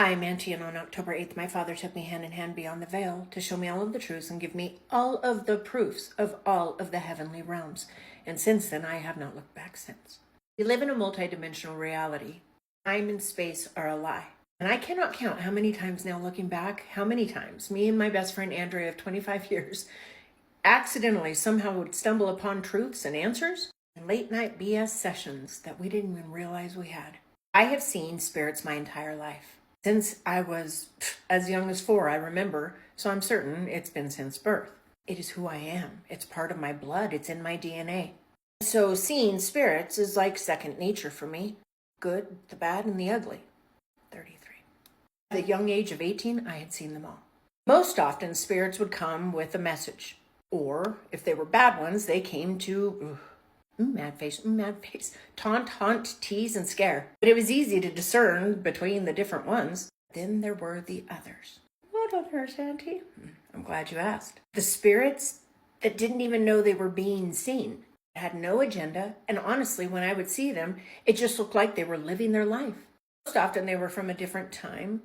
Hi, I'm Auntie, and on October 8th, my father took me hand in hand beyond the veil to show me all of the truths and give me all of the proofs of all of the heavenly realms. And since then, I have not looked back since. We live in a multidimensional reality. Time and space are a lie. And I cannot count how many times now looking back, how many times me and my best friend Andrea of 25 years accidentally somehow would stumble upon truths and answers in late night BS sessions that we didn't even realize we had. I have seen spirits my entire life. Since I was as young as 4, I remember, so I'm certain it's been since birth. It is who I am. It's part of my blood. It's in my DNA. So seeing spirits is like second nature for me. Good, the bad, and the ugly. 33. At the young age of 18, I had seen them all. Most often, spirits would come with a message. Or, if they were bad ones, they came to mad face, taunt, tease, and scare. But it was easy to discern between the different ones. Then there were the others. What others, Auntie? I'm glad you asked. The spirits that didn't even know they were being seen, had no agenda, and honestly, when I would see them, it just looked like they were living their life. Most often they were from a different time,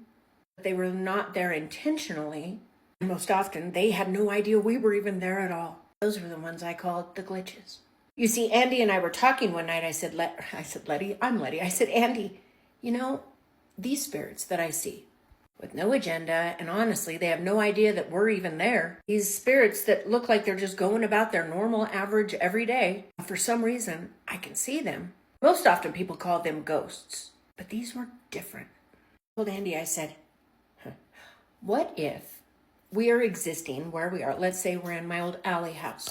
but they were not there intentionally. And most often, they had no idea we were even there at all. Those were the ones I called the glitches. You see, Andy and I were talking one night. I said, Letty, I said, Andy, you know, these spirits that I see with no agenda, and honestly, they have no idea that we're even there. These spirits that look like they're just going about their normal average every day. For some reason, I can see them. Most often people call them ghosts, but these were different. I told Andy, I said, what if we are existing where we are? Let's say we're in my old alley house.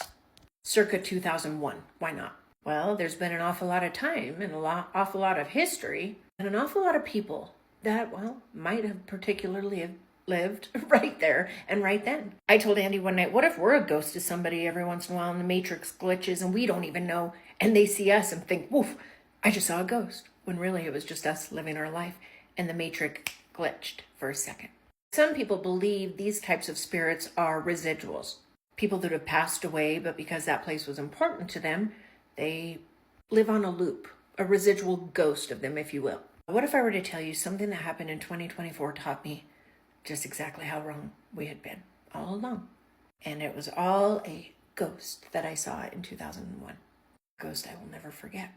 Circa 2001. Why not? Well, there's been an awful lot of time and awful lot of history and an awful lot of people that, well, might have particularly lived right there and right then. I told Andy one night, what if we're a ghost to somebody every once in a while and the Matrix glitches and we don't even know, and they see us and think, woof, I just saw a ghost, when really it was just us living our life and the Matrix glitched for a second. Some people believe these types of spirits are residuals. People that have passed away, but because that place was important to them, they live on a loop, a residual ghost of them, if you will. What if I were to tell you something that happened in 2024 taught me just exactly how wrong we had been all along? And it was all a ghost that I saw in 2001. A ghost I will never forget.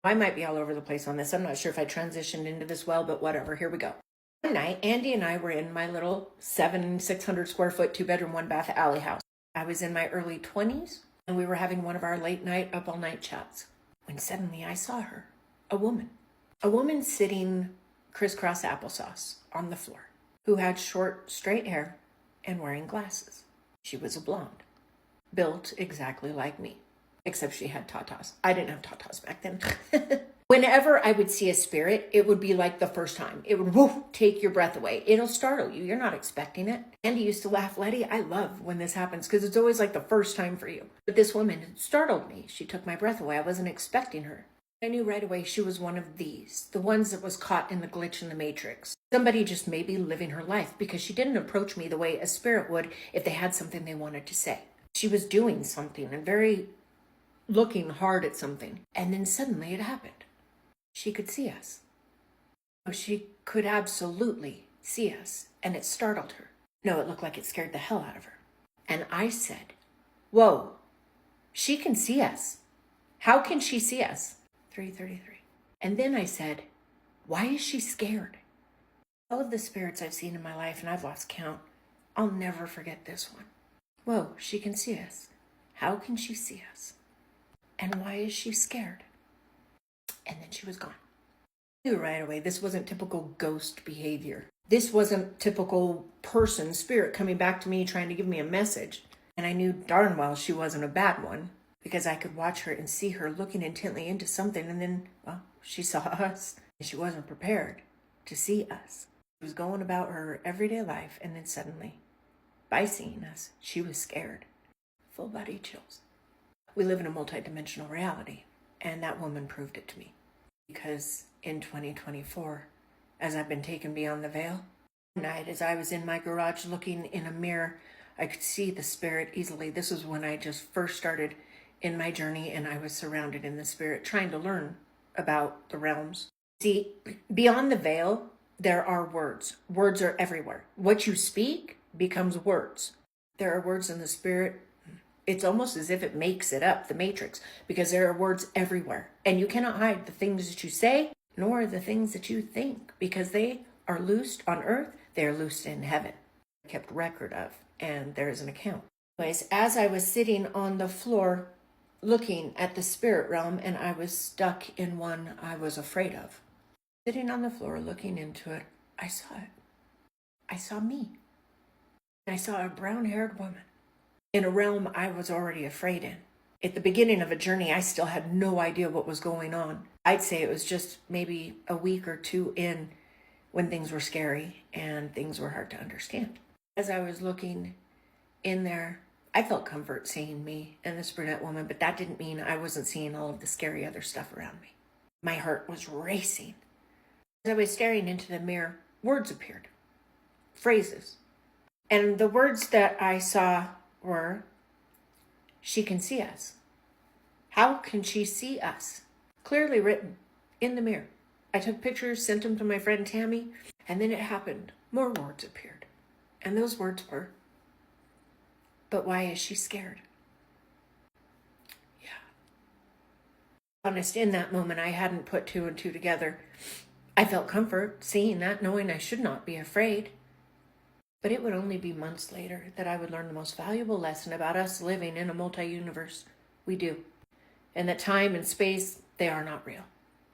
I might be all over the place on this. I'm not sure if I transitioned into this well, but whatever. Here we go. One night, Andy and I were in my little 600 square foot, 2-bedroom, 1-bath alley house. I was in my early 20s, and we were having one of our late night, up all night chats, when suddenly I saw her, a woman sitting crisscross applesauce on the floor, who had short, straight hair and wearing glasses. She was a blonde, built exactly like me, except she had tatas. I didn't have tatas back then. Whenever I would see a spirit, it would be like the first time. It would take your breath away. It'll startle you. You're not expecting it. Andy used to laugh, Letty, I love when this happens because it's always like the first time for you. But this woman startled me. She took my breath away. I wasn't expecting her. I knew right away she was one of these, the ones that was caught in the glitch in the Matrix. Somebody just maybe living her life because she didn't approach me the way a spirit would if they had something they wanted to say. She was doing something and very looking hard at something. And then suddenly it happened. She could see us. She could absolutely see us, and it startled her. No, it looked like it scared the hell out of her. And I said, whoa, she can see us. How can she see us? 333. And then I said, why is she scared? All of the spirits I've seen in my life, and I've lost count, I'll never forget this one. Whoa, she can see us. How can she see us? And why is she scared? And then she was gone. I knew right away this wasn't typical ghost behavior. This wasn't typical person, spirit coming back to me trying to give me a message. And I knew darn well she wasn't a bad one because I could watch her and see her looking intently into something. And then, well, she saw us and she wasn't prepared to see us. She was going about her everyday life. And then suddenly, by seeing us, she was scared. Full body chills. We live in a multidimensional reality. And that woman proved it to me. Because in 2024, as I've been taken beyond the veil, one night as I was in my garage looking in a mirror, I could see the spirit easily. This was when I just first started in my journey and I was surrounded in the spirit, trying to learn about the realms. See, beyond the veil, There are words. Words are everywhere. What you speak becomes words. There are words in the spirit. It's almost as if it makes it up, the matrix, because there are words everywhere. And you cannot hide the things that you say, nor the things that you think, because they are loosed on earth, they are loosed in heaven. Kept record of, and there is an account. Anyways, as I was sitting on the floor looking at the spirit realm, and I was stuck in one I was afraid of, sitting on the floor looking into it, I saw it. I saw me. I saw a brown-haired woman in a realm I was already afraid in. At the beginning of a journey, I still had no idea what was going on. I'd say it was just maybe a week or two in when things were scary and things were hard to understand. As I was looking in there, I felt comfort seeing me and this brunette woman, but that didn't mean I wasn't seeing all of the scary other stuff around me. My heart was racing. As I was staring into the mirror, words appeared. Phrases. And the words that I saw were, "She can see us." How can she see us? Clearly written in the mirror. I took pictures, sent them to my friend Tammy, and then it happened. More words appeared. And those words were, "But why is she scared?" Yeah. Honest, in that moment, I hadn't put two and two together. I felt comfort seeing that, knowing I should not be afraid. But it would only be months later that I would learn the most valuable lesson about us living in a multi-universe. We do. And that time and space, they are not real.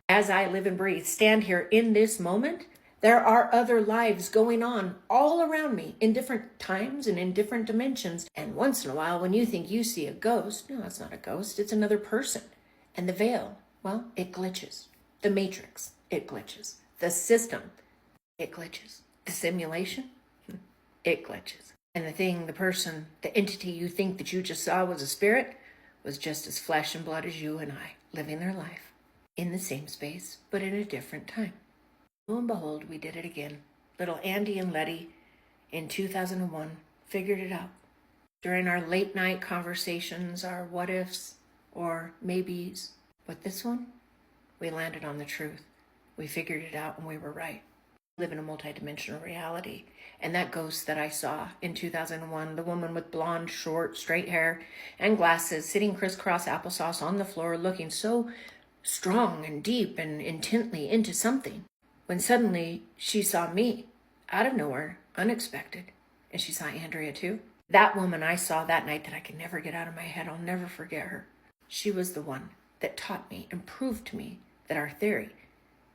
As I live and breathe, stand here in this moment, there are other lives going on all around me in different times and in different dimensions. And once in a while, when you think you see a ghost, no, it's not a ghost, it's another person. And the veil, well, it glitches. The matrix, it glitches. The system, it glitches. The simulation, it glitches. And the thing, the person, the entity you think that you just saw was a spirit was just as flesh and blood as you and I, living their life in the same space, but in a different time. Lo and behold, we did it again. Little Andy and Letty in 2001 figured it out. During our late night conversations, our what ifs or maybes. But this one, we landed on the truth. We figured it out and we were right. We live in a multidimensional reality. And that ghost that I saw in 2001, the woman with blonde, short, straight hair and glasses, sitting crisscross applesauce on the floor, looking so strong and deep and intently into something, when suddenly she saw me out of nowhere, unexpected, and she saw Andrea too. That woman I saw that night that I can never get out of my head, I'll never forget her. She was the one that taught me and proved to me that our theory,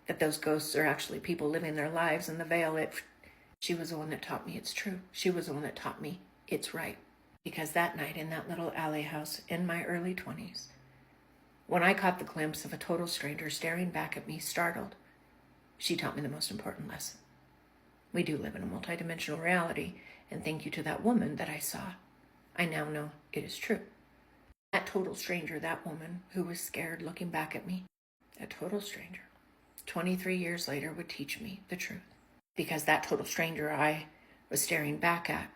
that those ghosts are actually people living their lives in the veil, she was the one that taught me it's true. She was the one that taught me it's right. Because that night in that little alley house in my early 20s, when I caught the glimpse of a total stranger staring back at me, startled, she taught me the most important lesson. We do live in a multidimensional reality, and thank you to that woman that I saw, I now know it is true. That total stranger, that woman who was scared looking back at me, that total stranger, 23 years later would teach me the truth. Because that total stranger I was staring back at,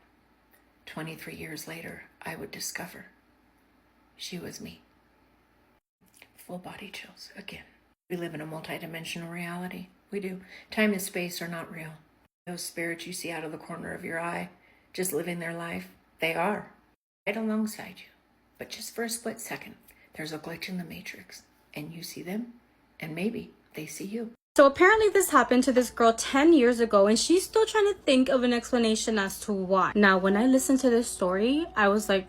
23 years later, I would discover she was me. Full body chills again. We live in a multidimensional reality. We do. Time and space are not real. Those spirits you see out of the corner of your eye, just living their life, they are right alongside you. But just for a split second, there's a glitch in the matrix, and you see them, and maybe they see you. So apparently this happened to this girl 10 years ago, and she's still trying to think of an explanation as to why. Now, when I listened to this story, I was like,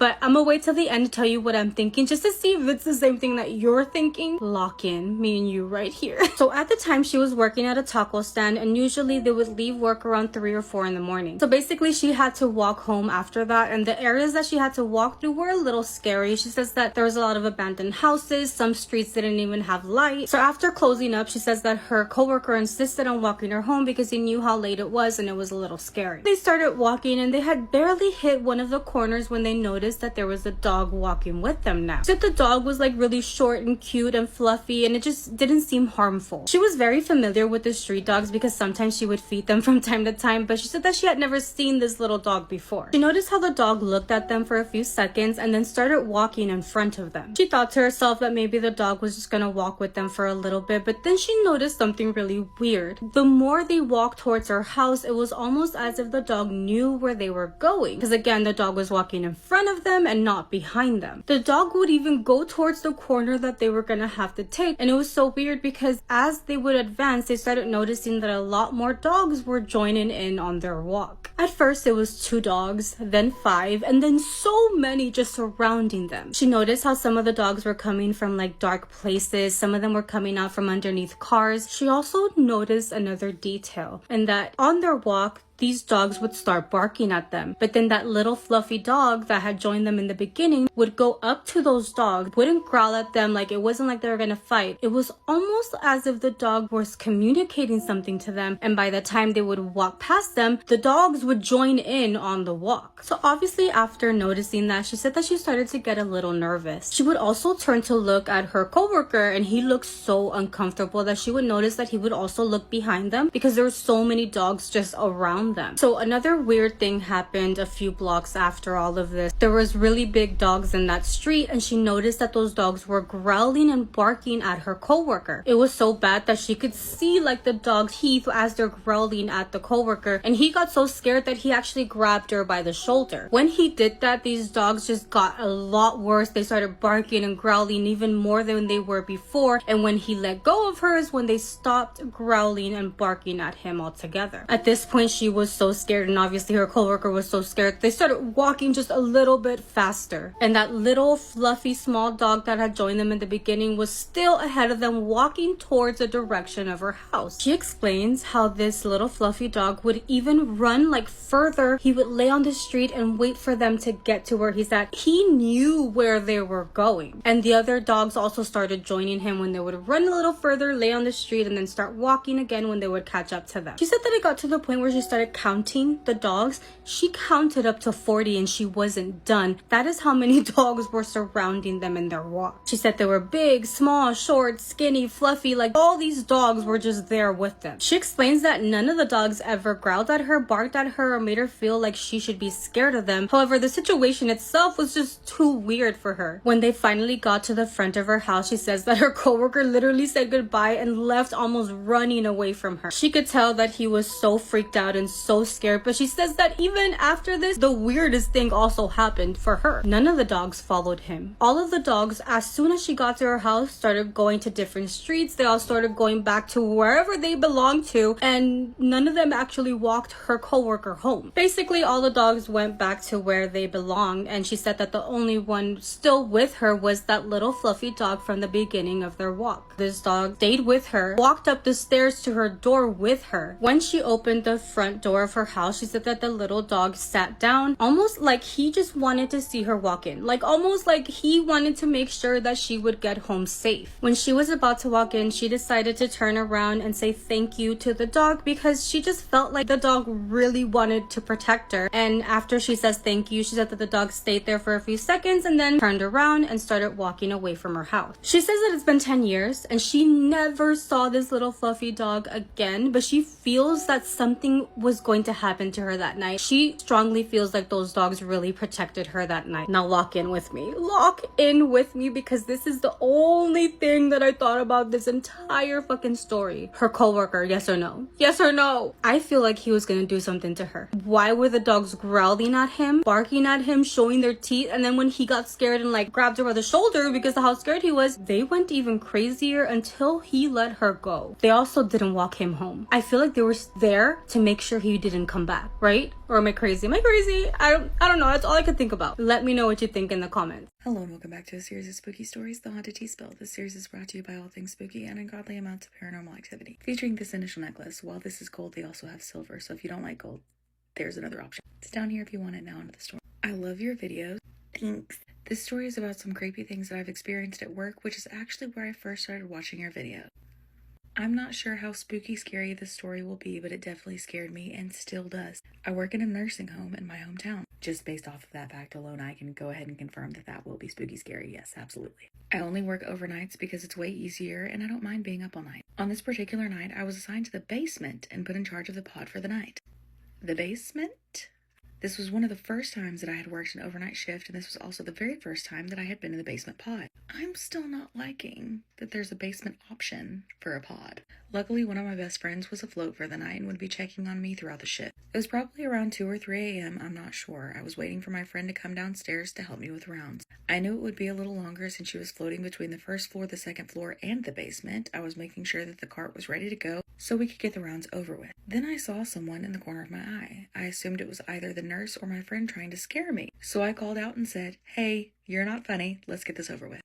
But I'm gonna wait till the end to tell you what I'm thinking, just to see if it's the same thing that you're thinking. Lock in, me and you right here. So at the time, she was working at a taco stand, and usually they would leave work around 3 or 4 in the morning. So basically, she had to walk home after that, and the areas that she had to walk through were a little scary. She says that there was a lot of abandoned houses, some streets didn't even have light. So after closing up, she says that her coworker insisted on walking her home because he knew how late it was and it was a little scary. They started walking, and they had barely hit one of the corners when they noticed noticed that there was a dog walking with them now. She said the dog was like really short and cute and fluffy, and it just didn't seem harmful. She was very familiar with the street dogs because sometimes she would feed them from time to time, but she said that she had never seen this little dog before. She noticed how the dog looked at them for a few seconds and then started walking in front of them. She thought to herself that maybe the dog was just gonna walk with them for a little bit, but then she noticed something really weird. The more they walked towards her house, it was almost as if the dog knew where they were going, because again, the dog was walking in front of them and not behind them. The dog would even go towards the corner that they were gonna have to take, and it was so weird because as they would advance, they started noticing that a lot more dogs were joining in on their walk. At first, it was 2 dogs, then 5, and then so many just surrounding them. She noticed how some of the dogs were coming from like dark places, some of them were coming out from underneath cars. She also noticed another detail, and that on their walk, these dogs would start barking at them. But then that little fluffy dog that had joined them in the beginning would go up to those dogs, wouldn't growl at them, like it wasn't like they were gonna fight. It was almost as if the dog was communicating something to them, and by the time they would walk past them, the dogs would join in on the walk. So obviously after noticing that, she said that she started to get a little nervous. She would also turn to look at her coworker, and he looked so uncomfortable that she would notice that he would also look behind them because there were so many dogs just around them. So another weird thing happened a few blocks after all of this. There was really big dogs in that street, and she noticed that those dogs were growling and barking at her coworker. It was so bad that she could see like the dog's teeth as they're growling at the coworker, and he got so scared that he actually grabbed her by the shoulder. When he did that, these dogs just got a lot worse. They started barking and growling even more than they were before, and when he let go of her is when they stopped growling and barking at him altogether. At this point, she was so scared, and obviously her coworker was so scared, they started walking just a little bit faster, and that little fluffy small dog that had joined them in the beginning was still ahead of them, walking towards the direction of her house. She explains how this little fluffy dog would even run like further. He would lay on the street and wait for them to get to where he's at. He knew where they were going, and the other dogs also started joining him when they would run a little further, lay on the street, and then start walking again when they would catch up to them. She said that it got to the point where she started counting the dogs. She counted up to 40 and she wasn't done. That is how many dogs were surrounding them in their walk. She said they were big, small, short, skinny, fluffy, like all these dogs were just there with them. She explains that none of the dogs ever growled at her, barked at her, or made her feel like she should be scared of them. However, the situation itself was just too weird for her. When they finally got to the front of her house, she says that her coworker literally said goodbye and left almost running away from her. She could tell that he was so freaked out and so scared, but she says that even after this, the weirdest thing also happened for her. None of the dogs followed him. All of the dogs, as soon as she got to her house, started going to different streets. They all started going back to wherever they belonged to, and none of them actually walked her coworker home. Basically, all the dogs went back to where they belonged, and she said that the only one still with her was that little fluffy dog from the beginning of their walk. This dog stayed with her, walked up the stairs to her door with her. When she opened the front door of her house, she said that the little dog sat down, almost like he just wanted to see her walk in, like almost like he wanted to make sure that she would get home safe. When she was about to walk in, she decided to turn around and say thank you to the dog because she just felt like the dog really wanted to protect her. And after she says thank you, she said that the dog stayed there for a few seconds and then turned around and started walking away from her house. She says that it's been 10 years and she never saw this little fluffy dog again, but she feels that something was going to happen to her that night. She strongly feels like those dogs really protected her that night. Now lock in with me. Lock in with me because this is the only thing that I thought about this entire fucking story. Her coworker, yes or no? Yes or no? I feel like he was gonna do something to her. Why were the dogs growling at him, barking at him, showing their teeth, and then when he got scared and like grabbed her by the shoulder because of how scared he was, they went even crazier until he let her go. They also didn't walk him home. I feel like they were there to make sure he didn't come back, right? Or am I crazy? Am I crazy? I don't know. That's all I could think about. Let me know what you think in the comments. Hello and welcome back to a series of spooky stories, The Haunted Tea Spill. This series is brought to you by all things spooky and ungodly amounts of paranormal activity. Featuring this initial necklace. While this is gold, they also have silver, so if you don't like gold, there's another option. It's down here if you want it. Now onto the story. I love your videos. Thanks. This story is about some creepy things that I've experienced at work, which is actually where I first started watching your videos. I'm not sure how spooky scary this story will be, but it definitely scared me and still does. I work in a nursing home in my hometown. Just based off of that fact alone, I can go ahead and confirm that that will be spooky scary. Yes, absolutely. I only work overnights because it's way easier and I don't mind being up all night. On this particular night, I was assigned to the basement and put in charge of the pod for the night. The basement? This was one of the first times that I had worked an overnight shift, and this was also the very first time that I had been in the basement pod. I'm still not liking that there's a basement option for a pod. Luckily, one of my best friends was afloat for the night and would be checking on me throughout the shift. It was probably around 2 or 3 a.m., I'm not sure. I was waiting for my friend to come downstairs to help me with rounds. I knew it would be a little longer since she was floating between the first floor, the second floor, and the basement. I was making sure that the cart was ready to go so we could get the rounds over with. Then I saw someone in the corner of my eye. I assumed it was either the nurse or my friend trying to scare me. So I called out and said, "Hey, you're not funny. Let's get this over with."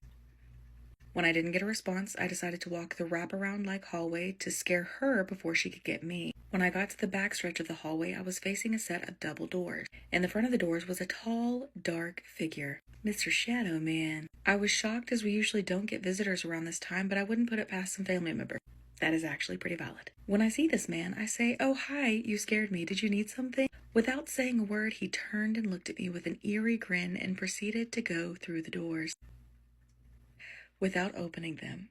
When I didn't get a response, I decided to walk the wraparound-like hallway to scare her before she could get me. When I got to the back stretch of the hallway, I was facing a set of double doors. In the front of the doors was a tall, dark figure. Mr. Shadow Man. I was shocked as we usually don't get visitors around this time, but I wouldn't put it past some family members. That is actually pretty valid. When I see this man, I say, "Oh, hi, you scared me. Did you need something?" Without saying a word, he turned and looked at me with an eerie grin and proceeded to go through the doors without opening them.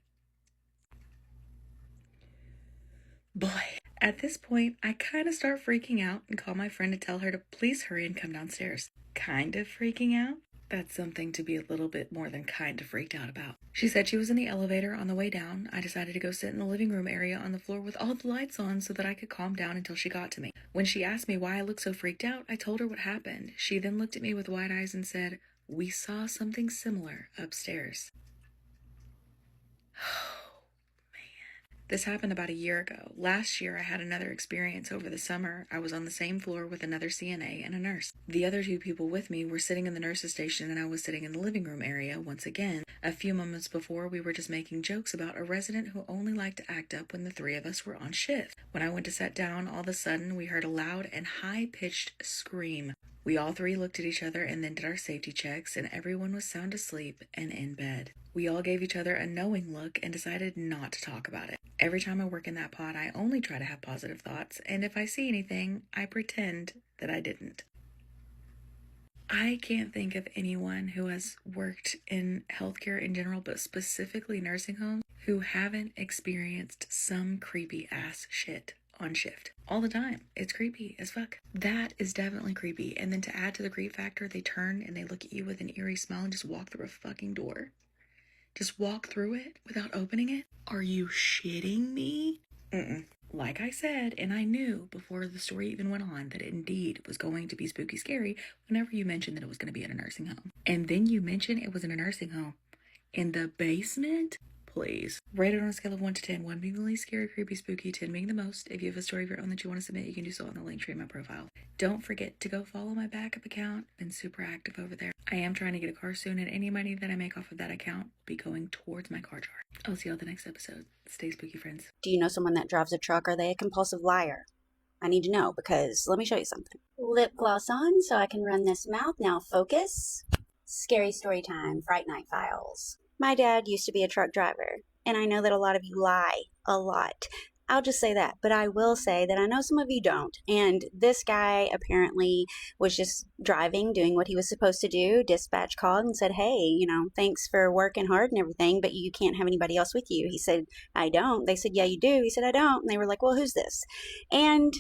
Boy, at this point, I kind of start freaking out and call my friend to tell her to please hurry and come downstairs. Kind of freaking out? That's something to be a little bit more than kind of freaked out about. She said she was in the elevator on the way down. I decided to go sit in the living room area on the floor with all the lights on so that I could calm down until she got to me. When she asked me why I looked so freaked out, I told her what happened. She then looked at me with wide eyes and said, "We saw something similar upstairs." This happened about a year ago. Last year, I had another experience over the summer. I was on the same floor with another CNA and a nurse. The other 2 people with me were sitting in the nurse's station and I was sitting in the living room area once again. A few moments before, we were just making jokes about a resident who only liked to act up when the 3 of us were on shift. When I went to sit down, all of a sudden, we heard a loud and high-pitched scream. We all 3 looked at each other and then did our safety checks, and everyone was sound asleep and in bed. We all gave each other a knowing look and decided not to talk about it. Every time I work in that pod, I only try to have positive thoughts, and if I see anything, I pretend that I didn't. I can't think of anyone who has worked in healthcare in general, but specifically nursing homes, who haven't experienced some creepy ass shit on shift all the time. It's creepy as fuck. That is definitely creepy. And then to add to the creep factor, they turn and they look at you with an eerie smile and just walk through a fucking door. Just walk through it without opening it? Are you shitting me? Like I said, and I knew before the story even went on that it indeed was going to be spooky scary whenever you mentioned that it was going to be in a nursing home. And then you mentioned it was in a nursing home. In the basement? Please. Rate it on a scale of 1 to 10. 1 being the least scary, creepy, spooky, 10 being the most. If you have a story of your own that you want to submit, you can do so on the link tree in my profile. Don't forget to go follow my backup account. I've been super active over there. I am trying to get a car soon, and any money that I make off of that account will be going towards my car jar. I'll see y'all the next episode. Stay spooky, friends. Do you know someone that drives a truck? Are they a compulsive liar? I need to know, because let me show you something. Lip gloss on so I can run this mouth. Now focus. Scary story time. Fright Night Files. My dad used to be a truck driver, and I know that a lot of you lie a lot. I'll just say that, but I will say that I know some of you don't. And this guy apparently was just driving, doing what he was supposed to do. Dispatch called and said, "Hey, thanks for working hard and everything, but you can't have anybody else with you." He said, "I don't." They said, "Yeah, you do." He said, "I don't." And they were like, "Well, who's this?" And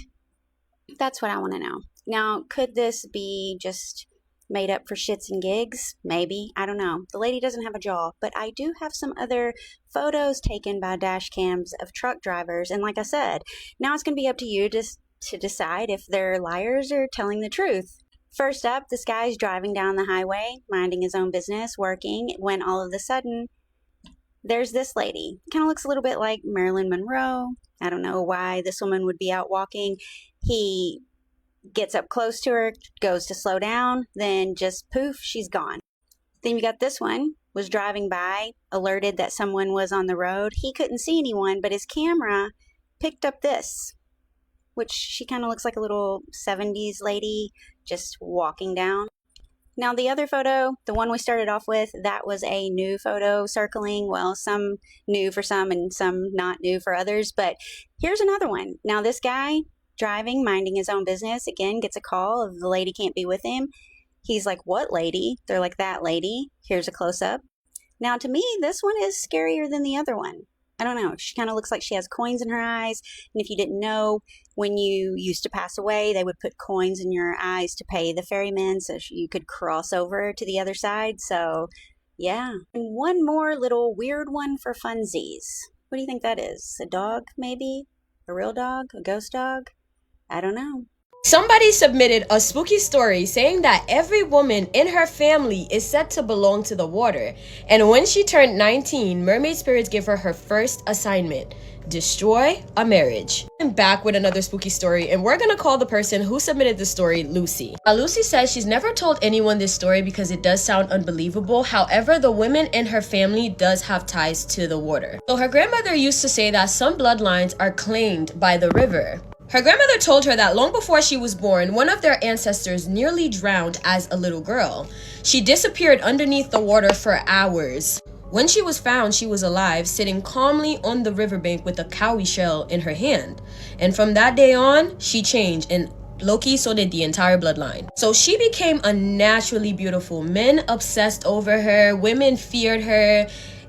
that's what I want to know. Now, could this be just made up for shits and gigs? Maybe. I don't know. The lady doesn't have a jaw, but I do have some other photos taken by dash cams of truck drivers. And like I said, now it's going to be up to you to decide if they're liars or telling the truth. First up, this guy's driving down the highway, minding his own business, working, when all of a sudden, there's this lady. Kind of looks a little bit like Marilyn Monroe. I don't know why this woman would be out walking. He gets up close to her, goes to slow down, then just poof, she's gone. Then you got this one, was driving by, alerted that someone was on the road. He couldn't see anyone, but his camera picked up this, which she kind of looks like a little 70s lady just walking down. Now, the other photo, the one we started off with, that was a new photo circling. Well, some new for some and some not new for others. But here's another one. Now, this guy driving, minding his own business, again, gets a call of the lady can't be with him. He's like, what lady? They're like, that lady. Here's a close-up. Now, to me, this one is scarier than the other one. I don't know. She kind of looks like she has coins in her eyes. And if you didn't know, when you used to pass away, they would put coins in your eyes to pay the ferryman so you could cross over to the other side. So, yeah. And one more little weird one for funsies. What do you think that is? A dog, maybe? A real dog? A ghost dog? I don't know. Somebody submitted a spooky story saying that every woman in her family is said to belong to the water. And when she turned 19, mermaid spirits gave her her first assignment: destroy a marriage. I'm back with another spooky story, and we're gonna call the person who submitted the story Lucy. Now, Lucy says she's never told anyone this story because it does sound unbelievable. However, the women in her family does have ties to the water. So her grandmother used to say that some bloodlines are claimed by the river. Her grandmother told her that long before she was born, one of their ancestors nearly drowned as a little girl. She disappeared underneath the water for hours. When she was found, she was alive, sitting calmly on the riverbank with a cowrie shell in her hand. And from that day on, she changed, and Loki, so did the entire bloodline. So she became unnaturally beautiful. Men obsessed over her, women feared her.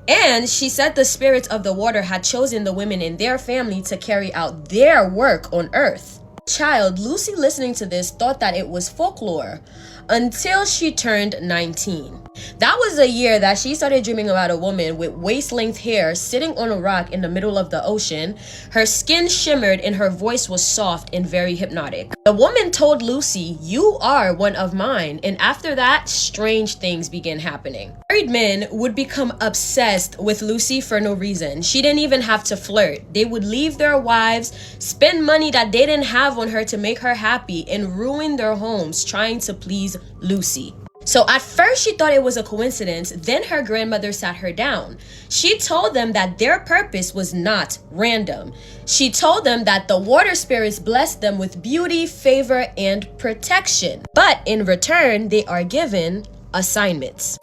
And she said the spirits of the water had chosen the women in their family to carry out their work on earth. Child, Lucy, listening to this, thought that it was folklore until she turned 19. That was the year that she started dreaming about a woman with waist-length hair sitting on a rock in the middle of the ocean. Her skin shimmered and her voice was soft and very hypnotic. The woman told Lucy, "You are one of mine." And after that, strange things began happening. Married men would become obsessed with Lucy for no reason. She didn't even have to flirt. They would leave their wives, spend money that they didn't have on her to make her happy, and ruin their homes trying to please Lucy. So at first she thought it was a coincidence. Then her grandmother sat her down. She told them that their purpose was not random. She told them that the water spirits blessed them with beauty, favor, and protection. But in return, they are given assignments.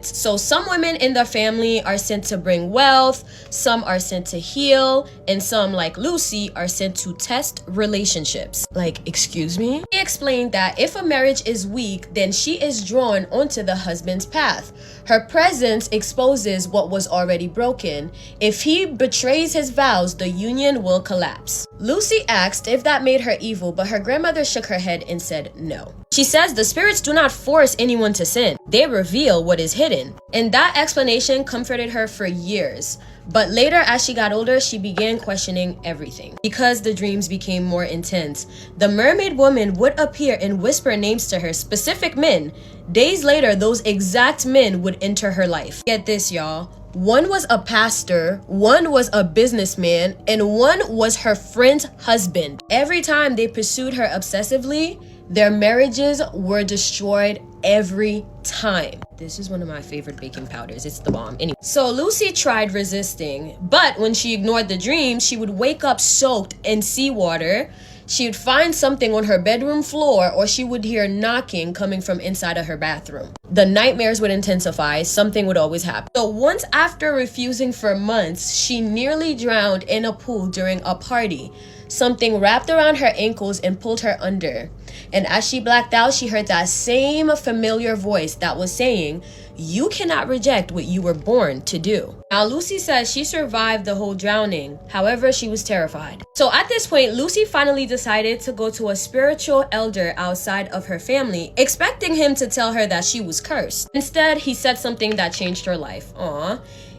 So some women in the family are sent to bring wealth, some are sent to heal, and some, like Lucy, are sent to test relationships. Like, excuse me? She explained that if a marriage is weak, then she is drawn onto the husband's path. Her presence exposes what was already broken. If he betrays his vows, the union will collapse. Lucy asked if that made her evil, but her grandmother shook her head and said no. She says the spirits do not force anyone to sin. They reveal what is hidden. And that explanation comforted her for years. But later, as she got older, she began questioning everything. Because the dreams became more intense, the mermaid woman would appear and whisper names to her, specific men. Days later, those exact men would enter her life. Get this, y'all. One was a pastor, one was a businessman, and one was her friend's husband. Every time they pursued her obsessively, their marriages were destroyed every time. This is one of my favorite baking powders. It's the bomb. Anyway, so Lucy tried resisting, but when she ignored the dreams, she would wake up soaked in seawater. She would find something on her bedroom floor, or she would hear knocking coming from inside of her bathroom. The nightmares would intensify. Something would always happen. So once, after refusing for months, she nearly drowned in a pool during a party. Something wrapped around her ankles and pulled her under. And as she blacked out, she heard that same familiar voice that was saying, "You cannot reject what you were born to do." Now, Lucy says she survived the whole drowning. However, she was terrified. So at this point, Lucy finally decided to go to a spiritual elder outside of her family, expecting him to tell her that she was cursed. Instead, he said something that changed her life.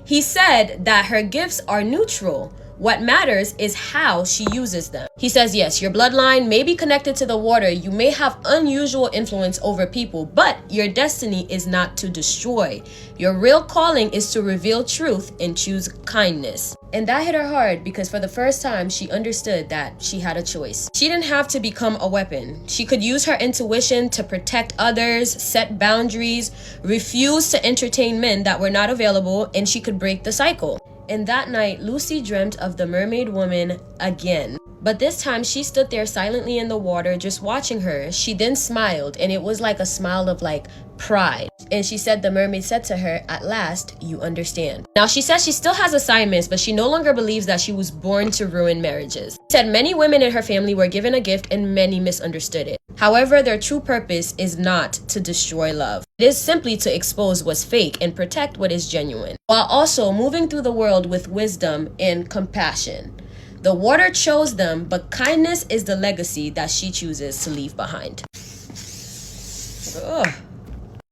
He said that her gifts are neutral. What matters is how she uses them. He says, yes, your bloodline may be connected to the water. You may have unusual influence over people, but your destiny is not to destroy. Your real calling is to reveal truth and choose kindness. And that hit her hard because for the first time, she understood that she had a choice. She didn't have to become a weapon. She could use her intuition to protect others, set boundaries, refuse to entertain men that were not available, and she could break the cycle. And that night, Lucy dreamt of the mermaid woman again. But this time, she stood there silently in the water, just watching her. She then smiled, and it was like a smile of pride. And she said the mermaid said to her, "At last, you understand." Now, she says she still has assignments, but she no longer believes that she was born to ruin marriages. She said many women in her family were given a gift and many misunderstood it. However, their true purpose is not to destroy love. It is simply to expose what's fake and protect what is genuine, while also moving through the world with wisdom and compassion. The water chose them, but kindness is the legacy that she chooses to leave behind. Ugh.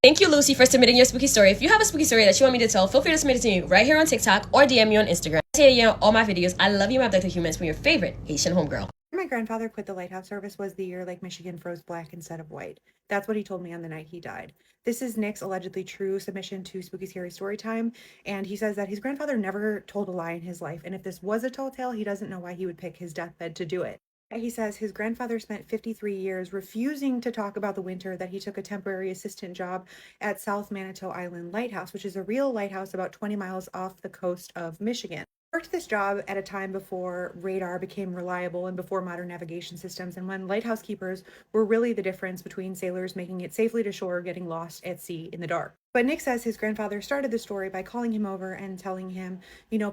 Thank you, Lucy, for submitting your spooky story. If you have a spooky story that you want me to tell, feel free to submit it to me right here on TikTok or DM me on Instagram. I say it on all my videos. I love you, my abducted humans, from your favorite Haitian homegirl. My grandfather quit the lighthouse service was the year Lake Michigan froze black instead of white. That's what he told me on the night he died. This is Nick's allegedly true submission to Spooky Scary Storytime, and he says that his grandfather never told a lie in his life, and if this was a tall tale, he doesn't know why he would pick his deathbed to do it. He says his grandfather spent 53 years refusing to talk about the winter that he took a temporary assistant job at South Manitou Island Lighthouse, which is a real lighthouse about 20 miles off the coast of Michigan. Worked this job at a time before radar became reliable and before modern navigation systems, and when lighthouse keepers were really the difference between sailors making it safely to shore or getting lost at sea in the dark. But Nick says his grandfather started the story by calling him over and telling him,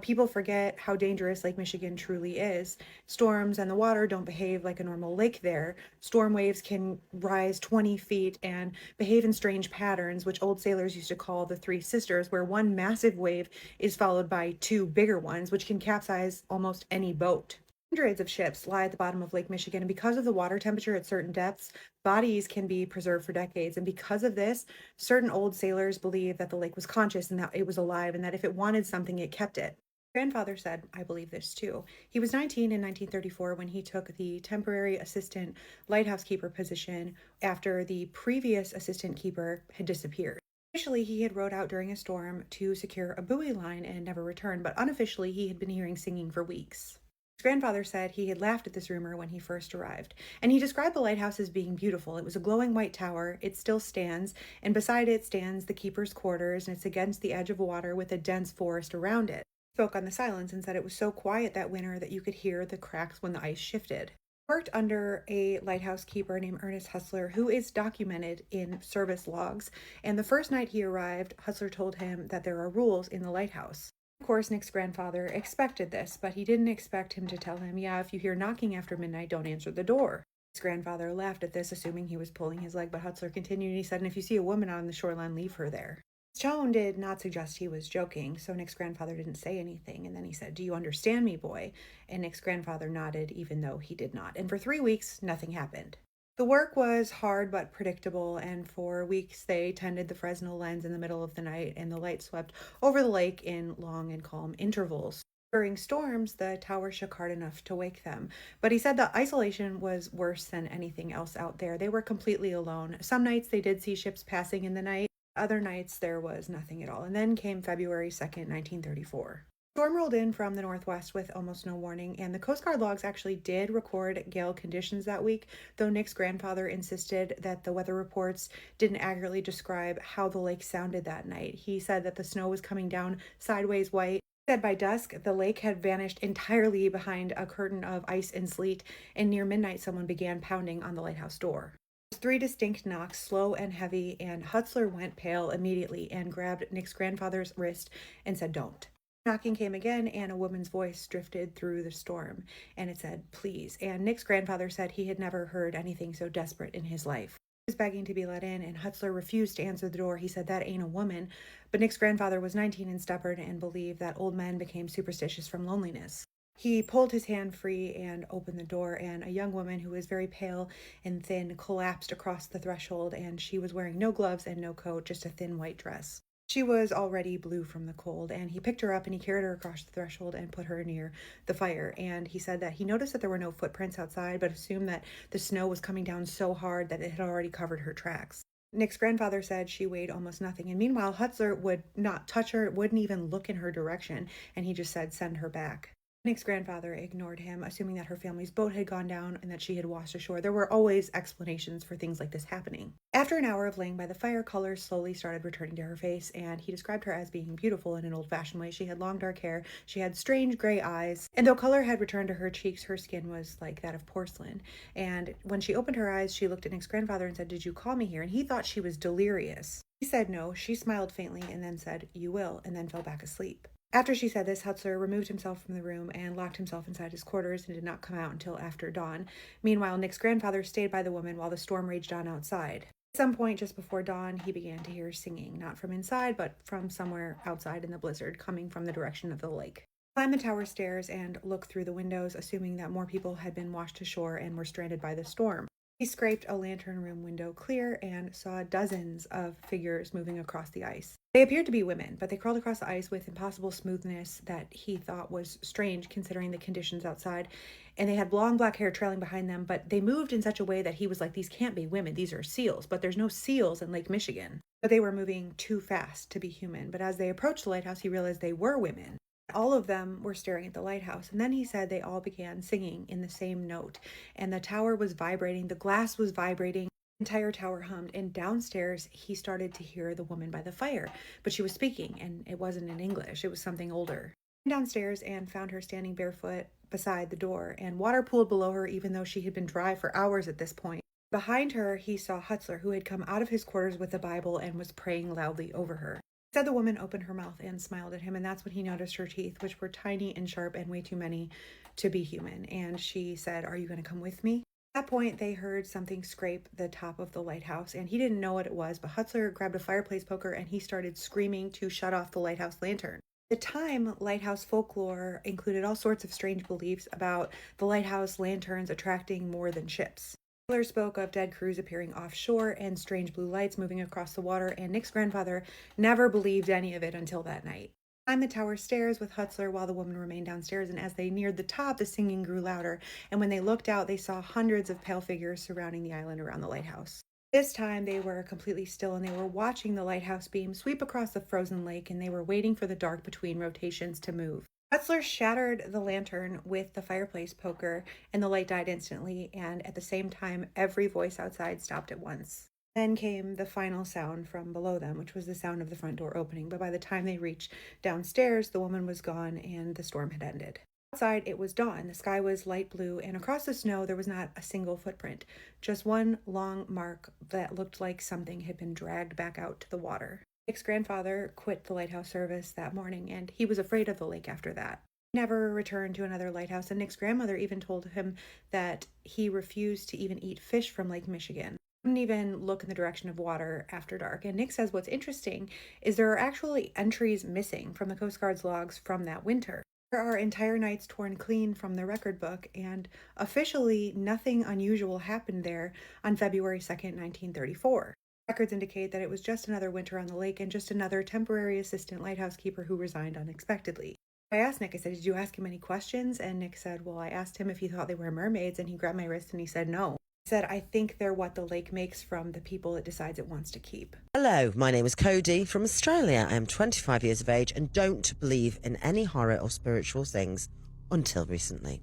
people forget how dangerous Lake Michigan truly is. Storms and the water don't behave like a normal lake there. Storm waves can rise 20 feet and behave in strange patterns, which old sailors used to call the three sisters, where one massive wave is followed by two bigger ones, which can capsize almost any boat. Hundreds of ships lie at the bottom of Lake Michigan, and because of the water temperature at certain depths, bodies can be preserved for decades. And because of this, certain old sailors believe that the lake was conscious and that it was alive, and that if it wanted something, it kept it. Grandfather said, I believe this too. He was 19 in 1934 when he took the temporary assistant lighthouse keeper position after the previous assistant keeper had disappeared. Officially, he had rowed out during a storm to secure a buoy line and never returned, but unofficially, he had been hearing singing for weeks. His grandfather said he had laughed at this rumor when he first arrived, and he described the lighthouse as being beautiful. It was a glowing white tower. It still stands, and beside it stands the keeper's quarters, and it's against the edge of water with a dense forest around it. He spoke on the silence and said it was so quiet that winter that you could hear the cracks when the ice shifted. He worked under a lighthouse keeper named Ernest Hustler, who is documented in service logs, and the first night he arrived, Hustler told him that there are rules in the lighthouse. Of course, Nick's grandfather expected this, but he didn't expect him to tell him, if you hear knocking after midnight, don't answer the door. His grandfather laughed at this, assuming he was pulling his leg, but Hustler continued, and he said, and if you see a woman on the shoreline, leave her there. His tone did not suggest he was joking, so Nick's grandfather didn't say anything, and then he said, do you understand me, boy? And Nick's grandfather nodded, even though he did not. And for 3 weeks, nothing happened. The work was hard but predictable, and for weeks they tended the Fresnel lens in the middle of the night, and the light swept over the lake in long and calm intervals. During storms, the tower shook hard enough to wake them, but he said the isolation was worse than anything else out there. They were completely alone. Some nights they did see ships passing in the night, other nights there was nothing at all. And then came February 2nd, 1934. Storm rolled in from the northwest with almost no warning, and the Coast Guard logs actually did record gale conditions that week, though Nick's grandfather insisted that the weather reports didn't accurately describe how the lake sounded that night. He said that the snow was coming down sideways white. He said by dusk, the lake had vanished entirely behind a curtain of ice and sleet, and near midnight someone began pounding on the lighthouse door. 3 distinct knocks, slow and heavy, and Hustler went pale immediately and grabbed Nick's grandfather's wrist and said, don't. Knocking came again, and a woman's voice drifted through the storm, and it said, please. And Nick's grandfather said he had never heard anything so desperate in his life. He was begging to be let in, and Hustler refused to answer the door. He said, that ain't a woman. But Nick's grandfather was 19 and stubborn and believed that old men became superstitious from loneliness. He pulled his hand free and opened the door, and a young woman who was very pale and thin collapsed across the threshold, and she was wearing no gloves and no coat, just a thin white dress. She was already blue from the cold, and he picked her up and he carried her across the threshold and put her near the fire. And he said that he noticed that there were no footprints outside, but assumed that the snow was coming down so hard that it had already covered her tracks. Nick's grandfather said she weighed almost nothing, and meanwhile Hustler would not touch her, wouldn't even look in her direction, and he just said, send her back. Nick's grandfather ignored him, assuming that her family's boat had gone down and that she had washed ashore. There were always explanations for things like this happening. After an hour of laying by the fire, color slowly started returning to her face, and he described her as being beautiful in an old-fashioned way. She had long dark hair, she had strange gray eyes, and though color had returned to her cheeks, her skin was like that of porcelain. And when she opened her eyes, she looked at Nick's grandfather and said, "Did you call me here?" And he thought she was delirious. He said no. She smiled faintly and then said, "You will," and then fell back asleep. After she said this, Hutzler removed himself from the room and locked himself inside his quarters and did not come out until after dawn. Meanwhile, Nick's grandfather stayed by the woman while the storm raged on outside. At some point just before dawn, he began to hear singing, not from inside, but from somewhere outside in the blizzard, coming from the direction of the lake. He climbed the tower stairs and looked through the windows, assuming that more people had been washed ashore and were stranded by the storm. He scraped a lantern room window clear and saw dozens of figures moving across the ice. They appeared to be women, but they crawled across the ice with impossible smoothness that he thought was strange considering the conditions outside. And they had long black hair trailing behind them, but they moved in such a way that he was like, these can't be women, these are seals. But there's no seals in Lake Michigan. But they were moving too fast to be human. But as they approached the lighthouse, he realized they were women. All of them were staring at the lighthouse, and then he said they all began singing in the same note, and the tower was vibrating, the glass was vibrating, the entire tower hummed, and downstairs he started to hear the woman by the fire, but she was speaking, and it wasn't in English, it was something older. He went downstairs and found her standing barefoot beside the door, and water pooled below her even though she had been dry for hours at this point. Behind her, he saw Hutzler, who had come out of his quarters with the Bible and was praying loudly over her. Said the woman opened her mouth and smiled at him, and that's when he noticed her teeth, which were tiny and sharp and way too many to be human. And she said, "Are you going to come with me?" At that point, they heard something scrape the top of the lighthouse, and he didn't know what it was, but Hutzler grabbed a fireplace poker and he started screaming to shut off the lighthouse lantern. At the time, lighthouse folklore included all sorts of strange beliefs about the lighthouse lanterns attracting more than ships. Taylor spoke of dead crews appearing offshore and strange blue lights moving across the water, and Nick's grandfather never believed any of it until that night. They climbed the tower stairs with Hutzler while the woman remained downstairs, and as they neared the top, the singing grew louder, and when they looked out, they saw hundreds of pale figures surrounding the island around the lighthouse. This time, they were completely still, and they were watching the lighthouse beam sweep across the frozen lake, and they were waiting for the dark between rotations to move. Hutzler shattered the lantern with the fireplace poker, and the light died instantly, and at the same time, every voice outside stopped at once. Then came the final sound from below them, which was the sound of the front door opening, but by the time they reached downstairs, the woman was gone and the storm had ended. Outside, it was dawn. The sky was light blue, and across the snow, there was not a single footprint, just one long mark that looked like something had been dragged back out to the water. Nick's grandfather quit the lighthouse service that morning, and he was afraid of the lake after that. He never returned to another lighthouse, and Nick's grandmother even told him that he refused to even eat fish from Lake Michigan. He wouldn't even look in the direction of water after dark. And Nick says what's interesting is there are actually entries missing from the Coast Guard's logs from that winter. There are entire nights torn clean from the record book, and officially nothing unusual happened there on February 2nd, 1934. Records indicate that it was just another winter on the lake and just another temporary assistant lighthouse keeper who resigned unexpectedly. I asked Nick, I said, "Did you ask him any questions?" And Nick said, "Well, I asked him if he thought they were mermaids," and he grabbed my wrist and he said no. He said, "I think they're what the lake makes from the people it decides it wants to keep." Hello, my name is Cody from Australia. I am 25 years of age and don't believe in any horror or spiritual things until recently.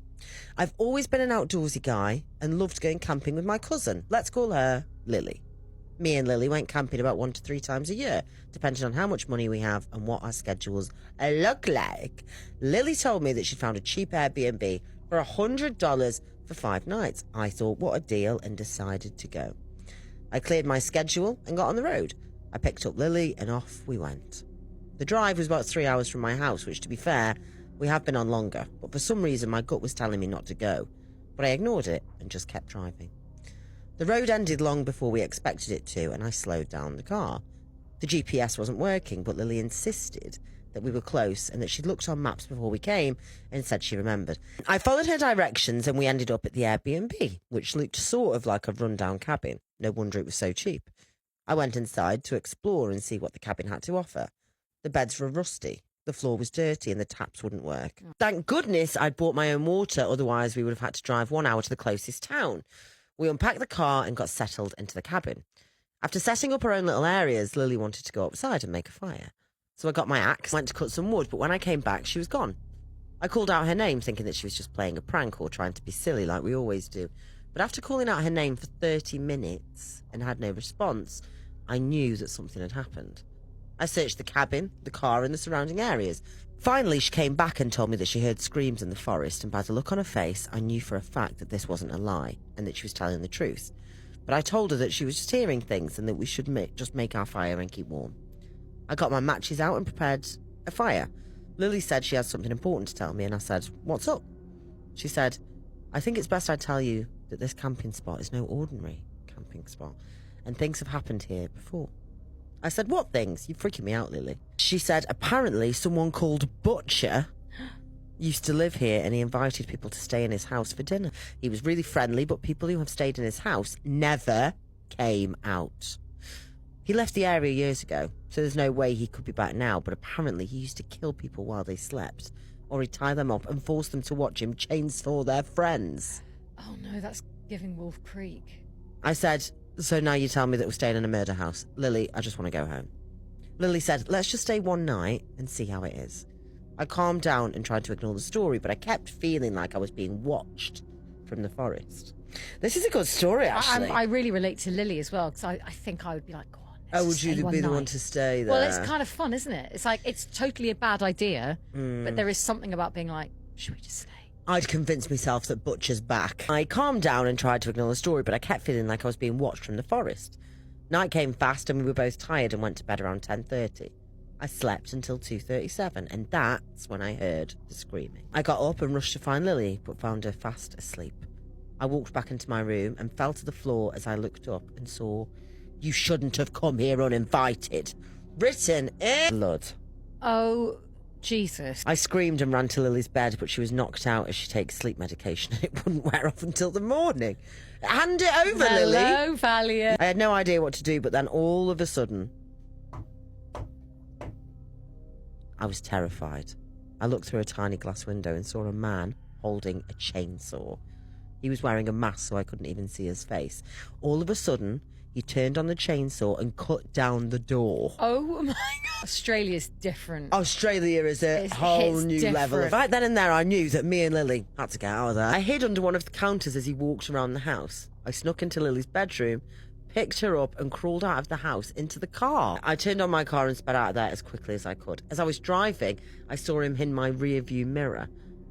I've always been an outdoorsy guy and loved going camping with my cousin. Let's call her Lily. Me and Lily went camping about 1 to 3 times a year, depending on how much money we have and what our schedules look like. Lily told me that she'd found a cheap Airbnb for $100 for 5 nights. I thought, what a deal, and decided to go. I cleared my schedule and got on the road. I picked up Lily and off we went. The drive was about 3 hours from my house, which, to be fair, we have been on longer, but for some reason my gut was telling me not to go. But I ignored it and just kept driving. The road ended long before we expected it to, and I slowed down the car. The GPS wasn't working, but Lily insisted that we were close and that she'd looked on maps before we came and said she remembered. I followed her directions and we ended up at the Airbnb, which looked sort of like a rundown cabin. No wonder it was so cheap. I went inside to explore and see what the cabin had to offer. The beds were rusty, the floor was dirty, and the taps wouldn't work. Thank goodness I'd bought my own water, otherwise we would have had to drive 1 hour to the closest town. We unpacked the car and got settled into the cabin. After setting up our own little areas, Lily wanted to go outside and make a fire. So I got my axe, went to cut some wood, but when I came back, she was gone. I called out her name thinking that she was just playing a prank or trying to be silly like we always do. But after calling out her name for 30 minutes and had no response, I knew that something had happened. I searched the cabin, the car and the surrounding areas. Finally, she came back and told me that she heard screams in the forest, and by the look on her face, I knew for a fact that this wasn't a lie and that she was telling the truth. But I told her that she was just hearing things and that we should just make our fire and keep warm. I got my matches out and prepared a fire. Lily said she had something important to tell me, and I said, "What's up?" She said, "I think it's best I tell you that this camping spot is no ordinary camping spot, and things have happened here before." I said, "What things? You're freaking me out, Lily." She said, "Apparently someone called Butcher used to live here and he invited people to stay in his house for dinner. He was really friendly, but people who have stayed in his house never came out. He left the area years ago, so there's no way he could be back now, but apparently he used to kill people while they slept, or he'd tie them up and force them to watch him chainsaw their friends." Oh no, that's giving Wolf Creek. I said, "So now you tell me that we're staying in a murder house. Lily, I just want to go home." Lily said, "Let's just stay one night and see how it is." I calmed down and tried to ignore the story, but I kept feeling like I was being watched from the forest. This is a good story, actually. I really relate to Lily as well, because I think I would be like, go on. Oh, would you be the one to stay there? Well, it's kind of fun, isn't it? It's like, it's totally a bad idea, but there is something about being like, should we just stay? I'd convinced myself that Butcher's back. I calmed down and tried to ignore the story, but I kept feeling like I was being watched from the forest. Night came fast and we were both tired and went to bed around 10:30. I slept until 2:37, and that's when I heard the screaming. I got up and rushed to find Lily, but found her fast asleep. I walked back into my room and fell to the floor as I looked up and saw, "You shouldn't have come here uninvited," written in blood. Oh, Jesus. I screamed and ran to Lily's bed, but she was knocked out as she takes sleep medication and it wouldn't wear off until the morning. Hand it over, Lily. Hello, Valiant. I had no idea what to do, but then all of a sudden, I was terrified. I looked through a tiny glass window and saw a man holding a chainsaw. He was wearing a mask, so I couldn't even see his face. All of a sudden, he turned on the chainsaw and cut down the door. Oh my God. Australia's different. Australia is a whole new level. Right then and there, I knew that me and Lily had to get out of there. I hid under one of the counters as he walked around the house. I snuck into Lily's bedroom, picked her up and crawled out of the house into the car. I turned on my car and sped out of there as quickly as I could. As I was driving, I saw him in my rear view mirror.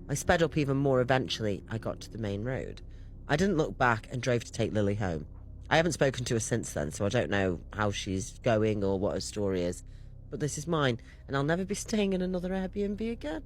I sped up even more. Eventually, I got to the main road. I didn't look back and drove to take Lily home. I haven't spoken to her since then, so I don't know how she's going or what her story is. But this is mine, and I'll never be staying in another Airbnb again.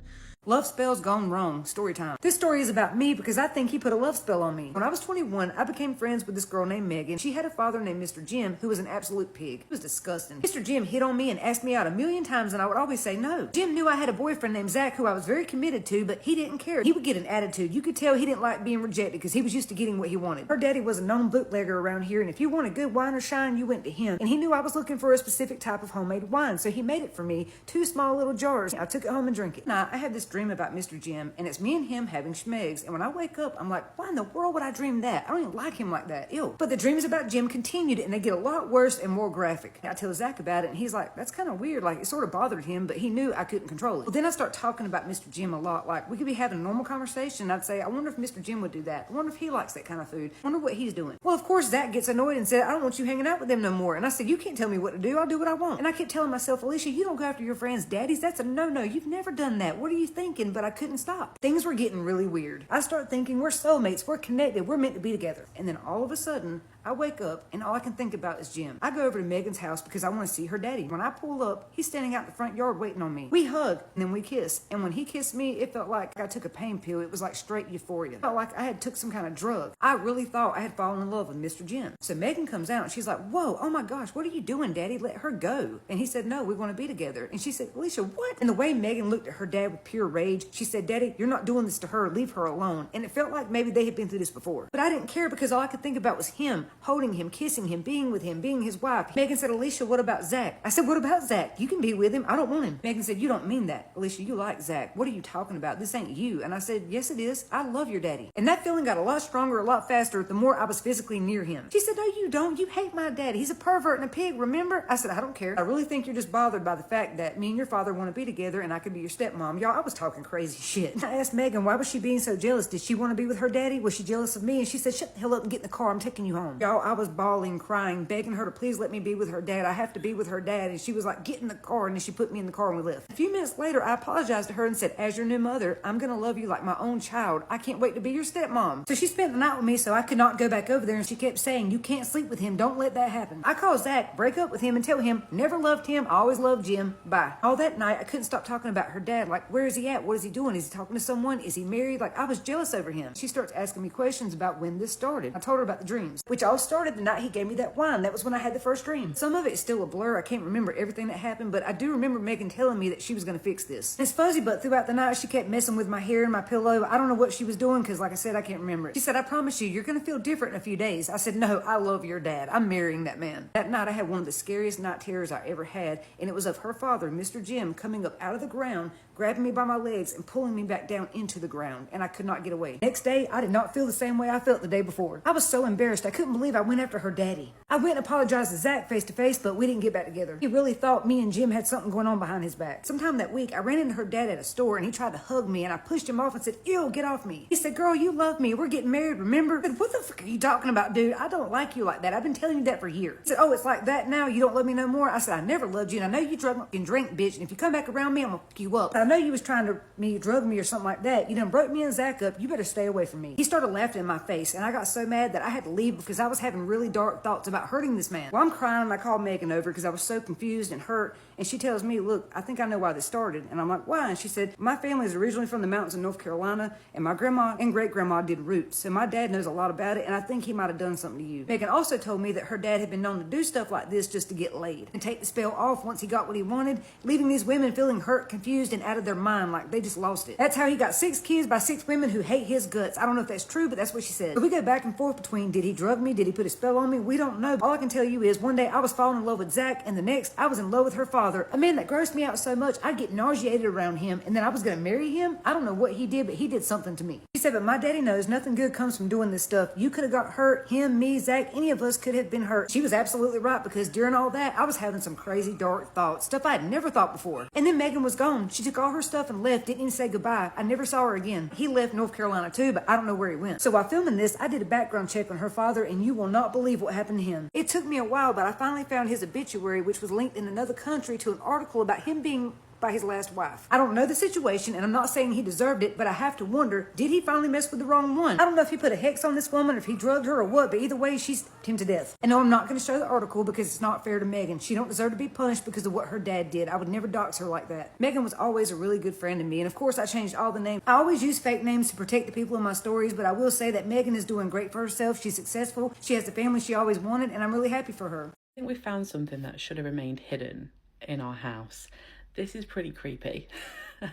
Love spells gone wrong. Story time. This story is about me because I think he put a love spell on me. When I was 21, I became friends with this girl named Megan. She had a father named Mr. Jim, who was an absolute pig. He was disgusting. Mr. Jim hit on me and asked me out 1,000,000 times, and I would always say no. Jim knew I had a boyfriend named Zach who I was very committed to, but he didn't care. He would get an attitude. You could tell he didn't like being rejected because he was used to getting what he wanted. Her daddy was a known bootlegger around here, and if you wanted good wine or shine, you went to him. And he knew I was looking for a specific type of homemade wine, so he made it for me, 2 small little jars. I took it home and drank it. Now, I had this dream about Mr. Jim, and it's me and him having schmegs, and when I wake up, I'm like, why in the world would I dream that? I don't even like him like that. Ew. But the dreams about Jim continued, and they get a lot worse and more graphic. I tell Zach about it, and he's like, that's kind of weird. Like, it sort of bothered him, but he knew I couldn't control it. Well, then I start talking about Mr. Jim a lot. Like, we could be having a normal conversation. I'd say, I wonder if Mr. Jim would do that. I wonder if he likes that kind of food. I wonder what he's doing. Well, of course, Zach gets annoyed and said, I don't want you hanging out with them no more. And I said, you can't tell me what to do. I'll do what I want. And I kept telling myself, Alicia, you don't go after your friends' daddies. That's a no-no. You've never done that. What are you thinking? But I couldn't stop. Things were getting really weird. I start thinking we're soulmates, we're connected, we're meant to be together. And then all of a sudden, I wake up and all I can think about is Jim. I go over to Megan's house because I want to see her daddy. When I pull up, he's standing out in the front yard waiting on me. We hug and then we kiss. And when he kissed me, it felt like I took a pain pill. It was like straight euphoria. It felt like I had took some kind of drug. I really thought I had fallen in love with Mr. Jim. So Megan comes out and she's like, whoa, oh my gosh, what are you doing, Daddy? Let her go. And he said, no, we want to be together. And she said, Alicia, what? And the way Megan looked at her dad with pure rage, she said, Daddy, you're not doing this to her. Leave her alone. And it felt like maybe they had been through this before. But I didn't care because all I could think about was him. holding him, kissing him, being with him, being his wife. Megan said, Alicia, what about Zach? I said, what about Zach? You can be with him. I don't want him. Megan said, you don't mean that. Alicia, you like Zach. What are you talking about? This ain't you. And I said, yes, it is. I love your daddy. And that feeling got a lot stronger, a lot faster, the more I was physically near him. She said, no, you don't. You hate my daddy. He's a pervert and a pig, remember? I said, I don't care. I really think you're just bothered by the fact that me and your father want to be together and I could be your stepmom. Y'all, I was talking crazy shit. I asked Megan, why was she being so jealous? Did she want to be with her daddy? Was she jealous of me? And she said, shut the hell up and get in the car. I'm taking you home. Y'all, I was bawling, crying, begging her to please let me be with her dad. I have to be with her dad. And she was like, get in the car. And then she put me in the car and we left. A few minutes later, I apologized to her and said, as your new mother, I'm going to love you like my own child. I can't wait to be your stepmom. So she spent the night with me so I could not go back over there. And she kept saying, you can't sleep with him. Don't let that happen. I called Zach, break up with him and tell him, never loved him. I always loved Jim. Bye. All that night, I couldn't stop talking about her dad. Like, where is he at? What is he doing? Is he talking to someone? Is he married? Like, I was jealous over him. She starts asking me questions about when this started. I told her about the dreams, which all started the night he gave me that wine. That was when I had the first dream. Some of it is still a blur. I can't remember everything that happened, but I do remember Megan telling me that she was going to fix this. It's fuzzy, but throughout the night, she kept messing with my hair and my pillow. I don't know what she was doing because, like I said, I can't remember it. She said, I promise you, you're going to feel different in a few days. I said, no, I love your dad. I'm marrying that man. That night, I had one of the scariest night terrors I ever had, and it was of her father, Mr. Jim, coming up out of the ground, grabbing me by my legs and pulling me back down into the ground, and I could not get away. Next day, I did not feel the same way I felt the day before. I was so embarrassed. I couldn't believe I went after her daddy. I went and apologized to Zach face to face, but we didn't get back together. He really thought me and Jim had something going on behind his back. Sometime that week, I ran into her dad at a store, and he tried to hug me, and I pushed him off and said, ew, get off me. He said, girl, you love me. We're getting married, remember? I said, what the fuck are you talking about, dude? I don't like you like that. I've been telling you that for years. He said, oh, it's like that now? You don't love me no more? I said, I never loved you, and I know you drunk and drink, bitch, and if you come back around me, I'm gonna fuck you up. I know you was trying to drug me or something like that. You done broke me and Zach up. You better stay away from me. He started laughing in my face, and I got so mad that I had to leave because I was having really dark thoughts about hurting this man. Well, I'm crying, and I called Megan over because I was so confused and hurt, and she tells me, look, I think I know why this started. And I'm like, why? And she said, my family is originally from the mountains of North Carolina, and my grandma and great-grandma did roots, so my dad knows a lot about it, and I think he might have done something to you. Megan also told me that her dad had been known to do stuff like this just to get laid and take the spell off once he got what he wanted, leaving these women feeling hurt, confused, and out of their mind like they just lost it. That's how he got 6 kids by 6 women who hate his guts. I don't know if that's true, but that's what she said. So we go back and forth between, did he drug me? Did he put a spell on me? We don't know. All I can tell you is one day I was falling in love with Zach, and the next I was in love with her father, a man that grossed me out so much I'd get nauseated around him, and then I was going to marry him. I don't know what he did, but he did something to me. She said, but my daddy knows nothing good comes from doing this stuff. You could have got hurt. Him, me, Zach, any of us could have been hurt. She was absolutely right, because during all that, I was having some crazy dark thoughts, stuff I had never thought before. And then Megan was gone. She took all her stuff and left, didn't even say goodbye. I never saw her again. He left North Carolina too, but I don't know where he went. So while filming this, I did a background check on her father, and you will not believe what happened to him. It took me a while, but I finally found his obituary, which was linked in another country to an article about him being by his last wife. I don't know the situation, and I'm not saying he deserved it, but I have to wonder, did he finally mess with the wrong one? I don't know if he put a hex on this woman, or if he drugged her or what, but either way, she stabbed him to death. And no, I'm not going to show the article because it's not fair to Megan. She don't deserve to be punished because of what her dad did. I would never dox her like that. Megan was always a really good friend to me, and of course I changed all the names. I always use fake names to protect the people in my stories, but I will say that Megan is doing great for herself. She's successful. She has the family she always wanted, and I'm really happy for her. I think we found something that should have remained hidden in our house. This is pretty creepy,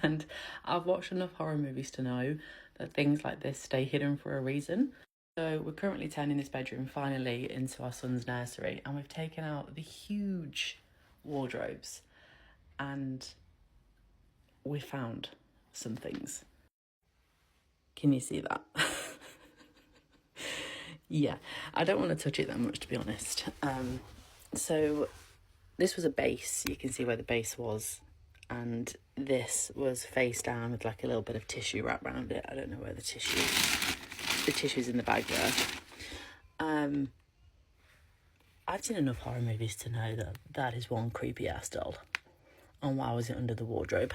and I've watched enough horror movies to know that things like this stay hidden for a reason. So we're currently turning this bedroom finally into our son's nursery, and we've taken out the huge wardrobes, and we found some things. Can you see that? Yeah, I don't want to touch it that much, to be honest. So this was a base. You can see where the base was. And this was face down with like a little bit of tissue wrapped around it. I don't know where the tissue's in the bag there. I've seen enough horror movies to know that that is one creepy ass doll. And why was it under the wardrobe?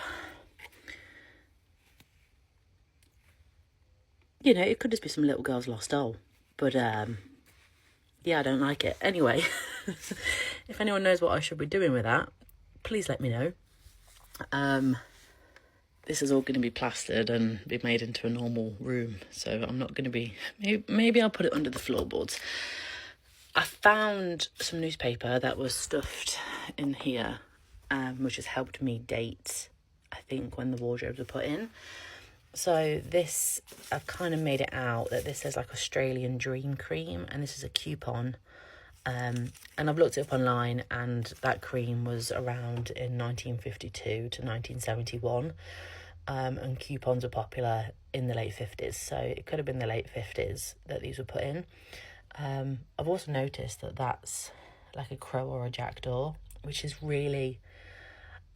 You know, it could just be some little girl's lost doll. But yeah, I don't like it. Anyway, if anyone knows what I should be doing with that, please let me know. This is all going to be plastered and be made into a normal room, so I'm not going to be, maybe I'll put it under the floorboards. I found some newspaper that was stuffed in here, which has helped me date, I think, when the wardrobes were put in. So this, I've kind of made it out that this says like Australian Dream Cream, and this is a coupon. And I've looked it up online, and that cream was around in 1952 to 1971. And coupons are popular in the late 50s, so it could have been the late 50s that these were put in. I've also noticed that that's like a crow or a jackdaw, which is really,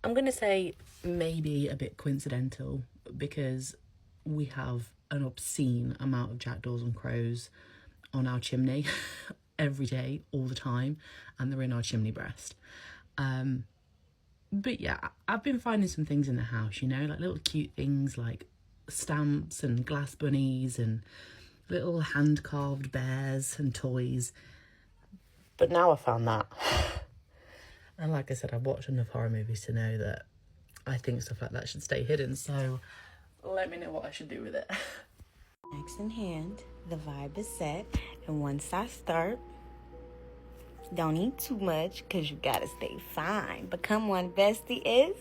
I'm going to say maybe a bit coincidental, because we have an obscene amount of jackdaws and crows on our chimney every day, all the time, and they're in our chimney breast. But yeah, I've been finding some things in the house, you know, like little cute things like stamps and glass bunnies and little hand-carved bears and toys. But now I found that. And like I said, I've watched enough horror movies to know that I think stuff like that should stay hidden. So let me know what I should do with it. Axe in hand, the vibe is set, and once I start, don't eat too much, because you gotta stay fine. But come on, bestie is.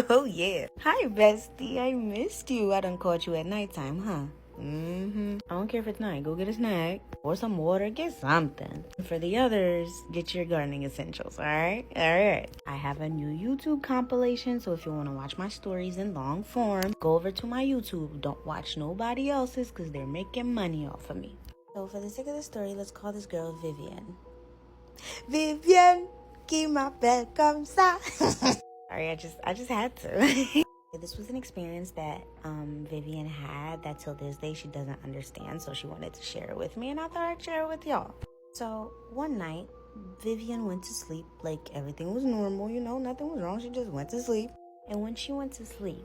Oh, yeah. Hi, bestie. I missed you. I done caught you at nighttime, huh? I don't care if it's night. Go get a snack or some water. Get something. For the others, get your gardening essentials, all right? All right. I have a new YouTube compilation, so if you want to watch my stories in long form, go over to my YouTube. Don't watch nobody else's, because they're making money off of me. So for the sake of the story, let's call this girl Vivian. Vivian, qui m'appelle comme ça. Sorry, I just had to. This was an experience that Vivian had that till this day she doesn't understand, so she wanted to share it with me, and I thought I'd share it with y'all. So one night, Vivian went to sleep like everything was normal, you know, nothing was wrong. She just went to sleep. And when she went to sleep,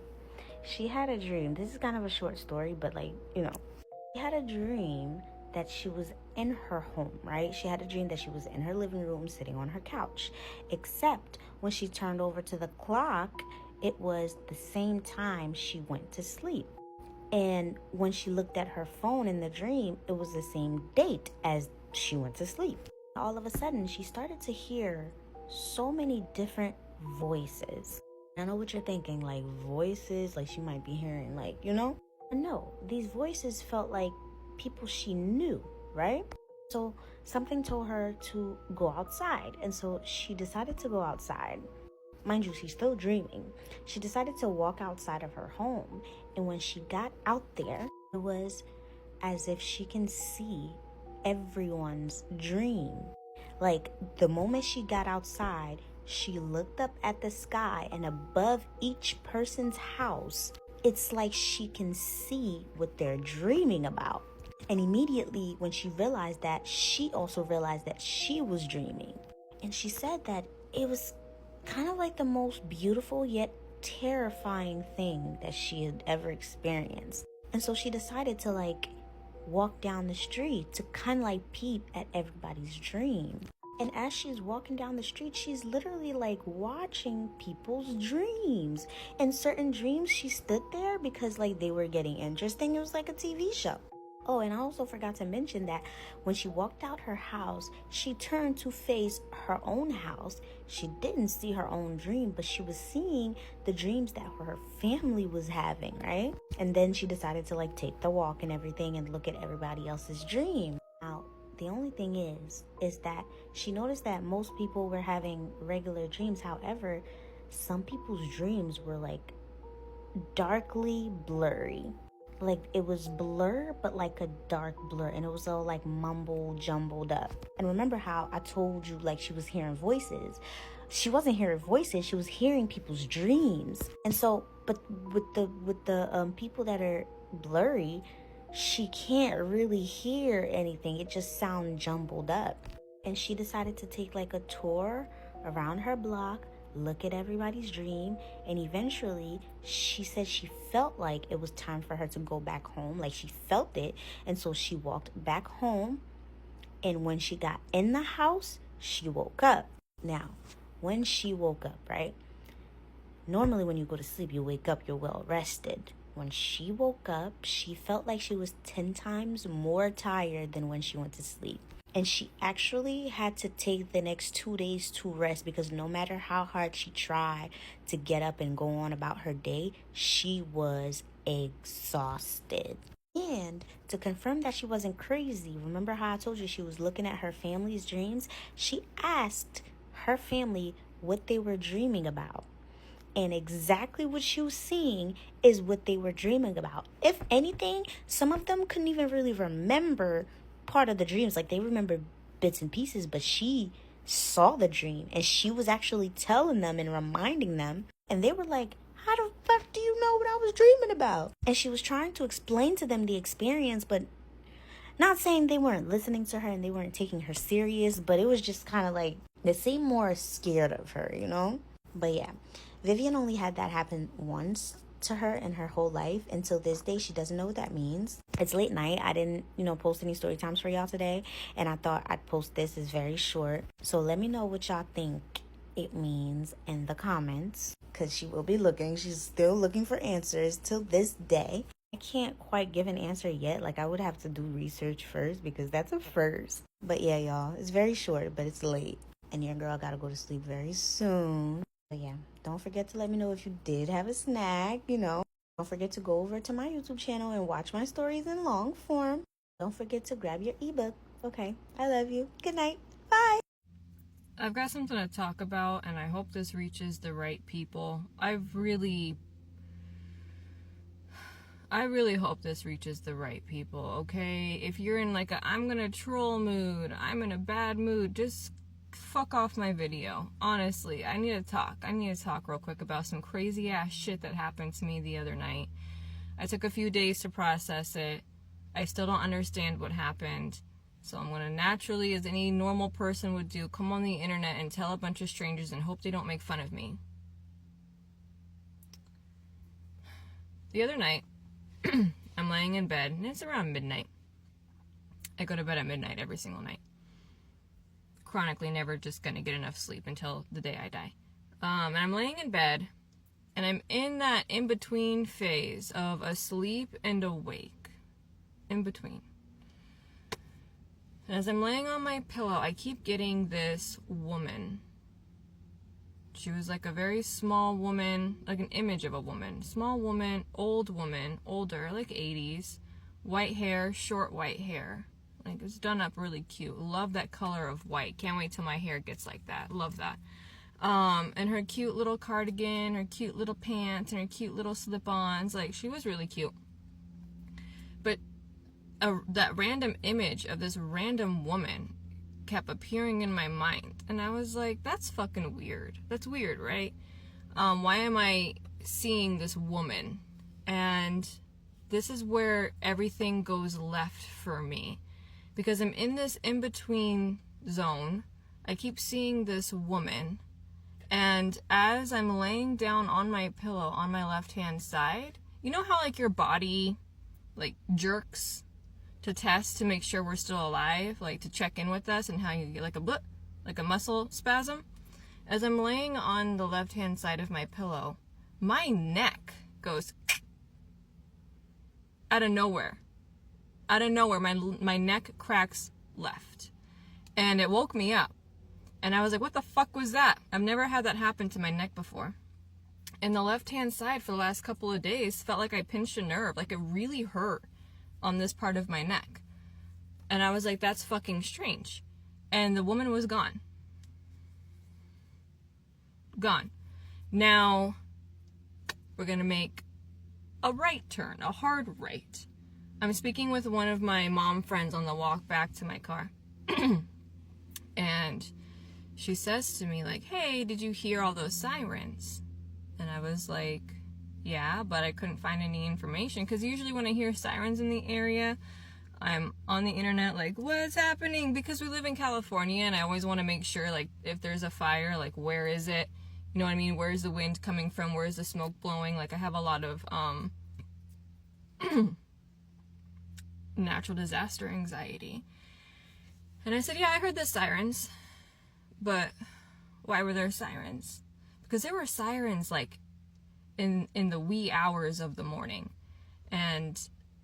she had a dream. This is kind of a short story, but like, you know, she had a dream that she was in her home, right? She had a dream that she was in her living room sitting on her couch, except when she turned over to the clock, it was the same time she went to sleep. And when she looked at her phone in the dream, it was the same date as she went to sleep. All of a sudden, she started to hear so many different voices. I know what you're thinking, like voices, like she might be hearing, like, you know? But no, these voices felt like people she knew, right? So something told her to go outside. And so she decided to go outside. Mind you, she's still dreaming. She decided to walk outside of her home. And when she got out there, it was as if she can see everyone's dream. Like the moment she got outside, she looked up at the sky, and above each person's house, it's like she can see what they're dreaming about. And immediately when she realized that, she also realized that she was dreaming. And she said that it was kind of like the most beautiful yet terrifying thing that she had ever experienced. And so she decided to like walk down the street to kind of like peep at everybody's dream. And as she's walking down the street, she's literally like watching people's dreams. And certain dreams, she stood there because like they were getting interesting. It was like a TV show. Oh, and I also forgot to mention that when she walked out her house, she turned to face her own house. She didn't see her own dream, but she was seeing the dreams that her family was having, right? And then she decided to like take the walk and everything and look at everybody else's dream. Now, the only thing is that she noticed that most people were having regular dreams. However, some people's dreams were like darkly blurry. Like it was blur, but like a dark blur, and it was all like jumbled up. And remember how I told you like she was hearing voices? She wasn't hearing voices, she was hearing people's dreams. And so, but with the people that are blurry, she can't really hear anything. It just sounds jumbled up. And she decided to take like a tour around her block, look at everybody's dream, and eventually she said she felt like it was time for her to go back home. Like she felt it, and so she walked back home, and when she got in the house, she woke up. Now, when she woke up, right? Normally when you go to sleep, you wake up, you're well rested. When she woke up, she felt like she was 10 times more tired than when she went to sleep. And she actually had to take the next 2 days to rest, because no matter how hard she tried to get up and go on about her day, she was exhausted. And to confirm that she wasn't crazy, remember how I told you she was looking at her family's dreams? She asked her family what they were dreaming about. And exactly what she was seeing is what they were dreaming about. If anything, some of them couldn't even really remember part of the dreams. Like, they remember bits and pieces, but she saw the dream and she was actually telling them and reminding them. And they were like, how the fuck do you know what I was dreaming about? And she was trying to explain to them the experience, but not saying they weren't listening to her and they weren't taking her serious, but it was just kind of like they seemed more scared of her, you know? But yeah, Vivian only had that happen once to her in her whole life. Until this day, she doesn't know what that means. It's late night. I didn't, post any story times for y'all today. And I thought I'd post this. It's very short. So let me know what y'all think it means in the comments. Because she will be looking. She's still looking for answers till this day. I can't quite give an answer yet. Like, I would have to do research first because that's a first. But yeah, y'all. It's very short, but it's late. And your girl gotta go to sleep very soon. But yeah, don't forget to let me know if you did have a snack, Don't forget to go over to my YouTube channel and watch my stories in long form. Don't forget to grab your ebook. Okay, I love you. Good night. Bye. I've got something to talk about, and I hope this reaches the right people. I really hope this reaches the right people, okay? If you're in like a I'm gonna troll mood, I'm in a bad mood, just fuck off my video. Honestly, I need to talk. I need to talk real quick about some crazy ass shit that happened to me the other night. I took a few days to process it. I still don't understand what happened. So I'm gonna naturally, as any normal person would do, come on the internet and tell a bunch of strangers and hope they don't make fun of me. The other night, I'm laying in bed, and it's around midnight. I go to bed at midnight every single night. Chronically never just gonna get enough sleep until the day I die. And I'm laying in bed, and I'm in that in-between phase of asleep and awake. In between. And as I'm laying on my pillow, I keep getting this woman. She was like a very small woman, like an image of a woman. Small woman, older, like 80s. White hair, short white hair. Like, it's done up really cute. Love that color of white. Can't wait till my hair gets like that. Love that. And her cute little cardigan, her cute little pants, and her cute little slip-ons. Like, she was really cute. But that random image of this random woman kept appearing in my mind. And I was like, that's fucking weird. That's weird, right? Why am I seeing this woman? And this is where everything goes left for me. Because I'm in this in-between zone. I keep seeing this woman. And as I'm laying down on my pillow on my left-hand side, you know how like your body like jerks to test to make sure we're still alive, like to check in with us, and how you get like a blip, like a muscle spasm? As I'm laying on the left-hand side of my pillow, my neck goes out of nowhere. Out of nowhere, my neck cracks left. And it woke me up. And I was like, what the fuck was that? I've never had that happen to my neck before. And the left-hand side for the last couple of days felt like I pinched a nerve. Like it really hurt on this part of my neck. And I was like, that's fucking strange. And the woman was gone. Gone. Now, we're gonna make a right turn, a hard right. I'm speaking with one of my mom friends on the walk back to my car. And she says to me like, hey, did you hear all those sirens? And I was like, yeah, but I couldn't find any information. Because usually when I hear sirens in the area, I'm on the internet like, what's happening? Because we live in California and I always want to make sure like if there's a fire, like where is it? You know what I mean? Where's the wind coming from? Where's the smoke blowing? Like I have a lot of natural disaster anxiety. And I said, yeah, I heard the sirens. But why were there sirens? Because there were sirens like in the wee hours of the morning. And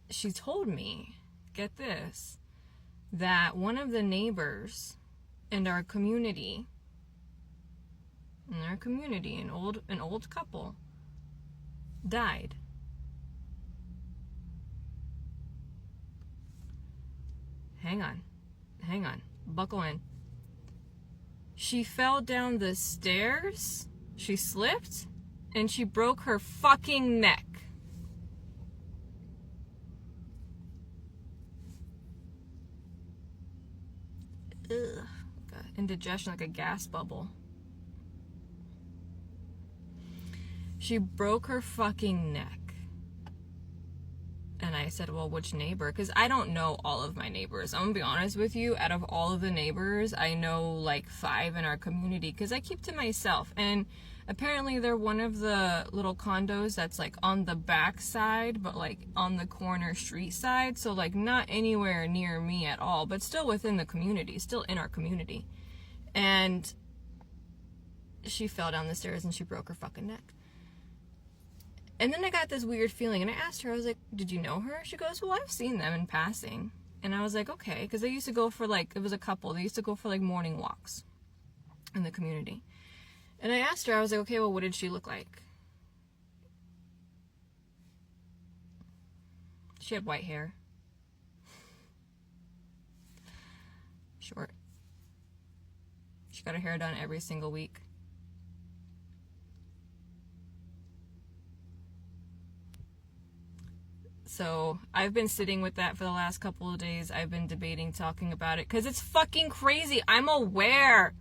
she told me, get this, that one of the neighbors in our community, an old couple, died. hang on, buckle in. She fell down the stairs, she slipped, and she broke her fucking neck. Ugh, indigestion like a gas bubble. She broke her fucking neck. And I said, well, which neighbor? Because I don't know all of my neighbors. I'm gonna be honest with you. Out of all of the neighbors, I know like 5 in our community because I keep to myself. And apparently they're one of the little condos that's like on the back side, but like on the corner street side. So like not anywhere near me at all, but still within the community, still in our community. And she fell down the stairs and she broke her fucking neck. And then I got this weird feeling, and I asked her, I was like, did you know her? She goes, well, I've seen them in passing. And I was like, okay, because they used to go for like, it was a couple, they used to go for like morning walks in the community. And I asked her, I was like, okay, well, what did she look like? She had white hair. Short. She got her hair done every single week. So I've been sitting with that for the last couple of days. I've been debating talking about it because it's fucking crazy. I'm aware.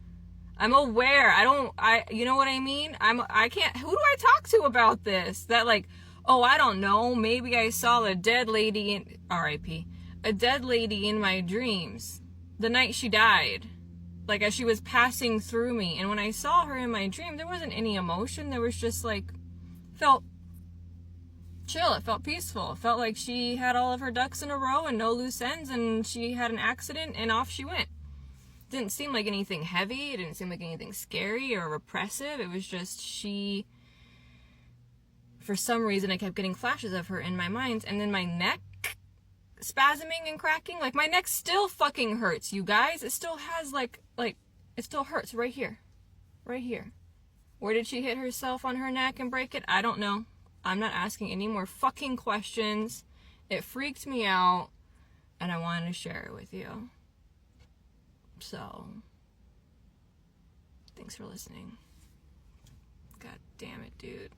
You know what I mean? I can't, who do I talk to about this? That like, oh, I don't know. Maybe I saw a dead lady in, R.I.P., a dead lady in my dreams the night she died. Like as she was passing through me. And when I saw her in my dream, there wasn't any emotion. There was just like, felt chill. It felt peaceful. It felt like she had all of her ducks in a row and no loose ends, and she had an accident and off she went. Didn't seem like anything heavy. It didn't seem like anything scary or repressive. It was just she, for some reason I kept getting flashes of her in my mind, and then my neck spasming and cracking. Like my neck still fucking hurts, you guys. It still has like it still hurts right here. Where did she hit herself on her neck and break it? I don't know. I'm not asking any more fucking questions. It freaked me out, and I wanted to share it with you. So, thanks for listening. God damn it, dude.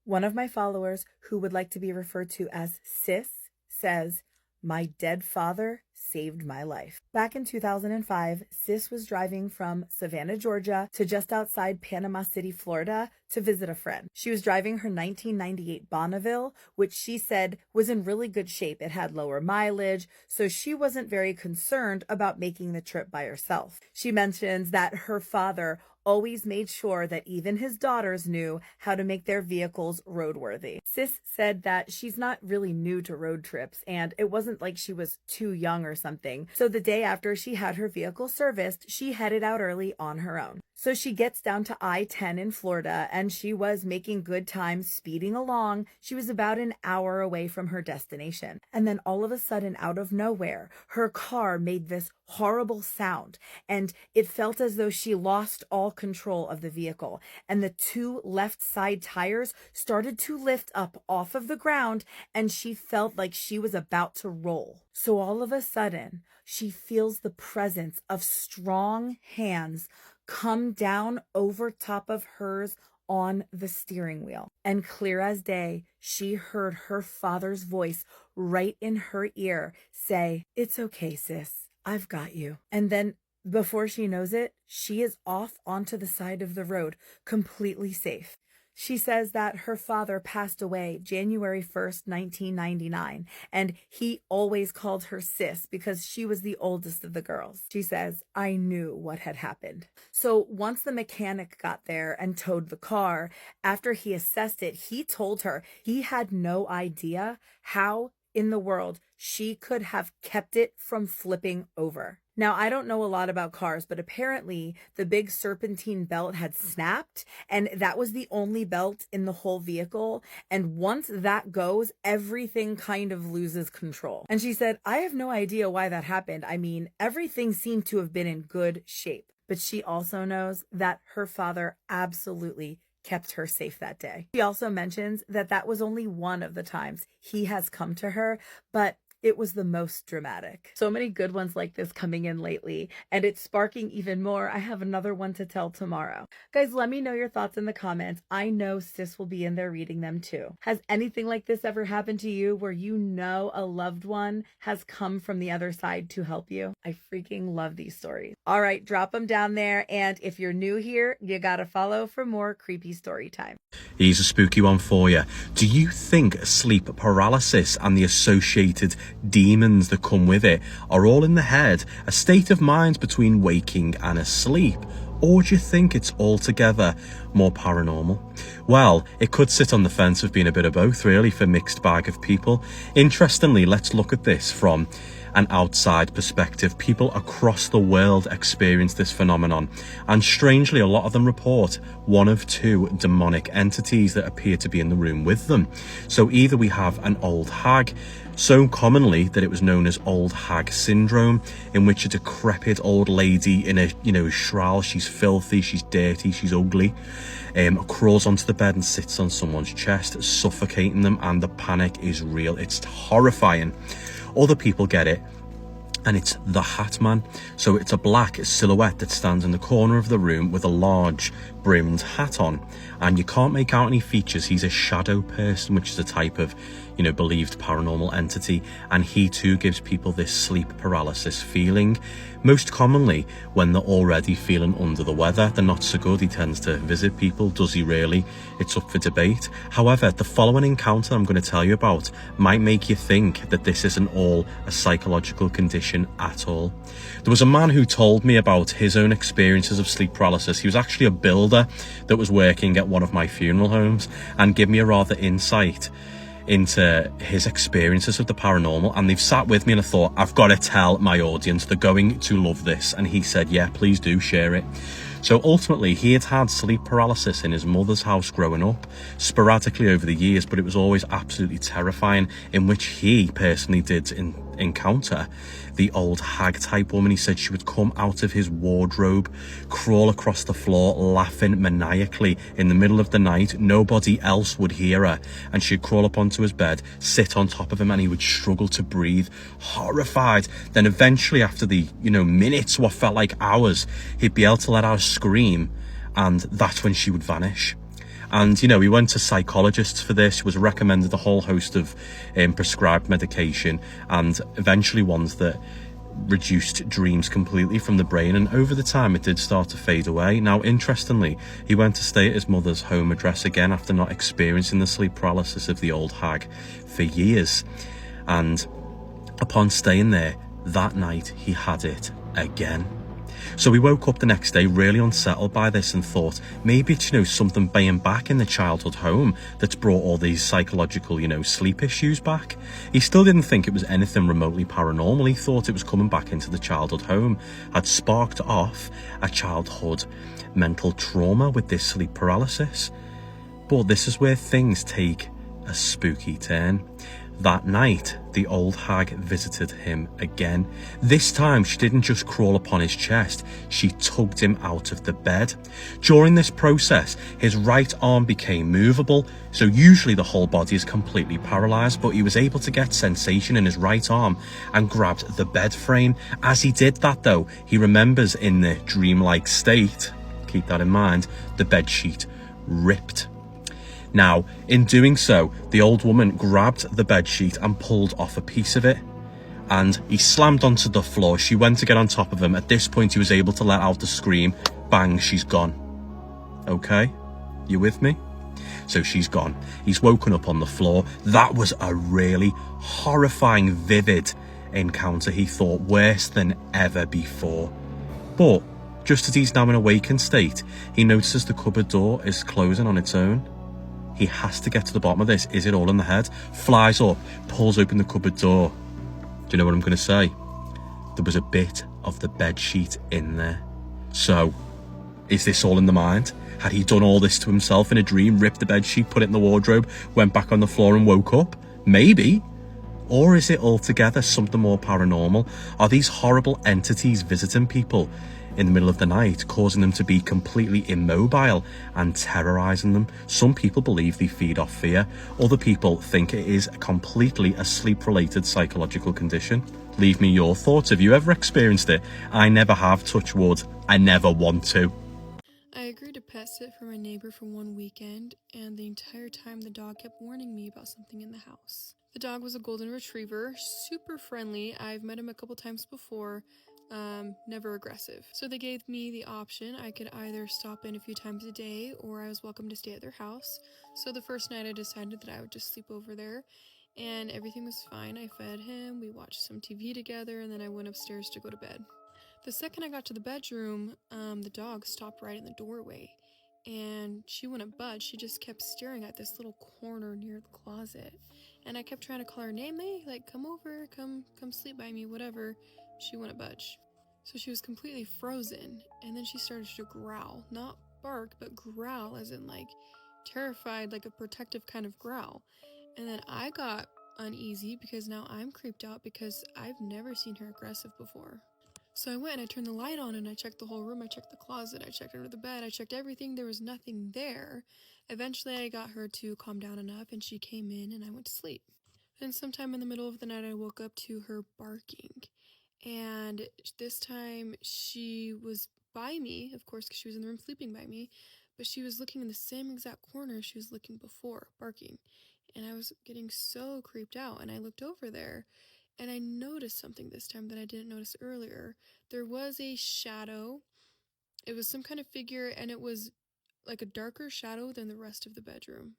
One of my followers, who would like to be referred to as Sis, says, my dead father saved my life. Back in 2005, Sis was driving from Savannah, Georgia to just outside Panama City, Florida to visit a friend. She was driving her 1998 Bonneville, which she said was in really good shape. It had lower mileage, so she wasn't very concerned about making the trip by herself. She mentions that her father always made sure that even his daughters knew how to make their vehicles roadworthy. Sis said that she's not really new to road trips, and it wasn't like she was too young or something. So the day after she had her vehicle serviced, she headed out early on her own. So she gets down to I-10 in Florida, and she was making good time speeding along. She was about an hour away from her destination. And then all of a sudden, out of nowhere, her car made this horrible sound, and it felt as though she lost all control of the vehicle. And the 2 left side tires started to lift up off of the ground, and she felt like she was about to roll. So all of a sudden, she feels the presence of strong hands come down over top of hers on the steering wheel. And clear as day, she heard her father's voice right in her ear say, "It's okay, sis. I've got you." And then before she knows it, she is off onto the side of the road, completely safe. She says that her father passed away January 1st, 1999, and he always called her sis because she was the oldest of the girls. She says, "I knew what had happened." So once the mechanic got there and towed the car, after he assessed it, he told her he had no idea how in the world she could have kept it from flipping over. Now, I don't know a lot about cars, but apparently the big serpentine belt had snapped, and that was the only belt in the whole vehicle. And once that goes, everything kind of loses control. And she said, "I have no idea why that happened. I mean, everything seemed to have been in good shape." But she also knows that her father absolutely kept her safe that day. She also mentions that that was only one of the times he has come to her, but It was the most dramatic. So many good ones like this coming in lately, and it's sparking even more. I have another one to tell tomorrow. Guys, let me know your thoughts in the comments. I know Sis will be in there reading them too. Has anything like this ever happened to you where you know a loved one has come from the other side to help you? I freaking love these stories. All right, drop them down there, and if you're new here, you gotta follow for more creepy story time. Here's a spooky one for you. Do you think sleep paralysis and the associated demons that come with it are all in the head, a state of mind between waking and asleep? Or do you think it's altogether more paranormal? Well, it could sit on the fence of being a bit of both, really, for a mixed bag of people. Interestingly, let's look at this from an outside perspective. People across the world experience this phenomenon, and strangely, a lot of them report one of two demonic entities that appear to be in the room with them. So either we have an old hag, so commonly that it was known as old hag syndrome, in which a decrepit old lady in a shroud, she's filthy, she's dirty, she's ugly, crawls onto the bed and sits on someone's chest, suffocating them, and the panic is real. It's horrifying. Other people get it, and it's the Hat Man. So it's a black silhouette that stands in the corner of the room with a large brimmed hat on, and you can't make out any features. He's a shadow person, which is a type of believed paranormal entity, and he too gives people this sleep paralysis feeling, most commonly when they're already feeling under the weather. They're not so good. He tends to visit people. Does he really? It's up for debate. However, the following encounter I'm going to tell you about might make you think that this isn't all a psychological condition at all. There was a man who told me about his own experiences of sleep paralysis. He was actually a builder that was working at one of my funeral homes, and gave me a rather insight into his experiences of the paranormal. And they've sat with me, and I thought, I've got to tell my audience, they're going to love this. And he said, yeah, please do share it. So ultimately, he had had sleep paralysis in his mother's house growing up, sporadically over the years, but it was always absolutely terrifying, in which he personally did encounter the old hag type woman. He said she would come out of his wardrobe, crawl across the floor, laughing maniacally in the middle of the night. Nobody else would hear her, and she'd crawl up onto his bed, sit on top of him, and he would struggle to breathe, horrified. Then eventually, after the minutes, what felt like hours, he'd be able to let out a scream, and that's when she would vanish. And he went to psychologists for this, was recommended a whole host of prescribed medication, and eventually ones that reduced dreams completely from the brain. And over the time, it did start to fade away. Now, interestingly, he went to stay at his mother's home address again after not experiencing the sleep paralysis of the old hag for years. And upon staying there that night, he had it again. So he woke up the next day really unsettled by this, and thought maybe it's something baying back in the childhood home that's brought all these psychological sleep issues back. He still didn't think it was anything remotely paranormal. He thought it was coming back into the childhood home, had sparked off a childhood mental trauma with this sleep paralysis. But this is where things take a spooky turn. That night, the old hag visited him again. This time, she didn't just crawl upon his chest, she tugged him out of the bed. During this process, his right arm became movable, so usually the whole body is completely paralyzed, but he was able to get sensation in his right arm and grabbed the bed frame. As he did that though, he remembers in the dreamlike state, keep that in mind, the bed sheet ripped. Now, in doing so, the old woman grabbed the bedsheet and pulled off a piece of it, and he slammed onto the floor. She went to get on top of him. At this point, he was able to let out the scream, bang, she's gone. Okay, you with me? So she's gone. He's woken up on the floor. That was a really horrifying, vivid encounter. He thought worse than ever before. But just as he's now in a wakened state, he notices the cupboard door is closing on its own. He has to get to the bottom of this. Is it all in the head? Flies up, pulls open the cupboard door. Do you know what I'm going to say? There was a bit of the bed sheet in there. So, is this all in the mind? Had he done all this to himself in a dream, ripped the bed sheet, put it in the wardrobe, went back on the floor and woke up? Maybe. Or is it altogether something more paranormal? Are these horrible entities visiting people in the middle of the night, causing them to be completely immobile and terrorizing them. Some people believe they feed off fear. Other people think it is completely a sleep-related psychological condition. Leave me your thoughts. Have you ever experienced it? I never have, touch wood. I never want to. I agreed to pet sit for my neighbor for one weekend, and the entire time the dog kept warning me about something in the house. The dog was a golden retriever, super friendly. I've met him a couple times before, never aggressive. So they gave me the option. I could either stop in a few times a day, or I was welcome to stay at their house. So the first night I decided that I would just sleep over there, and everything was fine. I fed him, we watched some TV together, and then I went upstairs to go to bed. The second I got to the bedroom, the dog stopped right in the doorway, and she wouldn't budge. She just kept staring at this little corner near the closet, and I kept trying to call her name, hey, like, come over, come sleep by me, whatever. She wouldn't budge. So she was completely frozen, and then she started to growl, not bark, but growl, as in like terrified, like a protective kind of growl. And then I got uneasy because now I'm creeped out because I've never seen her aggressive before. So I went and I turned the light on and I checked the whole room. I checked the closet, I checked under the bed, I checked everything. There was nothing there. Eventually I got her to calm down enough and she came in and I went to sleep. Then sometime in the middle of the night I woke up to her barking. And this time she was by me, of course, because she was in the room sleeping by me, but she was looking in the same exact corner she was looking before, barking. And I was getting so creeped out and I looked over there. And I noticed something this time that I didn't notice earlier. There was a shadow. It was some kind of figure, and it was like a darker shadow than the rest of the bedroom.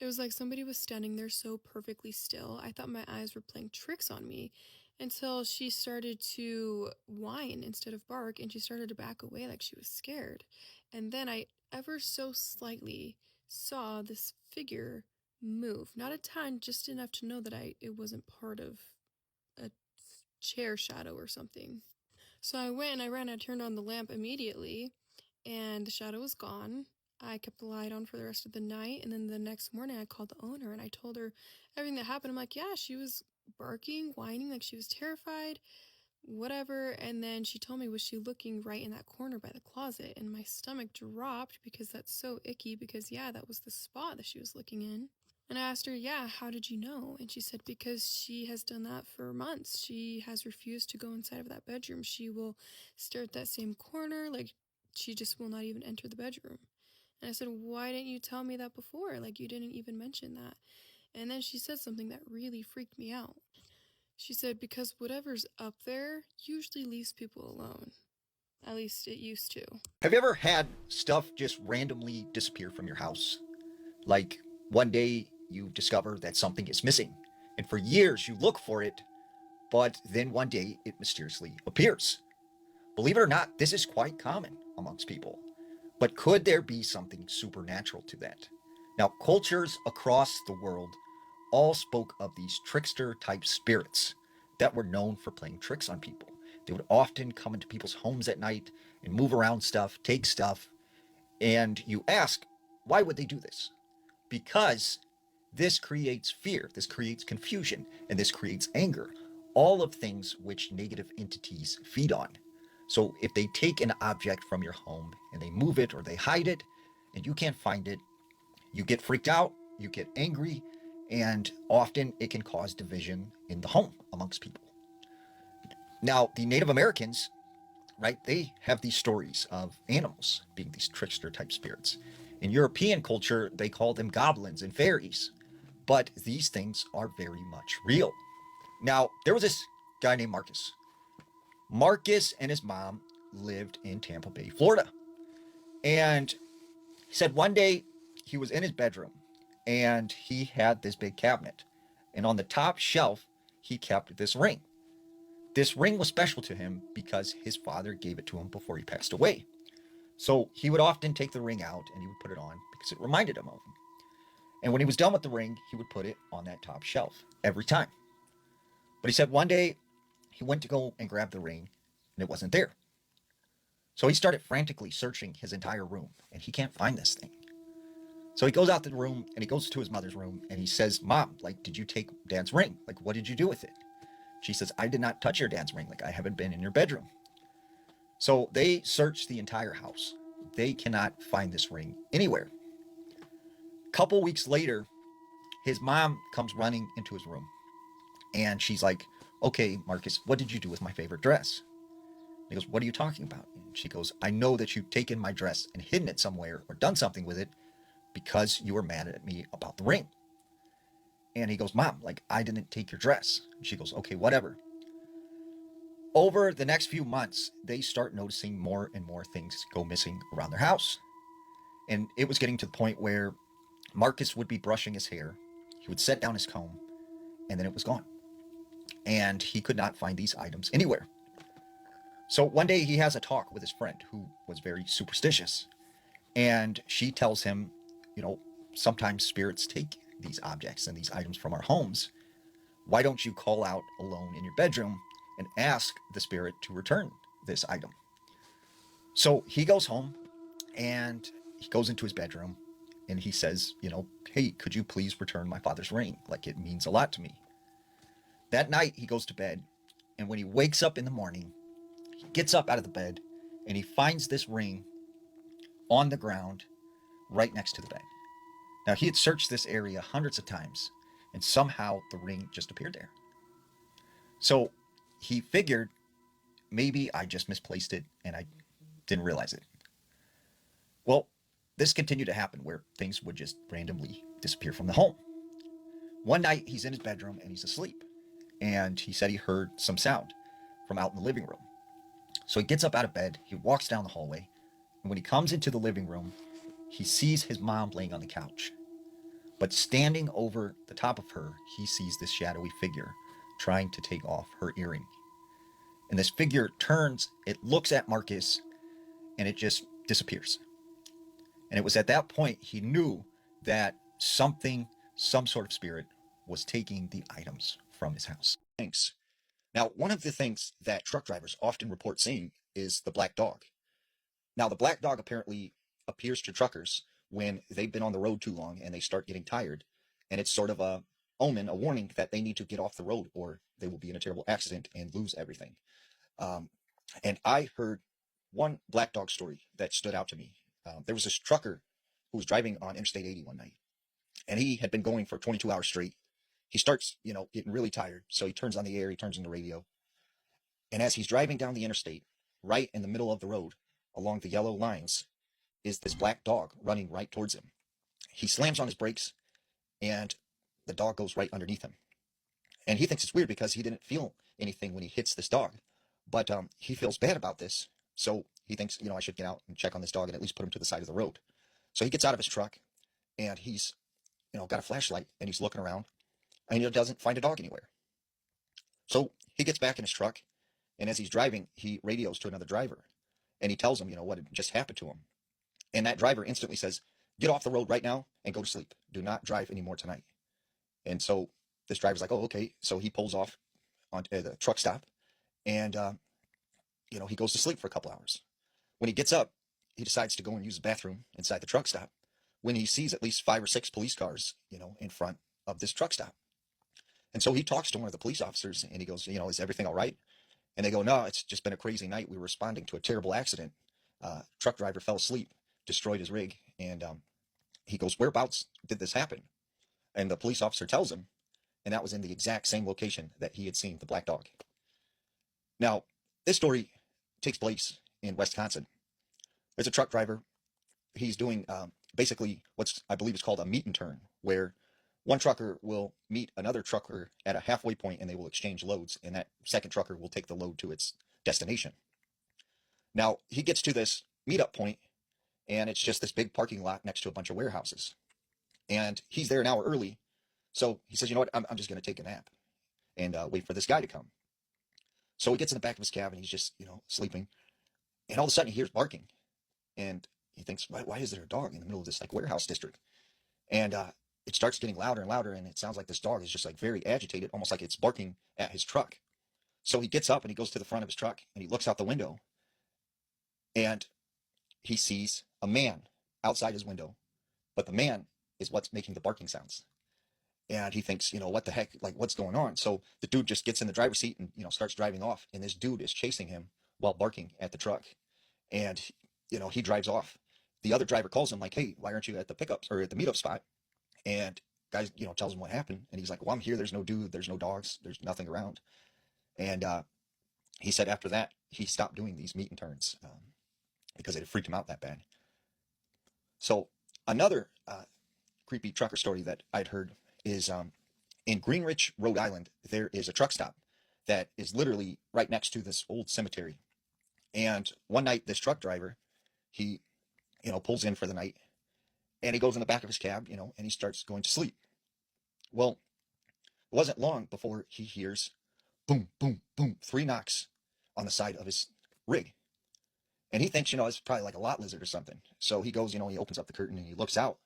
It was like somebody was standing there so perfectly still. I thought my eyes were playing tricks on me until she started to whine instead of bark, and she started to back away like she was scared. And then I ever so slightly saw this figure move. Not a ton, just enough to know that it wasn't part of a chair shadow or something. So I went and I ran, I turned on the lamp immediately, and the shadow was gone. I kept the light on for the rest of the night, and then the next morning I called the owner and I told her everything that happened. I'm like, yeah, she was barking, whining like she was terrified, whatever. And then she told me, was she looking right in that corner by the closet? And my stomach dropped because that's so icky, because yeah, that was the spot that she was looking in. And I asked her, yeah, how did you know? And she said, because she has done that for months. She has refused to go inside of that bedroom. She will stare at that same corner, like she just will not even enter the bedroom. And I said, why didn't you tell me that before? Like, you didn't even mention that. And then she said something that really freaked me out. She said, because whatever's up there usually leaves people alone. At least it used to. Have you ever had stuff just randomly disappear from your house? Like, one day you discover that something is missing, and for years you look for it, but then one day it mysteriously appears. Believe it or not, this is quite common amongst people. But could there be something supernatural to that? Now, cultures across the world all spoke of these trickster-type spirits that were known for playing tricks on people. They would often come into people's homes at night and move around stuff, take stuff, and you ask, why would they do this? Because this creates fear, this creates confusion, and this creates anger, all of things which negative entities feed on. So if they take an object from your home and they move it or they hide it and you can't find it, you get freaked out, you get angry, and often it can cause division in the home amongst people. Now, the Native Americans, right, they have these stories of animals being these trickster type spirits. In European culture, they call them goblins and fairies, but these things are very much real. Now, there was this guy named Marcus. Marcus and his mom lived in Tampa Bay, Florida. And he said one day he was in his bedroom and he had this big cabinet. And on the top shelf, he kept this ring. This ring was special to him because his father gave it to him before he passed away. So he would often take the ring out and he would put it on because it reminded him of him. And when he was done with the ring, he would put it on that top shelf every time. But he said one day he went to go and grab the ring and it wasn't there. So he started frantically searching his entire room and he can't find this thing. So he goes out to the room and he goes to his mother's room and he says, Mom, like, did you take Dad's ring? Like, what did you do with it? She says, I did not touch your dad's ring. Like, I haven't been in your bedroom. So they search the entire house. They cannot find this ring anywhere. Couple weeks later, his mom comes running into his room, and she's like, "Okay, Marcus, what did you do with my favorite dress?" He goes, "What are you talking about?" And she goes, "I know that you've taken my dress and hidden it somewhere or done something with it because you were mad at me about the ring." And he goes, "Mom, like, I didn't take your dress." And she goes, "Okay, whatever." Over the next few months, they start noticing more and more things go missing around their house. And it was getting to the point where Marcus would be brushing his hair, he would set down his comb, and then it was gone. And he could not find these items anywhere. So one day he has a talk with his friend who was very superstitious. And she tells him, you know, sometimes spirits take these objects and these items from our homes. Why don't you call out alone in your bedroom and ask the spirit to return this item? So he goes home and he goes into his bedroom and he says, you know, "Hey, could you please return my father's ring? Like, it means a lot to me." That night he goes to bed, and when he wakes up in the morning, he gets up out of the bed and he finds this ring on the ground right next to the bed. Now, he had searched this area hundreds of times, and somehow the ring just appeared there. So he figured, maybe I just misplaced it and I didn't realize it. Well, this continued to happen where things would just randomly disappear from the home. One night he's in his bedroom and he's asleep, and he said he heard some sound from out in the living room. So he gets up out of bed, he walks down the hallway, and when he comes into the living room, he sees his mom laying on the couch. But standing over the top of her, he sees this shadowy figure trying to take off her earring. And this figure turns, it looks at Marcus, and it just disappears. And it was at that point he knew that something, some sort of spirit, was taking the items from his house. Thanks. Now, one of the things that truck drivers often report seeing is the black dog. Now, the black dog apparently appears to truckers when they've been on the road too long and they start getting tired. And it's sort of a omen, a warning that they need to get off the road or they will be in a terrible accident and lose everything. And I heard one black dog story that stood out to me. There was this trucker who was driving on Interstate 80 one night, and he had been going for 22 hours straight. He starts, getting really tired. So he turns on the air, he turns on the radio. And as he's driving down the interstate, right in the middle of the road, along the yellow lines, is this black dog running right towards him. He slams on his brakes, and the dog goes right underneath him. And he thinks it's weird because he didn't feel anything when he hits this dog. But he feels bad about this. So he thinks, I should get out and check on this dog and at least put him to the side of the road. So he gets out of his truck, and he's, got a flashlight, and he's looking around, and he doesn't find a dog anywhere. So he gets back in his truck, and as he's driving, he radios to another driver, and he tells him, what had just happened to him. And that driver instantly says, "Get off the road right now and go to sleep. Do not drive anymore tonight." And so this driver's like, "Oh, okay." So he pulls off onto the truck stop, and, he goes to sleep for a couple hours. When he gets up, he decides to go and use the bathroom inside the truck stop when he sees at least 5 or 6 police cars, in front of this truck stop. And so he talks to one of the police officers, and he goes, "Is everything all right?" And they go, "No, it's just been a crazy night. We were responding to a terrible accident. Truck driver fell asleep, destroyed his rig." And he goes, "Whereabouts did this happen?" And the police officer tells him, and that was in the exact same location that he had seen the black dog. Now, this story takes place in Wisconsin. There's a truck driver. He's doing basically what's, I believe, is called a meet and turn, where one trucker will meet another trucker at a halfway point and they will exchange loads, and that second trucker will take the load to its destination. Now, he gets to this meetup point, and it's just this big parking lot next to a bunch of warehouses. And he's there an hour early, so he says, "You know what, I'm just going to take a nap and wait for this guy to come." So he gets in the back of his cab, and he's just, sleeping. And all of a sudden, he hears barking. And he thinks, why is there a dog in the middle of this, warehouse district? And it starts getting louder and louder, and it sounds like this dog is just, very agitated, almost like it's barking at his truck. So he gets up, and he goes to the front of his truck, and he looks out the window. And he sees a man outside his window. But the man is what's making the barking sounds. And he thinks, what the heck, what's going on? So the dude just gets in the driver's seat and, starts driving off. And this dude is chasing him while barking at the truck. And, he drives off. The other driver calls him like, hey, why aren't you at the pickups or at the meetup spot? And guys, tells him what happened. And he's like, well, I'm here. There's no dude. There's no dogs. There's nothing around. And he said after that, he stopped doing these meet and turns because it had freaked him out that bad. So another creepy trucker story that I'd heard is in Greenwich, Rhode Island, there is a truck stop that is literally right next to this old cemetery. And one night, this truck driver, he, pulls in for the night, and he goes in the back of his cab, and he starts going to sleep. Well, it wasn't long before he hears boom, boom, boom, 3 knocks on the side of his rig. And he thinks, it's probably like a lot lizard or something. So he goes, he opens up the curtain and he looks out,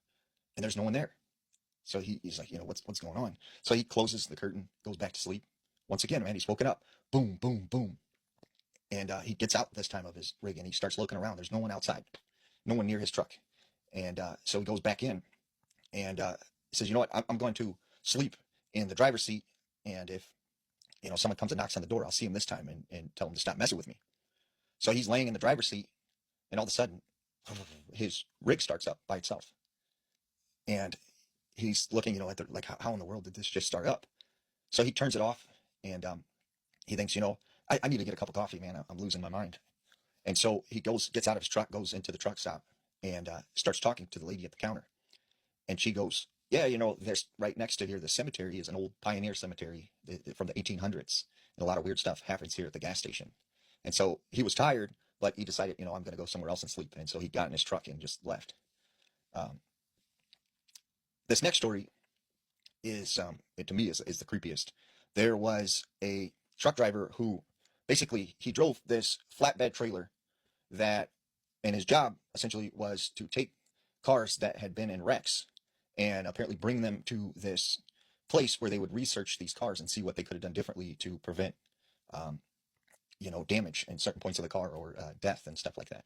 and there's no one there. So he's like, what's going on? So he closes the curtain, goes back to sleep. Once again, man, he's woken up. Boom, boom, boom. And he gets out this time of his rig and he starts looking around. There's no one outside, no one near his truck. And so he goes back in and says, you know what, I'm going to sleep in the driver's seat. And if, someone comes and knocks on the door, I'll see him this time and tell him to stop messing with me. So he's laying in the driver's seat, and all of a sudden, his rig starts up by itself. And he's looking, at the, like, how in the world did this just start up? So he turns it off, and he thinks, I need to get a cup of coffee, man. I'm losing my mind. And so he gets out of his truck, goes into the truck stop, and starts talking to the lady at the counter. And she goes, yeah, there's right next to here, the cemetery is an old pioneer cemetery from the 1800s. And a lot of weird stuff happens here at the gas station. And so he was tired, but he decided, I'm going to go somewhere else and sleep. And so he got in his truck and just left. This next story is, to me, is the creepiest. There was a truck driver who basically, he drove this flatbed trailer that, and his job essentially was to take cars that had been in wrecks and apparently bring them to this place where they would research these cars and see what they could have done differently to prevent, damage in certain points of the car or death and stuff like that.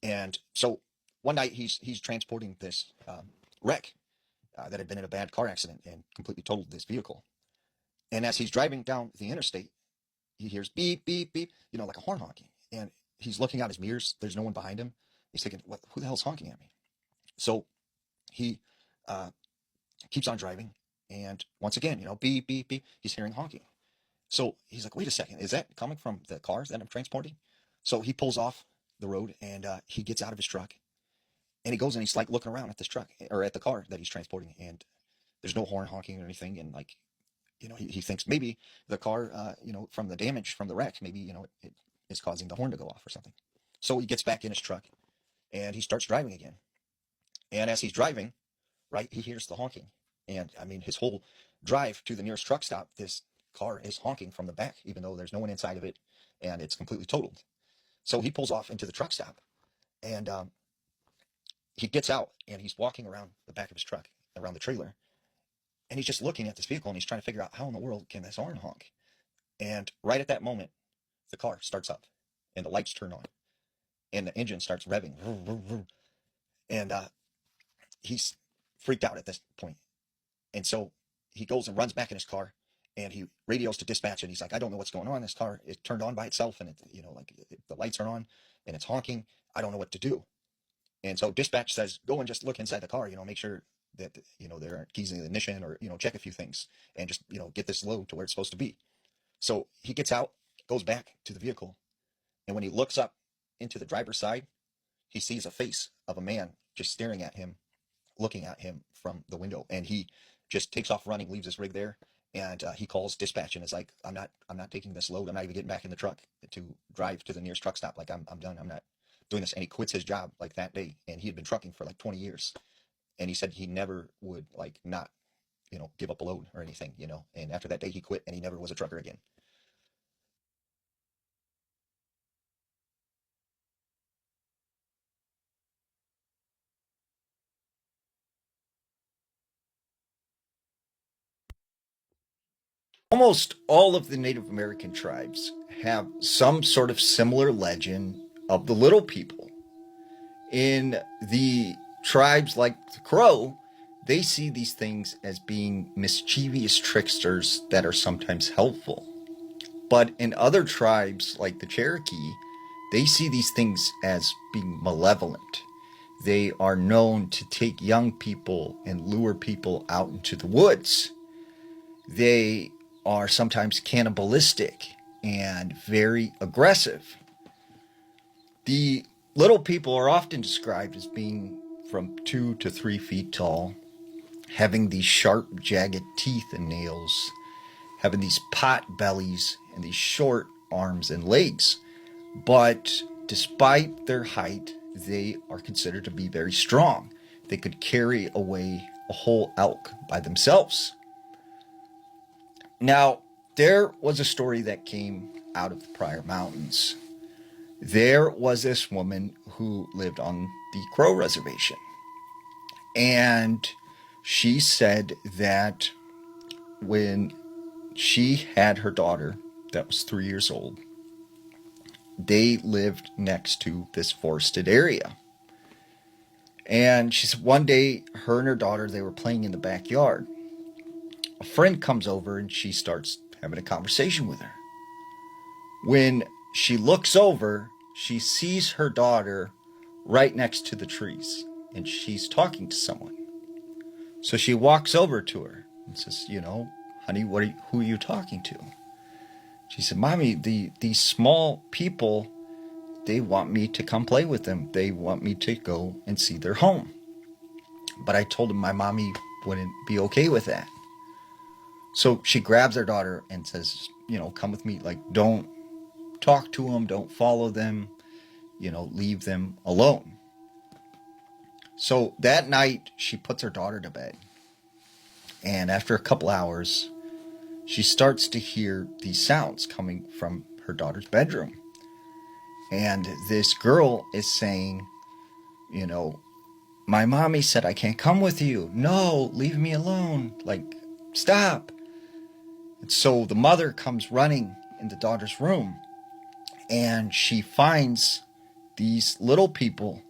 And so one night he's transporting this wreck that had been in a bad car accident and completely totaled this vehicle. And as he's driving down the interstate, he hears beep, beep, beep, like a horn honking. And he's looking out his mirrors. There's no one behind him. He's thinking, who the hell's honking at me? So he keeps on driving. And once again, beep, beep, beep, he's hearing honking. So he's like, wait a second, is that coming from the cars that I'm transporting? So he pulls off the road and he gets out of his truck and he goes and he's like looking around at this truck or at the car that he's transporting, and there's no horn honking or anything. And like, he thinks maybe the car, from the damage from the wreck, maybe, it is causing the horn to go off or something. So he gets back in his truck and he starts driving again. And as he's driving, right, he hears the honking. And I mean, his whole drive to the nearest truck stop, this car is honking from the back, even though there's no one inside of it and it's completely totaled. So he pulls off into the truck stop and he gets out and he's walking around the back of his truck, around the trailer. And he's just looking at this vehicle and he's trying to figure out how in the world can this horn honk? And right at that moment, the car starts up and the lights turn on and the engine starts revving. And he's freaked out at this point. And so he goes and runs back in his car and he radios to dispatch and he's like, I don't know what's going on. This car is turned on by itself and the lights are on and it's honking. I don't know what to do. And so dispatch says, go and just look inside the car, make sure that, there aren't keys in the ignition or, check a few things and just, get this load to where it's supposed to be. So he gets out, goes back to the vehicle. And when he looks up into the driver's side, he sees a face of a man just staring at him, looking at him from the window. And he just takes off running, leaves his rig there. And he calls dispatch and is like, I'm not taking this load. I'm not even getting back in the truck to drive to the nearest truck stop. Like I'm done. I'm not doing this. And he quits his job like that day. And he had been trucking for like 20 years. And he said he never would like not, give up a load or anything, and after that day he quit and he never was a trucker again. Almost all of the Native American tribes have some sort of similar legend of the little people. In the tribes like the Crow, they see these things as being mischievous tricksters that are sometimes helpful. But in other tribes, like the Cherokee, they see these things as being malevolent. They are known to take young people and lure people out into the woods. They are sometimes cannibalistic and very aggressive. The little people are often described as being from 2 to 3 feet tall, having these sharp, jagged teeth and nails, having these pot bellies and these short arms and legs. But despite their height, they are considered to be very strong. They could carry away a whole elk by themselves. Now, there was a story that came out of the Pryor Mountains. There was this woman who lived on the Crow Reservation. And she said that when she had her daughter that was 3 years old, they lived next to this forested area. And she said one day, her and her daughter, they were playing in the backyard. A friend comes over and she starts having a conversation with her. When she looks over, she sees her daughter right next to the trees, and she's talking to someone. So she walks over to her and says, honey, who are you talking to? She said, Mommy, these small people, they want me to come play with them. They want me to go and see their home. But I told them my mommy wouldn't be okay with that. So she grabs her daughter and says, come with me. Like, don't talk to them. Don't follow them. Leave them alone. So that night, she puts her daughter to bed. And after a couple hours, she starts to hear these sounds coming from her daughter's bedroom. And this girl is saying, my mommy said I can't come with you. No, leave me alone. Like, stop. And so the mother comes running in the daughter's room, and she finds these little people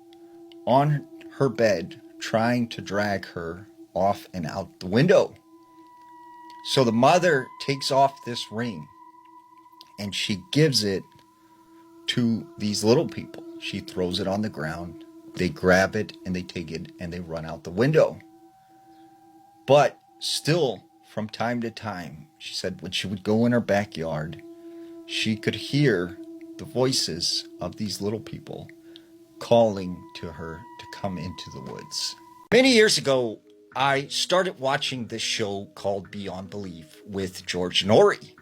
on her bed trying to drag her off and out the window. So the mother takes off this ring and she gives it to these little people. She throws it on the ground. They grab it and they take it and they run out the window. But still, from time to time, she said when she would go in her backyard, she could hear the voices of these little people calling to her to come into the woods. Many years ago, I started watching this show called Beyond Belief with George Norrie.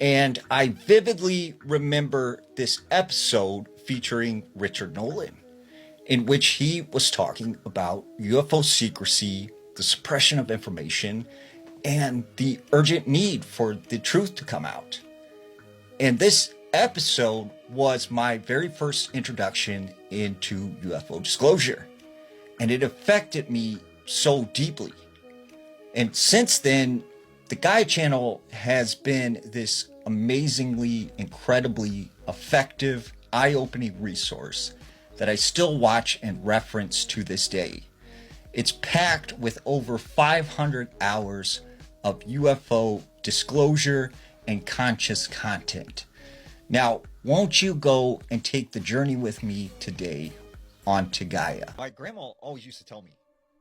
And I vividly remember this episode featuring Richard Nolan, in which he was talking about UFO secrecy, the suppression of information, and the urgent need for the truth to come out. And this episode was my very first introduction into UFO disclosure. And it affected me so deeply. And since then, the Gaia channel has been this amazingly, incredibly effective, eye-opening resource that I still watch and reference to this day. It's packed with over 500 hours of UFO disclosure and conscious content. Now, won't you go and take the journey with me today onto Gaia? My grandma always used to tell me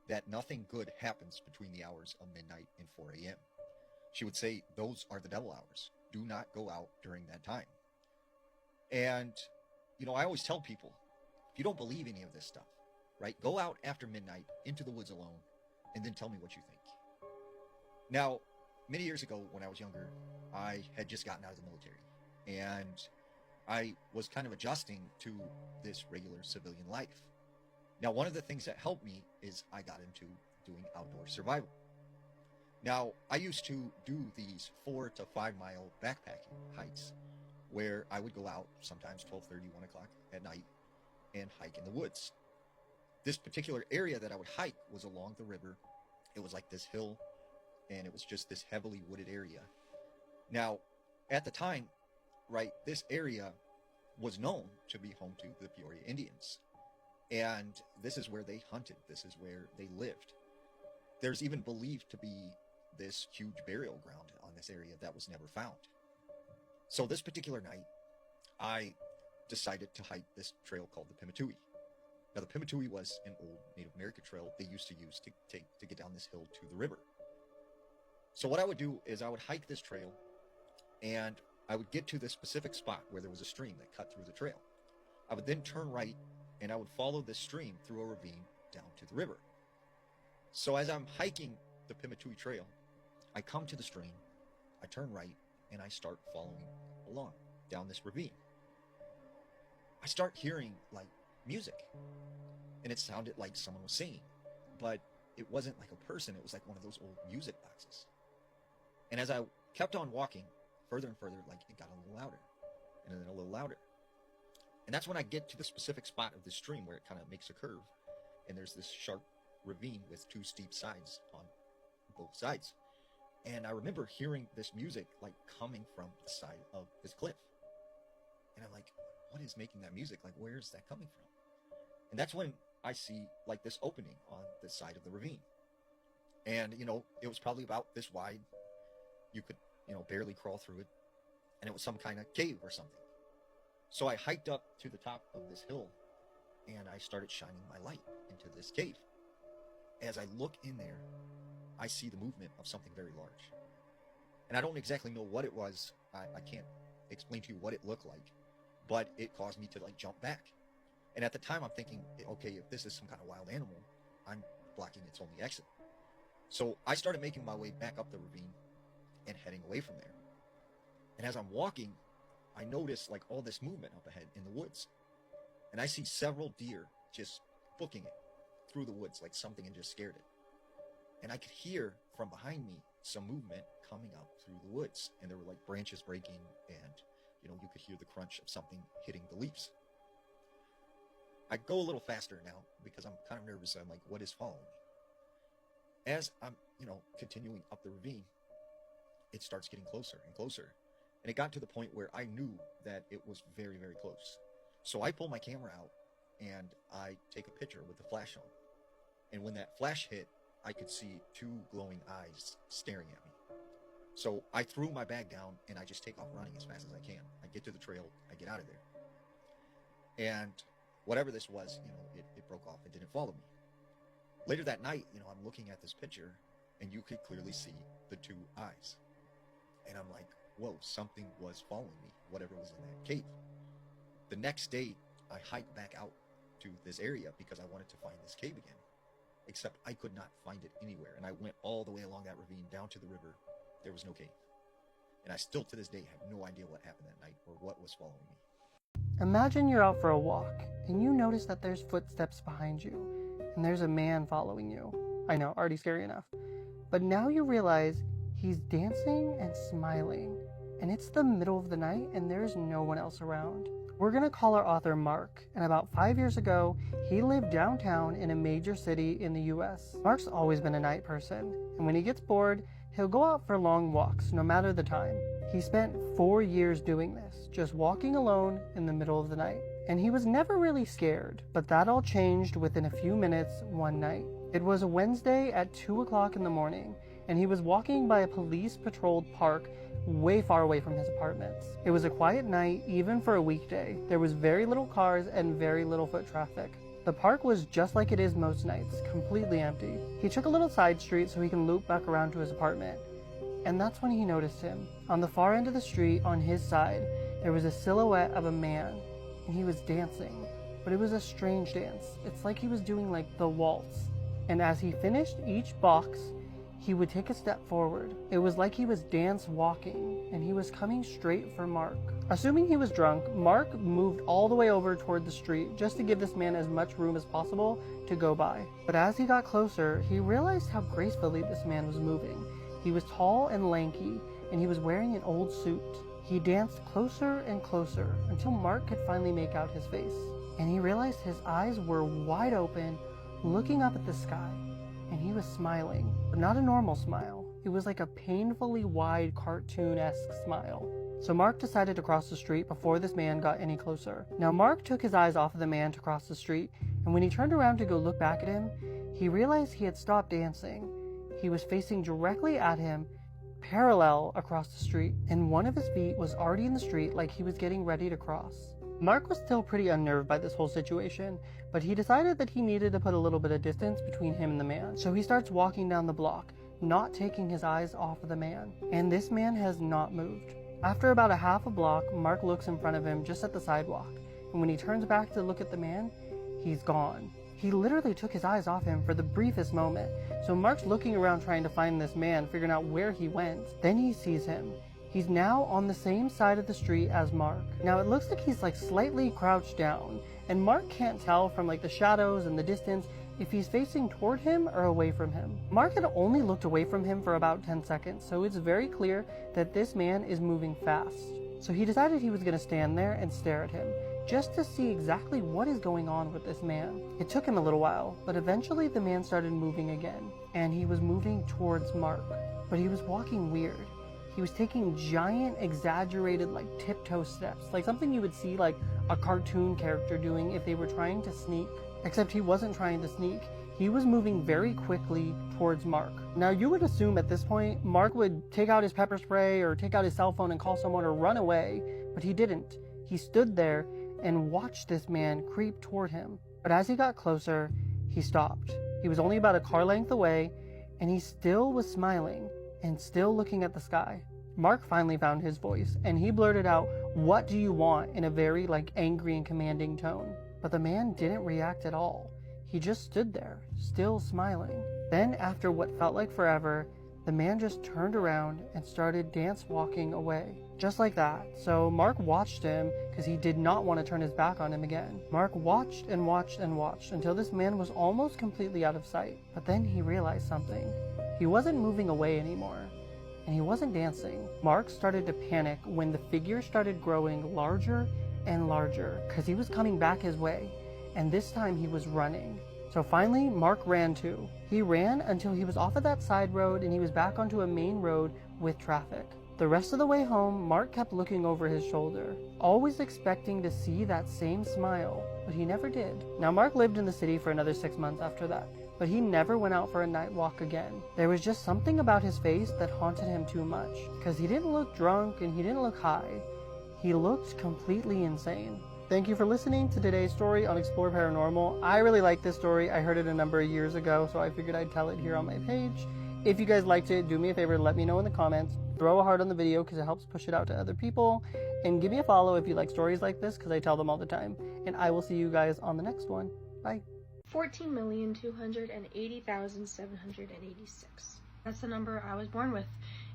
that nothing good happens between the hours of midnight and 4 a.m. She would say, those are the devil hours. Do not go out during that time. And, I always tell people, if you don't believe any of this stuff, right, go out after midnight into the woods alone and then tell me what you think. Now, many years ago when I was younger, I had just gotten out of the military and I was kind of adjusting to this regular civilian life. Now, one of the things that helped me is I got into doing outdoor survival. Now, I used to do these 4 to 5 mile backpacking hikes where I would go out sometimes 12:30, 1 o'clock at night and hike in the woods. This particular area that I would hike was along the river. It was like this hill and it was just this heavily wooded area. Now, at the time, right, this area was known to be home to the Peoria Indians. And this is where they hunted. This is where they lived. There's even believed to be this huge burial ground on this area that was never found. So this particular night, I decided to hike this trail called the Pimatui. Now, the Pimatui was an old Native American trail they used to use to get down this hill to the river. So what I would do is I would hike this trail, and I would get to this specific spot where there was a stream that cut through the trail. I would then turn right, and I would follow this stream through a ravine down to the river. So as I'm hiking the Pimatui Trail, I come to the stream, I turn right, and I start following along down this ravine. I start hearing like music, and it sounded like someone was singing, but it wasn't like a person. It was like one of those old music boxes. And as I kept on walking further and further, like it got a little louder, and then a little louder. And that's when I get to the specific spot of the stream where it kind of makes a curve, and there's this sharp ravine with two steep sides on both sides. And I remember hearing this music like coming from the side of this cliff. And I'm like, what is making that music? Like, where is that coming from? And that's when I see like this opening on the side of the ravine. And, you know, it was probably about this wide. You could, you know, barely crawl through it. And it was some kind of cave or something. So I hiked up to the top of this hill, and I started shining my light into this cave. As I look in there, I see the movement of something very large. And I don't exactly know what it was. I can't explain to you what it looked like, but it caused me to like jump back. And at the time I'm thinking, okay, if this is some kind of wild animal, I'm blocking its only exit. So I started making my way back up the ravine and heading away from there. And as I'm walking, I notice like all this movement up ahead in the woods. And I see several deer just booking it through the woods like something had just scared it. And I could hear from behind me some movement coming up through the woods. And there were like branches breaking, and you know, you could hear the crunch of something hitting the leaves. I go a little faster now because I'm kind of nervous. I'm like, what is following me? As I'm, you know, continuing up the ravine, it starts getting closer and closer. And it got to the point where I knew that it was very, very close. So I pull my camera out and I take a picture with the flash on. And when that flash hit, I could see two glowing eyes staring at me. So I threw my bag down and I just take off running as fast as I can. I get to the trail, I get out of there. And whatever this was, you know, it broke off and didn't follow me. Later that night, you know, I'm looking at this picture and you could clearly see the two eyes. And I'm like, whoa, something was following me, whatever was in that cave. The next day, I hiked back out to this area because I wanted to find this cave again. Except I could not find it anywhere. And I went all the way along that ravine down to the river. There was no cave. And I still to this day have no idea what happened that night or what was following me. Imagine you're out for a walk and you notice that there's footsteps behind you and there's a man following you. I know, already scary enough. But now you realize he's dancing and smiling. And it's the middle of the night and there's no one else around. We're gonna call our author Mark, and about 5 years ago, he lived downtown in a major city in the US. Mark's always been a night person, and when he gets bored, he'll go out for long walks, no matter the time. He spent 4 years doing this, just walking alone in the middle of the night. And he was never really scared, but that all changed within a few minutes one night. It was a Wednesday at 2 o'clock in the morning, and he was walking by a police-patrolled park way far away from his apartments. It was a quiet night, even for a weekday. There was very little cars and very little foot traffic. The park was just like it is most nights, completely empty. He took a little side street so he can loop back around to his apartment. And that's when he noticed him. On the far end of the street, on his side, there was a silhouette of a man, and he was dancing. But it was a strange dance. It's like he was doing like the waltz. And as he finished each box, he would take a step forward. It was like he was dance walking, and he was coming straight for Mark. Assuming he was drunk, Mark moved all the way over toward the street just to give this man as much room as possible to go by. But as he got closer, he realized how gracefully this man was moving. He was tall and lanky, and he was wearing an old suit. He danced closer and closer until Mark could finally make out his face. And he realized his eyes were wide open, looking up at the sky. And he was smiling, but not a normal smile. It was like a painfully wide cartoon-esque smile. So Mark decided to cross the street before this man got any closer. Now Mark took his eyes off of the man to cross the street, and when he turned around to go look back at him, he realized he had stopped dancing. He was facing directly at him, parallel across the street, and one of his feet was already in the street like he was getting ready to cross. Mark was still pretty unnerved by this whole situation, but he decided that he needed to put a little bit of distance between him and the man. So he starts walking down the block, not taking his eyes off of the man. And this man has not moved. After about a half a block, Mark looks in front of him just at the sidewalk. And when he turns back to look at the man, he's gone. He literally took his eyes off him for the briefest moment. So Mark's looking around trying to find this man, figuring out where he went. Then he sees him. He's now on the same side of the street as Mark. Now it looks like he's like slightly crouched down, and Mark can't tell from like the shadows and the distance if he's facing toward him or away from him. Mark had only looked away from him for about 10 seconds, so it's very clear that this man is moving fast. So he decided he was going to stand there and stare at him, just to see exactly what is going on with this man. It took him a little while, but eventually the man started moving again, and he was moving towards Mark, but he was walking weird. He was taking giant, exaggerated, like tiptoe steps, like something you would see like a cartoon character doing if they were trying to sneak. Except he wasn't trying to sneak. He was moving very quickly towards Mark. Now you would assume at this point, Mark would take out his pepper spray or take out his cell phone and call someone or run away, but he didn't. He stood there and watched this man creep toward him. But as he got closer, he stopped. He was only about a car length away, and he still was smiling and still looking at the sky. Mark finally found his voice, and he blurted out, "What do you want?" in a very like angry and commanding tone. But the man didn't react at all. He just stood there, still smiling. Then, after what felt like forever, the man just turned around and started dance walking away. Just like that. So Mark watched him because he did not want to turn his back on him again. Mark watched and watched and watched until this man was almost completely out of sight. But then he realized something. He wasn't moving away anymore, and he wasn't dancing. Mark started to panic when the figure started growing larger and larger because he was coming back his way, and this time he was running. So finally, Mark ran too. He ran until he was off of that side road and he was back onto a main road with traffic. The rest of the way home, Mark kept looking over his shoulder, always expecting to see that same smile, but he never did. Now, Mark lived in the city for another 6 months after that, but he never went out for a night walk again. There was just something about his face that haunted him too much, because he didn't look drunk and he didn't look high. He looked completely insane. Thank you for listening to today's story on Explore Paranormal. I really like this story. I heard it a number of years ago, so I figured I'd tell it here on my page. If you guys liked it, do me a favor, let me know in the comments. Throw a heart on the video because it helps push it out to other people. And give me a follow if you like stories like this because I tell them all the time. And I will see you guys on the next one. Bye. 14,280,786. That's the number I was born with.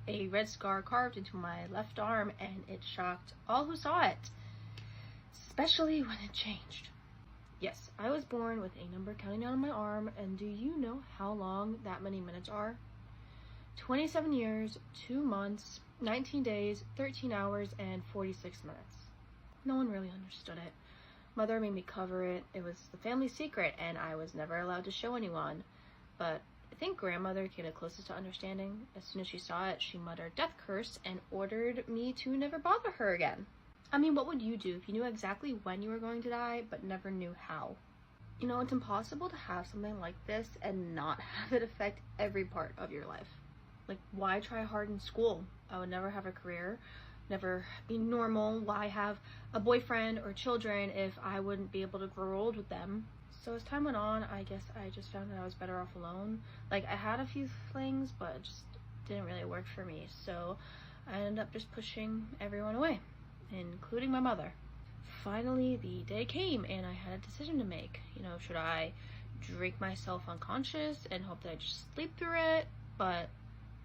A red scar carved into my left arm, and it shocked all who saw it, especially when it changed. Yes, I was born with a number counting down on my arm, and do you know how long that many minutes are? 27 years, 2 months, 19 days, 13 hours, and 46 minutes. No one really understood it. Mother made me cover it. It was the family secret, and I was never allowed to show anyone. But I think grandmother came the closest to understanding. As soon as she saw it, she muttered death curse and ordered me to never bother her again. I mean, what would you do if you knew exactly when you were going to die, but never knew how? You know, it's impossible to have something like this and not have it affect every part of your life. Like, why try hard in school? I would never have a career, never be normal. Why have a boyfriend or children if I wouldn't be able to grow old with them? So as time went on, I guess I just found that I was better off alone. Like, I had a few flings, but it just didn't really work for me. So I ended up just pushing everyone away, including my mother. Finally, the day came and I had a decision to make. You know, should I drink myself unconscious and hope that I just sleep through it? But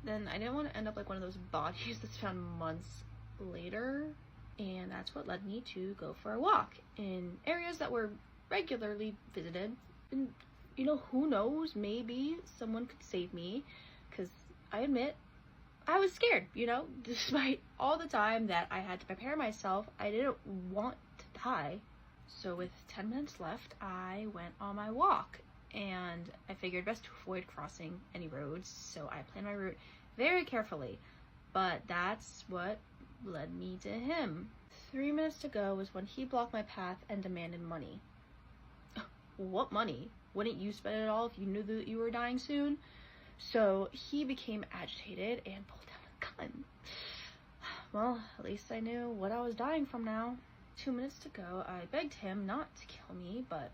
then I didn't want to end up like one of those bodies that's found months later. And that's what led me to go for a walk in areas that were regularly visited. And, you know, who knows, maybe someone could save me, because I admit I was scared, you know, despite all the time that I had to prepare myself. I didn't want to die. So with 10 minutes left, I went on my walk, and I figured best to avoid crossing any roads, so I planned my route very carefully. But that's what led me to him. 3 minutes to go was when he blocked my path and demanded money. What money? Wouldn't you spend it all if you knew that you were dying soon? So he became agitated and pulled out a gun. gun. Well, at least I knew what I was dying from now. 2 minutes to go, I begged him not to kill me, but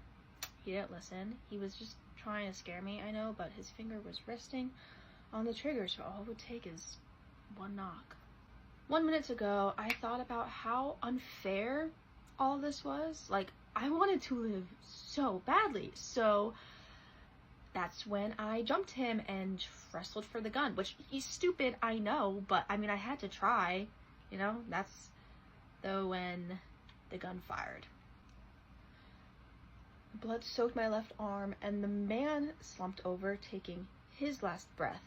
he didn't listen. He was just trying to scare me, I know, but his finger was resting on the trigger, so all it would take is one knock. 1 minute to go, I thought about how unfair all this was. Like, I wanted to live so badly, so that's when I jumped him and wrestled for the gun, which he's stupid, I know, but I mean, I had to try, you know. That's though when the gun fired. Blood soaked my left arm, and the man slumped over, taking his last breath.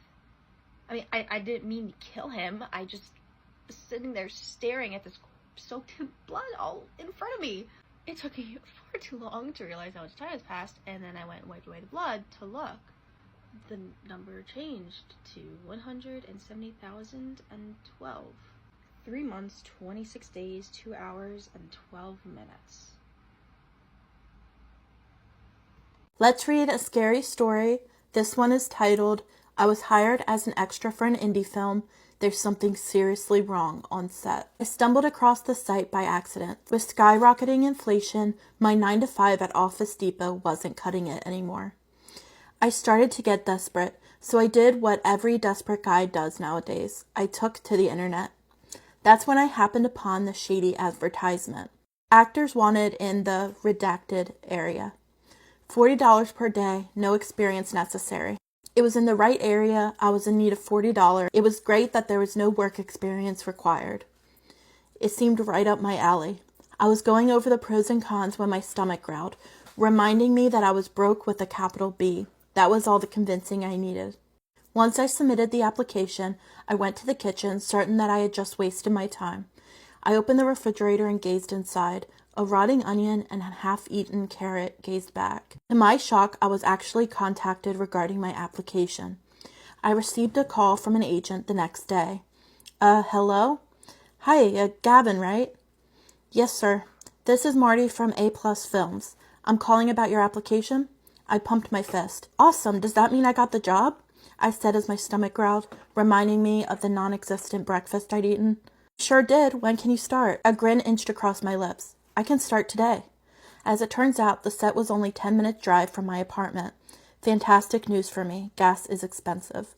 I mean, I didn't mean to kill him. I just was sitting there staring at this soaked in blood all in front of me. It took me far too long to realize how much time has passed, and then I went and wiped away the blood to look. The number changed to 170,012. 3 months, 26 days, 2 hours, and 12 minutes. Let's read a scary story. This one is titled, I was hired as an extra for an indie film. There's something seriously wrong on set. I stumbled across the site by accident. With skyrocketing inflation, my 9-to-5 at Office Depot wasn't cutting it anymore. I started to get desperate, so I did what every desperate guy does nowadays. I took to the internet. That's when I happened upon the shady advertisement. Actors wanted in the redacted area. $40 per day, no experience necessary. It was in the right area. I was in need of $40. It was great that there was no work experience required. It seemed right up my alley. I was going over the pros and cons when my stomach growled, reminding me that I was broke with a capital B. That was all the convincing I needed. Once I submitted the application, I went to the kitchen, certain that I had just wasted my time. I opened the refrigerator and gazed inside. A rotting onion and a half-eaten carrot gazed back. To my shock, I was actually contacted regarding my application. I received a call from an agent the next day. Hello? Hi, Gavin, right? Yes, sir. This is Marty from A+ Films. I'm calling about your application. I pumped my fist. Awesome, does that mean I got the job? I said as my stomach growled, reminding me of the non-existent breakfast I'd eaten. Sure did. When can you start? A grin inched across my lips. I can start today. As it turns out, the set was only 10-minute drive from my apartment. Fantastic news for me. Gas is expensive.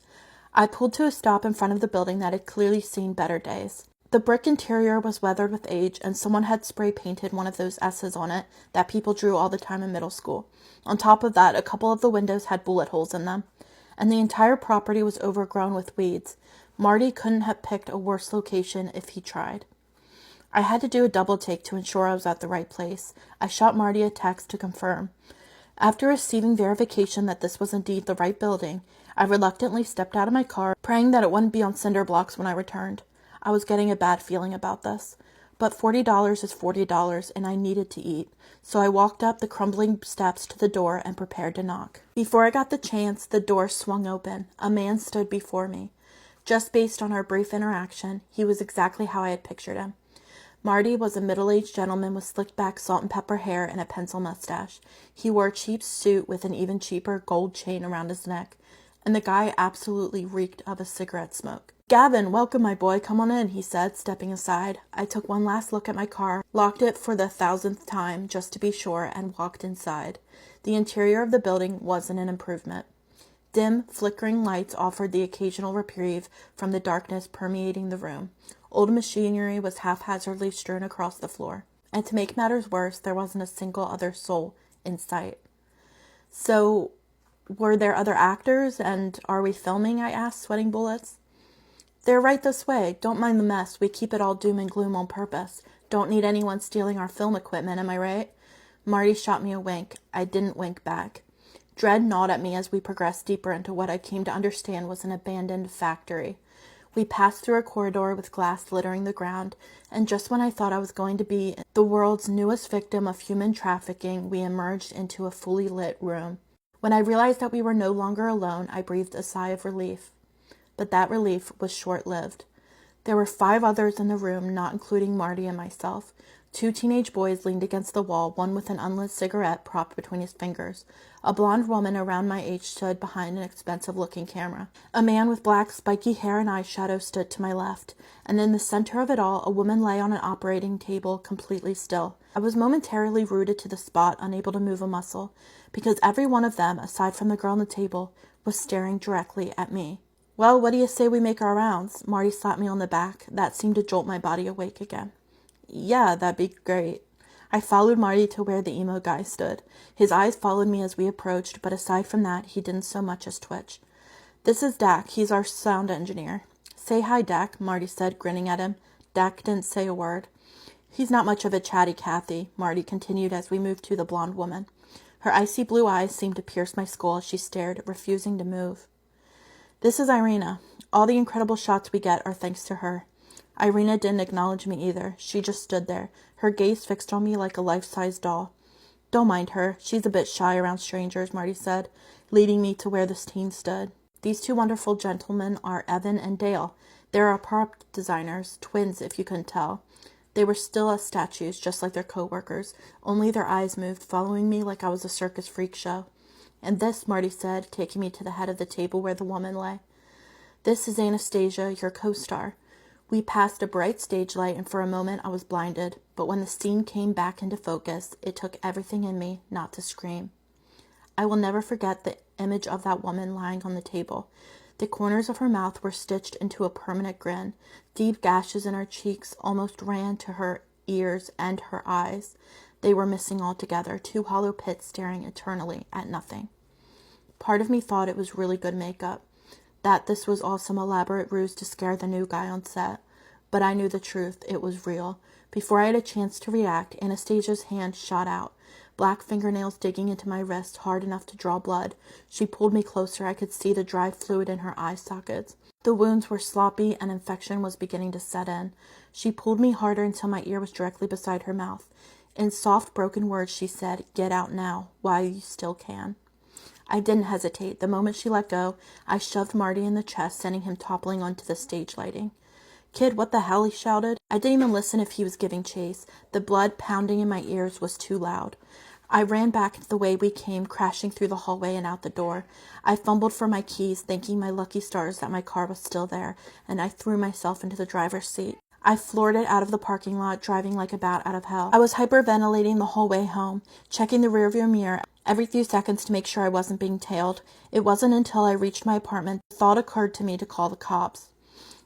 I pulled to a stop in front of the building that had clearly seen better days. The brick interior was weathered with age, and someone had spray painted one of those S's on it that people drew all the time in middle school. On top of that, a couple of the windows had bullet holes in them, and the entire property was overgrown with weeds. Marty couldn't have picked a worse location if he tried. I had to do a double take to ensure I was at the right place. I shot Marty a text to confirm. After receiving verification that this was indeed the right building, I reluctantly stepped out of my car, praying that it wouldn't be on cinder blocks when I returned. I was getting a bad feeling about this. But $40 is $40, and I needed to eat, so I walked up the crumbling steps to the door and prepared to knock. Before I got the chance, the door swung open. A man stood before me. Just based on our brief interaction, he was exactly how I had pictured him. Marty was a middle-aged gentleman with slicked-back salt and pepper hair and a pencil mustache. He wore a cheap suit with an even cheaper gold chain around his neck, and the guy absolutely reeked of a cigarette smoke. Gavin, welcome, my boy. Come on in, he said, stepping aside. I took one last look at my car, locked it for the 1,000th time just to be sure, and walked inside. The interior of the building wasn't an improvement. Dim, flickering lights offered the occasional reprieve from the darkness permeating the room. Old machinery was haphazardly strewn across the floor, and to make matters worse, there wasn't a single other soul in sight. So, were there other actors, and are we filming? I asked, sweating bullets. They're right this way. Don't mind the mess. We keep it all doom and gloom on purpose. Don't need anyone stealing our film equipment, am I right? Marty shot me a wink. I didn't wink back. Dread gnawed at me as we progressed deeper into what I came to understand was an abandoned factory. We passed through a corridor with glass littering the ground, and just when I thought I was going to be the world's newest victim of human trafficking, we emerged into a fully lit room. When I realized that we were no longer alone, I breathed a sigh of relief. But that relief was short-lived. There were 5 others in the room, not including Marty and myself. 2 teenage boys leaned against the wall, one with an unlit cigarette propped between his fingers. A blonde woman around my age stood behind an expensive-looking camera. A man with black, spiky hair and eyeshadow stood to my left, and in the center of it all, a woman lay on an operating table, completely still. I was momentarily rooted to the spot, unable to move a muscle, because every one of them, aside from the girl on the table, was staring directly at me. "Well, what do you say we make our rounds?" Marty slapped me on the back. That seemed to jolt my body awake again. "Yeah, that'd be great." I followed Marty to where the emo guy stood. His eyes followed me as we approached, but aside from that, he didn't so much as twitch. "This is Dak. He's our sound engineer." "Say hi, Dak," Marty said, grinning at him. Dak didn't say a word. "He's not much of a chatty Cathy," Marty continued as we moved to the blonde woman. Her icy blue eyes seemed to pierce my skull as she stared, refusing to move. "This is Irina. All the incredible shots we get are thanks to her." Irina didn't acknowledge me either. She just stood there, her gaze fixed on me like a life-size doll. "Don't mind her. She's a bit shy around strangers," Marty said, leading me to where this teen stood. "These 2 wonderful gentlemen are Evan and Dale. They're our prop designers, twins if you couldn't tell." They were still as statues, just like their co-workers, only their eyes moved, following me like I was a circus freak show. "And this," Marty said, taking me to the head of the table where the woman lay. "This is Anastasia, your co-star." We passed a bright stage light, and for a moment I was blinded, but when the scene came back into focus, it took everything in me not to scream. I will never forget the image of that woman lying on the table. The corners of her mouth were stitched into a permanent grin. Deep gashes in her cheeks almost ran to her ears and her eyes. They were missing altogether, 2 hollow pits staring eternally at nothing. Part of me thought it was really good makeup, that this was all some elaborate ruse to scare the new guy on set. But I knew the truth. It was real. Before I had a chance to react, Anastasia's hand shot out, black fingernails digging into my wrist hard enough to draw blood. She pulled me closer. I could see the dry fluid in her eye sockets. The wounds were sloppy and infection was beginning to set in. She pulled me harder until my ear was directly beside her mouth. In soft, broken words, she said, "Get out now, while you still can." I didn't hesitate. The moment she let go, I shoved Marty in the chest, sending him toppling onto the stage lighting. "Kid, what the hell?" he shouted. I didn't even listen if he was giving chase. The blood pounding in my ears was too loud. I ran back the way we came, crashing through the hallway and out the door. I fumbled for my keys, thanking my lucky stars that my car was still there, and I threw myself into the driver's seat. I floored it out of the parking lot, driving like a bat out of hell. I was hyperventilating the whole way home, checking the rearview mirror every few seconds to make sure I wasn't being tailed. It wasn't until I reached my apartment the thought occurred to me to call the cops.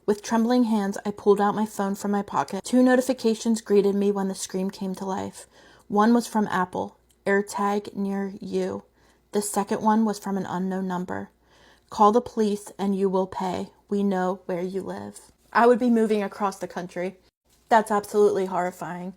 With trembling hands, I pulled out my phone from my pocket. 2 notifications greeted me when the scream came to life. One was from Apple, AirTag near you. The second one was from an unknown number. "Call the police and you will pay. We know where you live." I would be moving across the country. That's absolutely horrifying.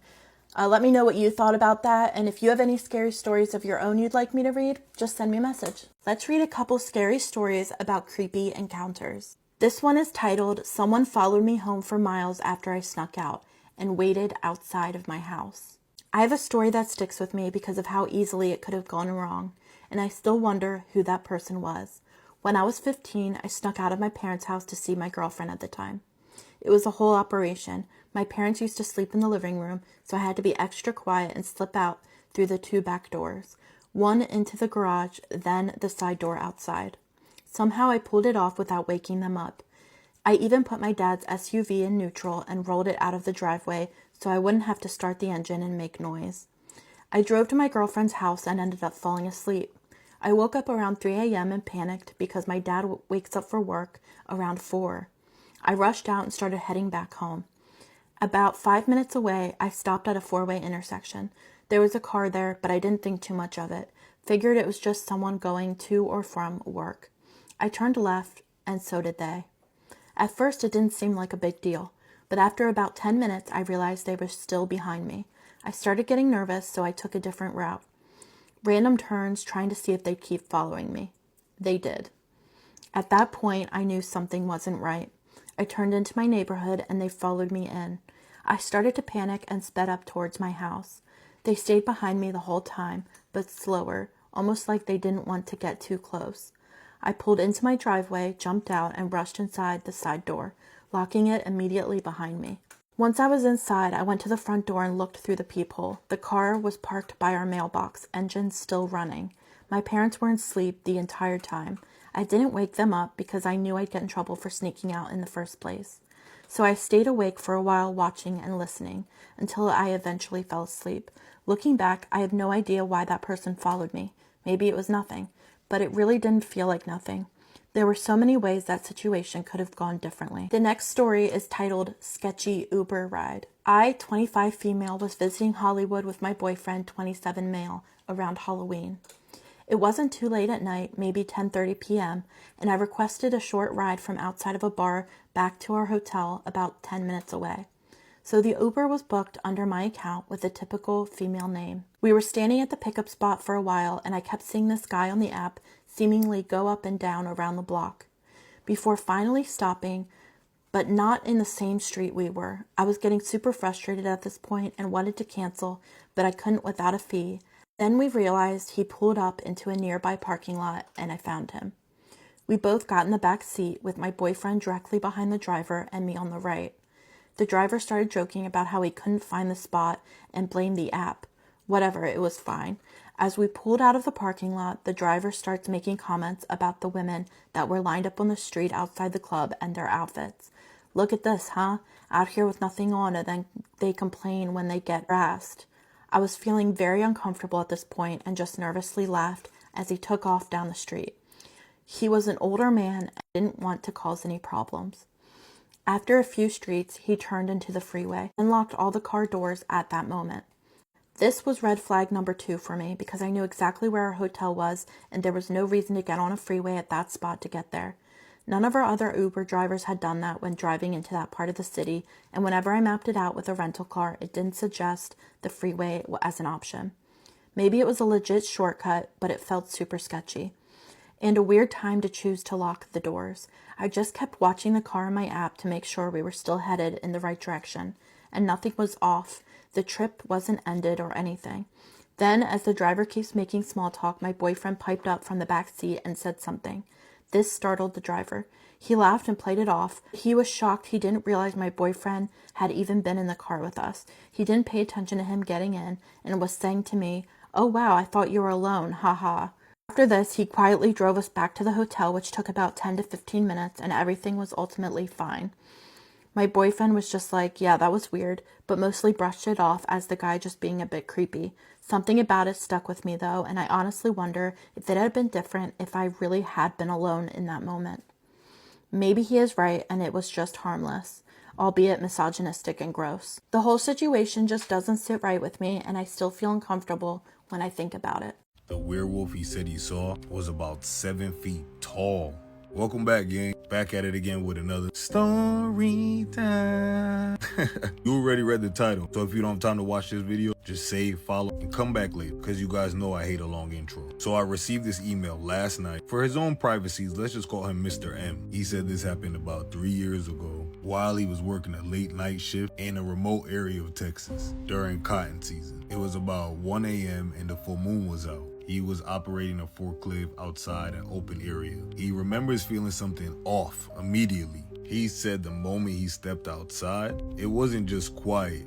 Let me know what you thought about that, and if you have any scary stories of your own you'd like me to read, just send me a message. Let's read a couple scary stories about creepy encounters. This one is titled, "Someone Followed Me Home for Miles After I Snuck Out and Waited Outside of My House." I have a story that sticks with me because of how easily it could have gone wrong, and I still wonder who that person was. When I was 15, I snuck out of my parents' house to see my girlfriend at the time. It was a whole operation. My parents used to sleep in the living room, so I had to be extra quiet and slip out through the 2 back doors, one into the garage, then the side door outside. Somehow I pulled it off without waking them up. I even put my dad's SUV in neutral and rolled it out of the driveway so I wouldn't have to start the engine and make noise. I drove to my girlfriend's house and ended up falling asleep. I woke up around 3 a.m. and panicked because my dad wakes up for work around 4. I rushed out and started heading back home. About 5 minutes away, I stopped at a 4-way intersection. There was a car there, but I didn't think too much of it. Figured it was just someone going to or from work. I turned left, and so did they. At first, it didn't seem like a big deal, but after about 10 minutes, I realized they were still behind me. I started getting nervous, so I took a different route. Random turns, trying to see if they'd keep following me. They did. At that point, I knew something wasn't right. I turned into my neighborhood, and they followed me in. I started to panic and sped up towards my house. They stayed behind me the whole time, but slower, almost like they didn't want to get too close. I pulled into my driveway, jumped out, and rushed inside the side door, locking it immediately behind me. Once I was inside, I went to the front door and looked through the peephole. The car was parked by our mailbox, engine still running. My parents were asleep the entire time. I didn't wake them up because I knew I'd get in trouble for sneaking out in the first place. So I stayed awake for a while watching and listening until I eventually fell asleep. Looking back, I have no idea why that person followed me. Maybe it was nothing, but it really didn't feel like nothing. There were so many ways that situation could have gone differently. The next story is titled Sketchy Uber Ride. I, 25 female, was visiting Hollywood with my boyfriend, 27 male, around Halloween. It wasn't too late at night, maybe 10:30 p.m., and I requested a short ride from outside of a bar back to our hotel about 10 minutes away. So the Uber was booked under my account with a typical female name. We were standing at the pickup spot for a while, and I kept seeing this guy on the app seemingly go up and down around the block before finally stopping, but not in the same street we were. I was getting super frustrated at this point and wanted to cancel, but I couldn't without a fee. Then we realized he pulled up into a nearby parking lot, and I found him. We both got in the back seat with my boyfriend directly behind the driver and me on the right. The driver started joking about how he couldn't find the spot and blamed the app. Whatever, it was fine. As we pulled out of the parking lot, the driver starts making comments about the women that were lined up on the street outside the club and their outfits. Look at this, huh? Out here with nothing on, and then they complain when they get harassed. I was feeling very uncomfortable at this point and just nervously laughed as he took off down the street. He was an older man and didn't want to cause any problems. After a few streets, he turned into the freeway and locked all the car doors at that moment. This was red flag number 2 for me because I knew exactly where our hotel was and there was no reason to get on a freeway at that spot to get there. None of our other Uber drivers had done that when driving into that part of the city, and whenever I mapped it out with a rental car, it didn't suggest the freeway as an option. Maybe it was a legit shortcut, but it felt super sketchy. And a weird time to choose to lock the doors. I just kept watching the car in my app to make sure we were still headed in the right direction, and nothing was off. The trip wasn't ended or anything. Then, as the driver keeps making small talk, my boyfriend piped up from the back seat and said something. This startled the driver. He laughed and played it off. He was shocked he didn't realize my boyfriend had even been in the car with us. He didn't pay attention to him getting in and was saying to me, "Oh wow, I thought you were alone, haha." After this, he quietly drove us back to the hotel, which took about 10 to 15 minutes, and everything was ultimately fine. My boyfriend was just like, yeah, that was weird, but mostly brushed it off as the guy just being a bit creepy. Something about it stuck with me though, and I honestly wonder if it had been different if I really had been alone in that moment. Maybe he is right and it was just harmless, albeit misogynistic and gross. The whole situation just doesn't sit right with me, and I still feel uncomfortable when I think about it. The werewolf he said he saw was about 7 feet tall. Welcome back, gang. Back at it again with another story time. You already read the title, so if you don't have time to watch this video, just save, follow, and come back later, because you guys know I hate a long intro. So I received this email last night. For his own privacy, let's just call him Mr. M. He said this happened about 3 years ago while he was working a late night shift in a remote area of Texas during cotton season. It was about 1 a.m. and the full moon was out. He was operating a forklift outside an open area. He remembers feeling something off immediately. He said the moment he stepped outside, it wasn't just quiet.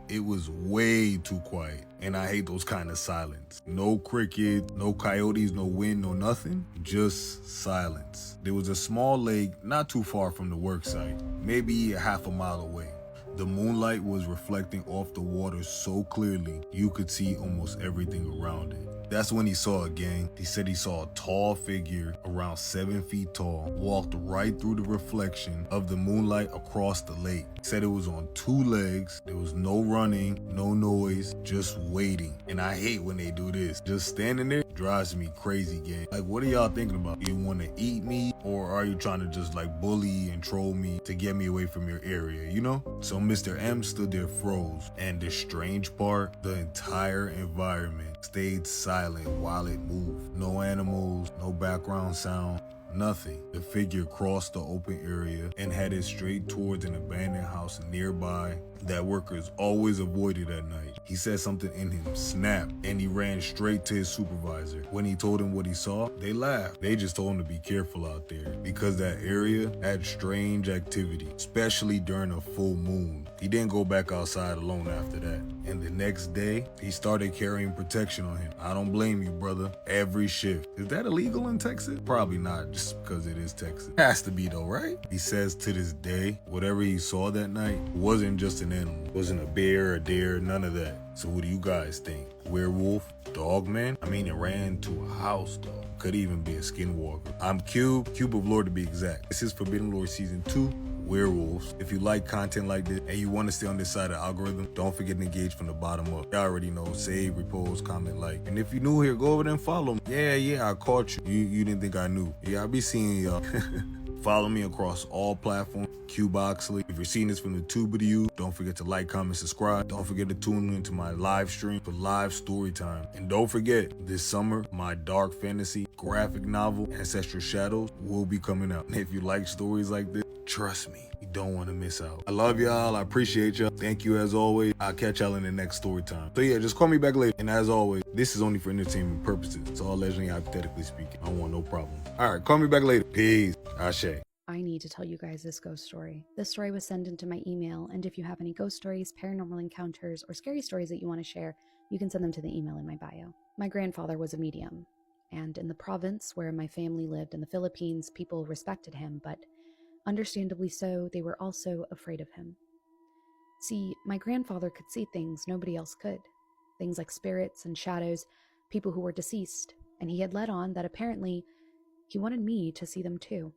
It was way too quiet. And I hate those kind of silence. No crickets, no coyotes, no wind, no nothing. Just silence. There was a small lake not too far from the work site, maybe a half a mile away. The moonlight was reflecting off the water so clearly, you could see almost everything around it. That's when he saw it, gang. He said he saw a tall figure around 7 feet tall, walked right through the reflection of the moonlight across the lake. He said it was on 2 legs. There was no running, no noise, just waiting. And I hate when they do this. Just standing there drives me crazy, gang. Like, what are y'all thinking about? You want to eat me, or are you trying to just like bully and troll me to get me away from your area, you know? So Mr. M stood there froze. And the strange part, the entire environment stayed silent while it moved. No animals, no background sound, nothing. The figure crossed the open area and headed straight towards an abandoned house nearby. that workers always avoided at night. He said something in him snapped, and he ran straight to his supervisor. When he told him what he saw, they laughed. They just told him to be careful out there because that area had strange activity, especially during a full moon. He didn't go back outside alone after that. And the next day, he started carrying protection on him. I don't blame you, brother. Every shift. Is that illegal in Texas? Probably not, just because it is Texas. Has to be though, right? He says to this day, whatever he saw that night wasn't just an animal. It wasn't a bear, a deer, none of that. So what do you guys think? Werewolf? Dog man? I mean, it ran to a house though. Could even be a skinwalker. I'm Cube of Lore to be exact. This is Forbidden Lore Season 2. Werewolves. If you like content like this and you want to stay on this side of the algorithm, don't forget to engage from the bottom up. You already know, save, repost, comment, like. And if you're new here, go over there and follow me. Yeah, I caught you. You didn't think I knew. Yeah, I be seeing y'all. Follow me across all platforms, Cube Oxley. If you're seeing this from the tube of the you, don't forget to like, comment, subscribe. Don't forget to tune into my live stream for live story time. And don't forget, this summer, my dark fantasy graphic novel, Ancestral Shadows, will be coming out. And if you like stories like this, trust me, you don't want to miss out. I love y'all. I appreciate y'all. Thank you as always. I'll catch y'all in the next story time. So yeah, just call me back later. And as always, this is only for entertainment purposes. It's all legendary, hypothetically speaking. I don't want no problem. All right, call me back later. Peace. Ashe. I need to tell you guys this ghost story. This story was sent into my email, and if you have any ghost stories, paranormal encounters, or scary stories that you want to share, you can send them to the email in my bio. My grandfather was a medium, and in the province where my family lived in the Philippines, people respected him, but understandably so, they were also afraid of him. See, my grandfather could see things nobody else could. Things like spirits and shadows, people who were deceased, and he had let on that apparently he wanted me to see them too.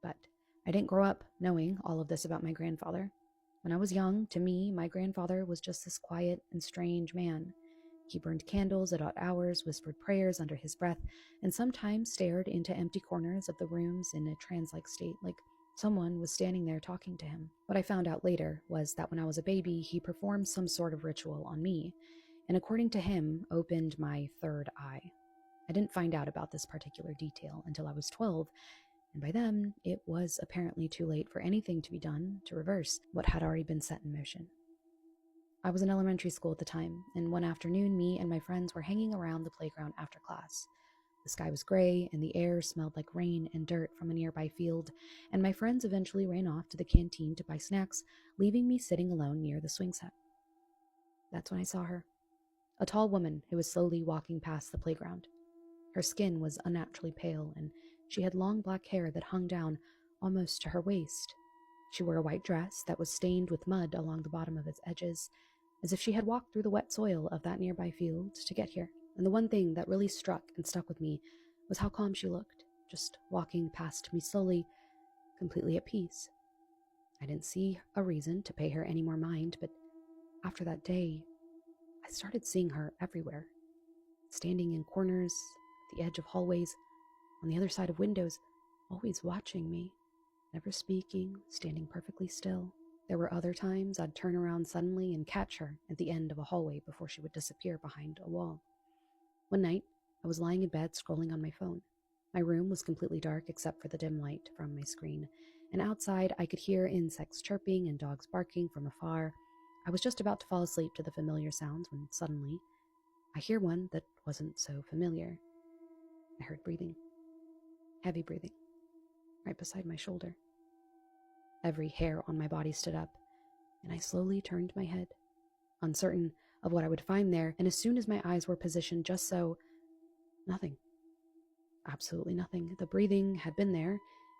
But I didn't grow up knowing all of this about my grandfather. When I was young, to me, my grandfather was just this quiet and strange man. He burned candles at odd hours, whispered prayers under his breath, and sometimes stared into empty corners of the rooms in a trance-like state, like someone was standing there talking to him. What I found out later was that when I was a baby, he performed some sort of ritual on me, and according to him, opened my third eye. I didn't find out about this particular detail until I was 12, and by then, it was apparently too late for anything to be done to reverse what had already been set in motion. I was in elementary school at the time, and one afternoon me and my friends were hanging around the playground after class. The sky was gray, and the air smelled like rain and dirt from a nearby field, and my friends eventually ran off to the canteen to buy snacks, leaving me sitting alone near the swing set. That's when I saw her. A tall woman who was slowly walking past the playground. Her skin was unnaturally pale, and she had long black hair that hung down almost to her waist. She wore a white dress that was stained with mud along the bottom of its edges, as if she had walked through the wet soil of that nearby field to get here. And the one thing that really struck and stuck with me was how calm she looked, just walking past me slowly, completely at peace. I didn't see a reason to pay her any more mind, but after that day, I started seeing her everywhere, standing in corners, at the edge of hallways, on the other side of windows, always watching me, never speaking, standing perfectly still. There were other times I'd turn around suddenly and catch her at the end of a hallway before she would disappear behind a wall. One night, I was lying in bed scrolling on my phone. My room was completely dark except for the dim light from my screen, and outside I could hear insects chirping and dogs barking from afar. I was just about to fall asleep to the familiar sounds when suddenly I hear one that wasn't so familiar. I heard breathing. Heavy breathing, right beside my shoulder. Every hair on my body stood up, and I slowly turned my head, uncertain of what I would find there, and as soon as my eyes were positioned just so, nothing. Absolutely nothing. The breathing had been there,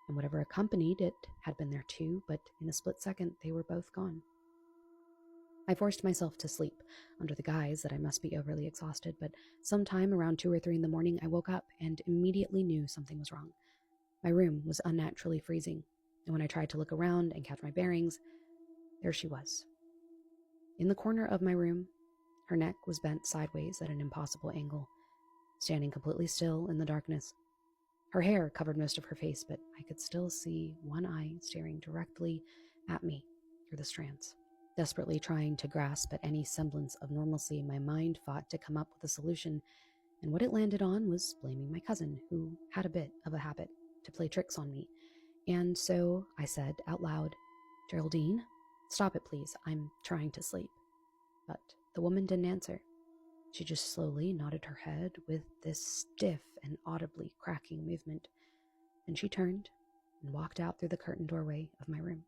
and whatever accompanied it had been there too, but in a split second, they were both gone. I forced myself to sleep, under the guise that I must be overly exhausted, but sometime around 2 or 3 in the morning, I woke up and immediately knew something was wrong. My room was unnaturally freezing, and when I tried to look around and catch my bearings, there she was. In the corner of my room, her neck was bent sideways at an impossible angle, standing completely still in the darkness. Her hair covered most of her face, but I could still see one eye staring directly at me through the strands. Desperately trying to grasp at any semblance of normalcy, my mind fought to come up with a solution, and what it landed on was blaming my cousin, who had a bit of a habit to play tricks on me. And so I said out loud, "Geraldine, "Stop it, please. I'm trying to sleep." But the woman didn't answer. She just slowly nodded her head with this stiff and audibly cracking movement. Then she turned and walked out through the curtained doorway of my room.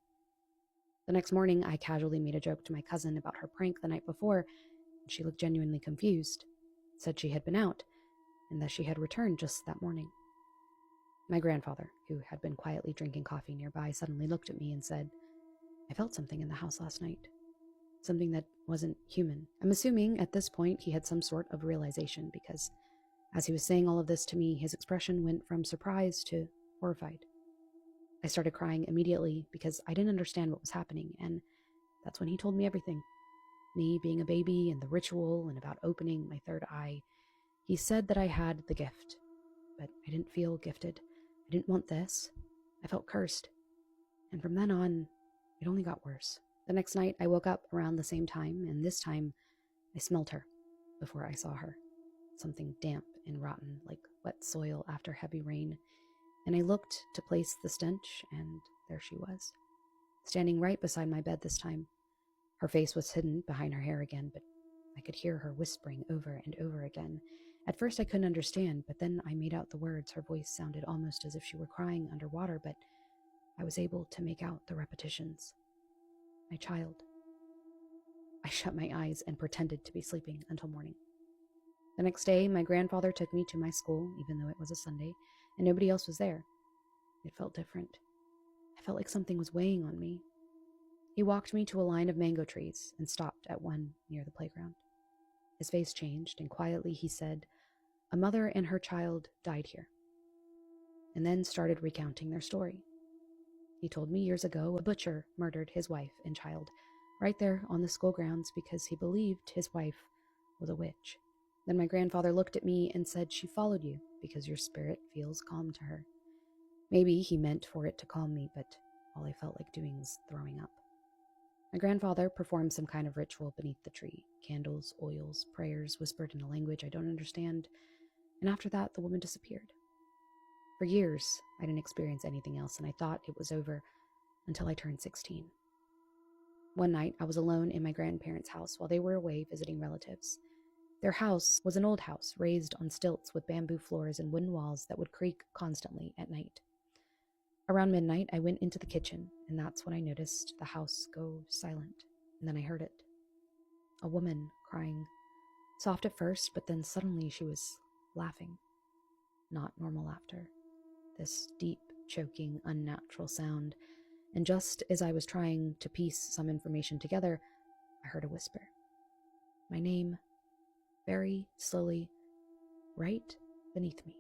The next morning, I casually made a joke to my cousin about her prank the night before, and she looked genuinely confused, said she had been out, and that she had returned just that morning. My grandfather, who had been quietly drinking coffee nearby, suddenly looked at me and said, "I felt something in the house last night. Something that wasn't human." I'm assuming at this point he had some sort of realization, because as he was saying all of this to me, his expression went from surprise to horrified. I started crying immediately because I didn't understand what was happening, and that's when he told me everything. Me being a baby and the ritual and about opening my third eye. He said that I had the gift, but I didn't feel gifted. I didn't want this. I felt cursed. And from then on, it only got worse. The next night, I woke up around the same time, and this time, I smelled her before I saw her. Something damp and rotten, like wet soil after heavy rain. And I looked to place the stench, and there she was, standing right beside my bed this time. Her face was hidden behind her hair again, but I could hear her whispering over and over again. At first I couldn't understand, but then I made out the words. Her voice sounded almost as if she were crying underwater, but I was able to make out the repetitions. "My child." I shut my eyes and pretended to be sleeping until morning. The next day, my grandfather took me to my school, even though it was a Sunday, and nobody else was there. It felt different. I felt like something was weighing on me. He walked me to a line of mango trees and stopped at one near the playground. His face changed, and quietly he said, "A mother and her child died here," and then started recounting their story. He told me years ago a butcher murdered his wife and child right there on the school grounds because he believed his wife was a witch. Then my grandfather looked at me and said, "She followed you because your spirit feels calm to her." Maybe he meant for it to calm me, but all I felt like doing was throwing up. My grandfather performed some kind of ritual beneath the tree. Candles, oils, prayers whispered in a language I don't understand, and after that the woman disappeared. For years, I didn't experience anything else, and I thought it was over until I turned 16. One night, I was alone in my grandparents' house while they were away visiting relatives. Their house was an old house raised on stilts with bamboo floors and wooden walls that would creak constantly at night. Around midnight, I went into the kitchen, and that's when I noticed the house go silent, and then I heard it. A woman crying, soft at first, but then suddenly she was laughing. Not normal laughter. This deep, choking, unnatural sound, and just as I was trying to piece some information together, I heard a whisper. My name, very slowly, right beneath me.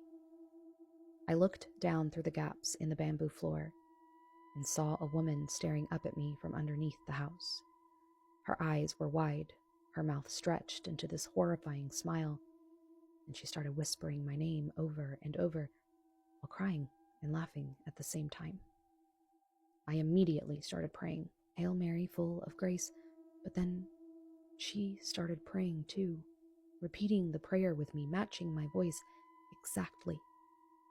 I looked down through the gaps in the bamboo floor and saw a woman staring up at me from underneath the house. Her eyes were wide, her mouth stretched into this horrifying smile, and she started whispering my name over and over while crying and laughing at the same time. I immediately started praying, "Hail Mary, full of grace," but then she started praying too, repeating the prayer with me, matching my voice exactly,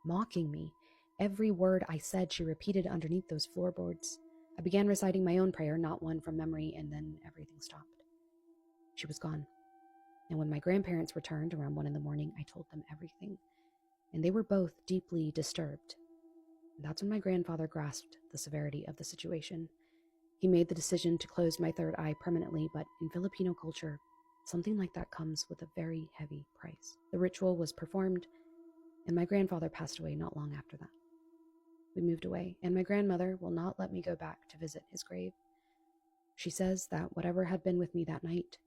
mocking me. Every word I said, she repeated underneath those floorboards. I began reciting my own prayer, not one from memory, and then everything stopped. She was gone. And when my grandparents returned around 1 a.m, I told them everything, and they were both deeply disturbed. And that's when my grandfather grasped the severity of the situation. He made the decision to close my third eye permanently, but in Filipino culture, something like that comes with a very heavy price. The ritual was performed, and my grandfather passed away not long after that. We moved away, and my grandmother will not let me go back to visit his grave. She says that whatever had been with me that night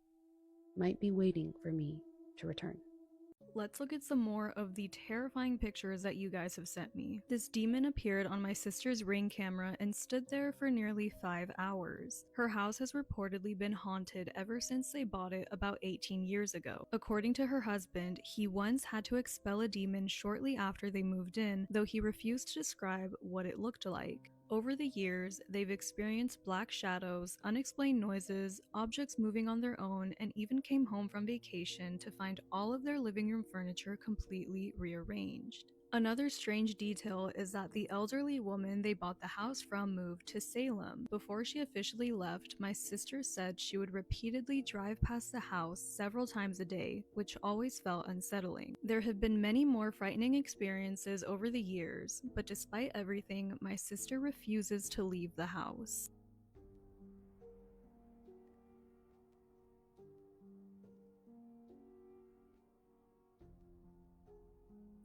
might be waiting for me to return. Let's look at some more of the terrifying pictures that you guys have sent me. This demon appeared on my sister's Ring camera and stood there for nearly 5 hours. Her house has reportedly been haunted ever since they bought it about 18 years ago. According to her husband, he once had to expel a demon shortly after they moved in, though he refused to describe what it looked like. Over the years, they've experienced black shadows, unexplained noises, objects moving on their own, and even came home from vacation to find all of their living room furniture completely rearranged. Another strange detail is that the elderly woman they bought the house from moved to Salem. Before she officially left, my sister said she would repeatedly drive past the house several times a day, which always felt unsettling. There have been many more frightening experiences over the years, but despite everything, my sister refuses to leave the house.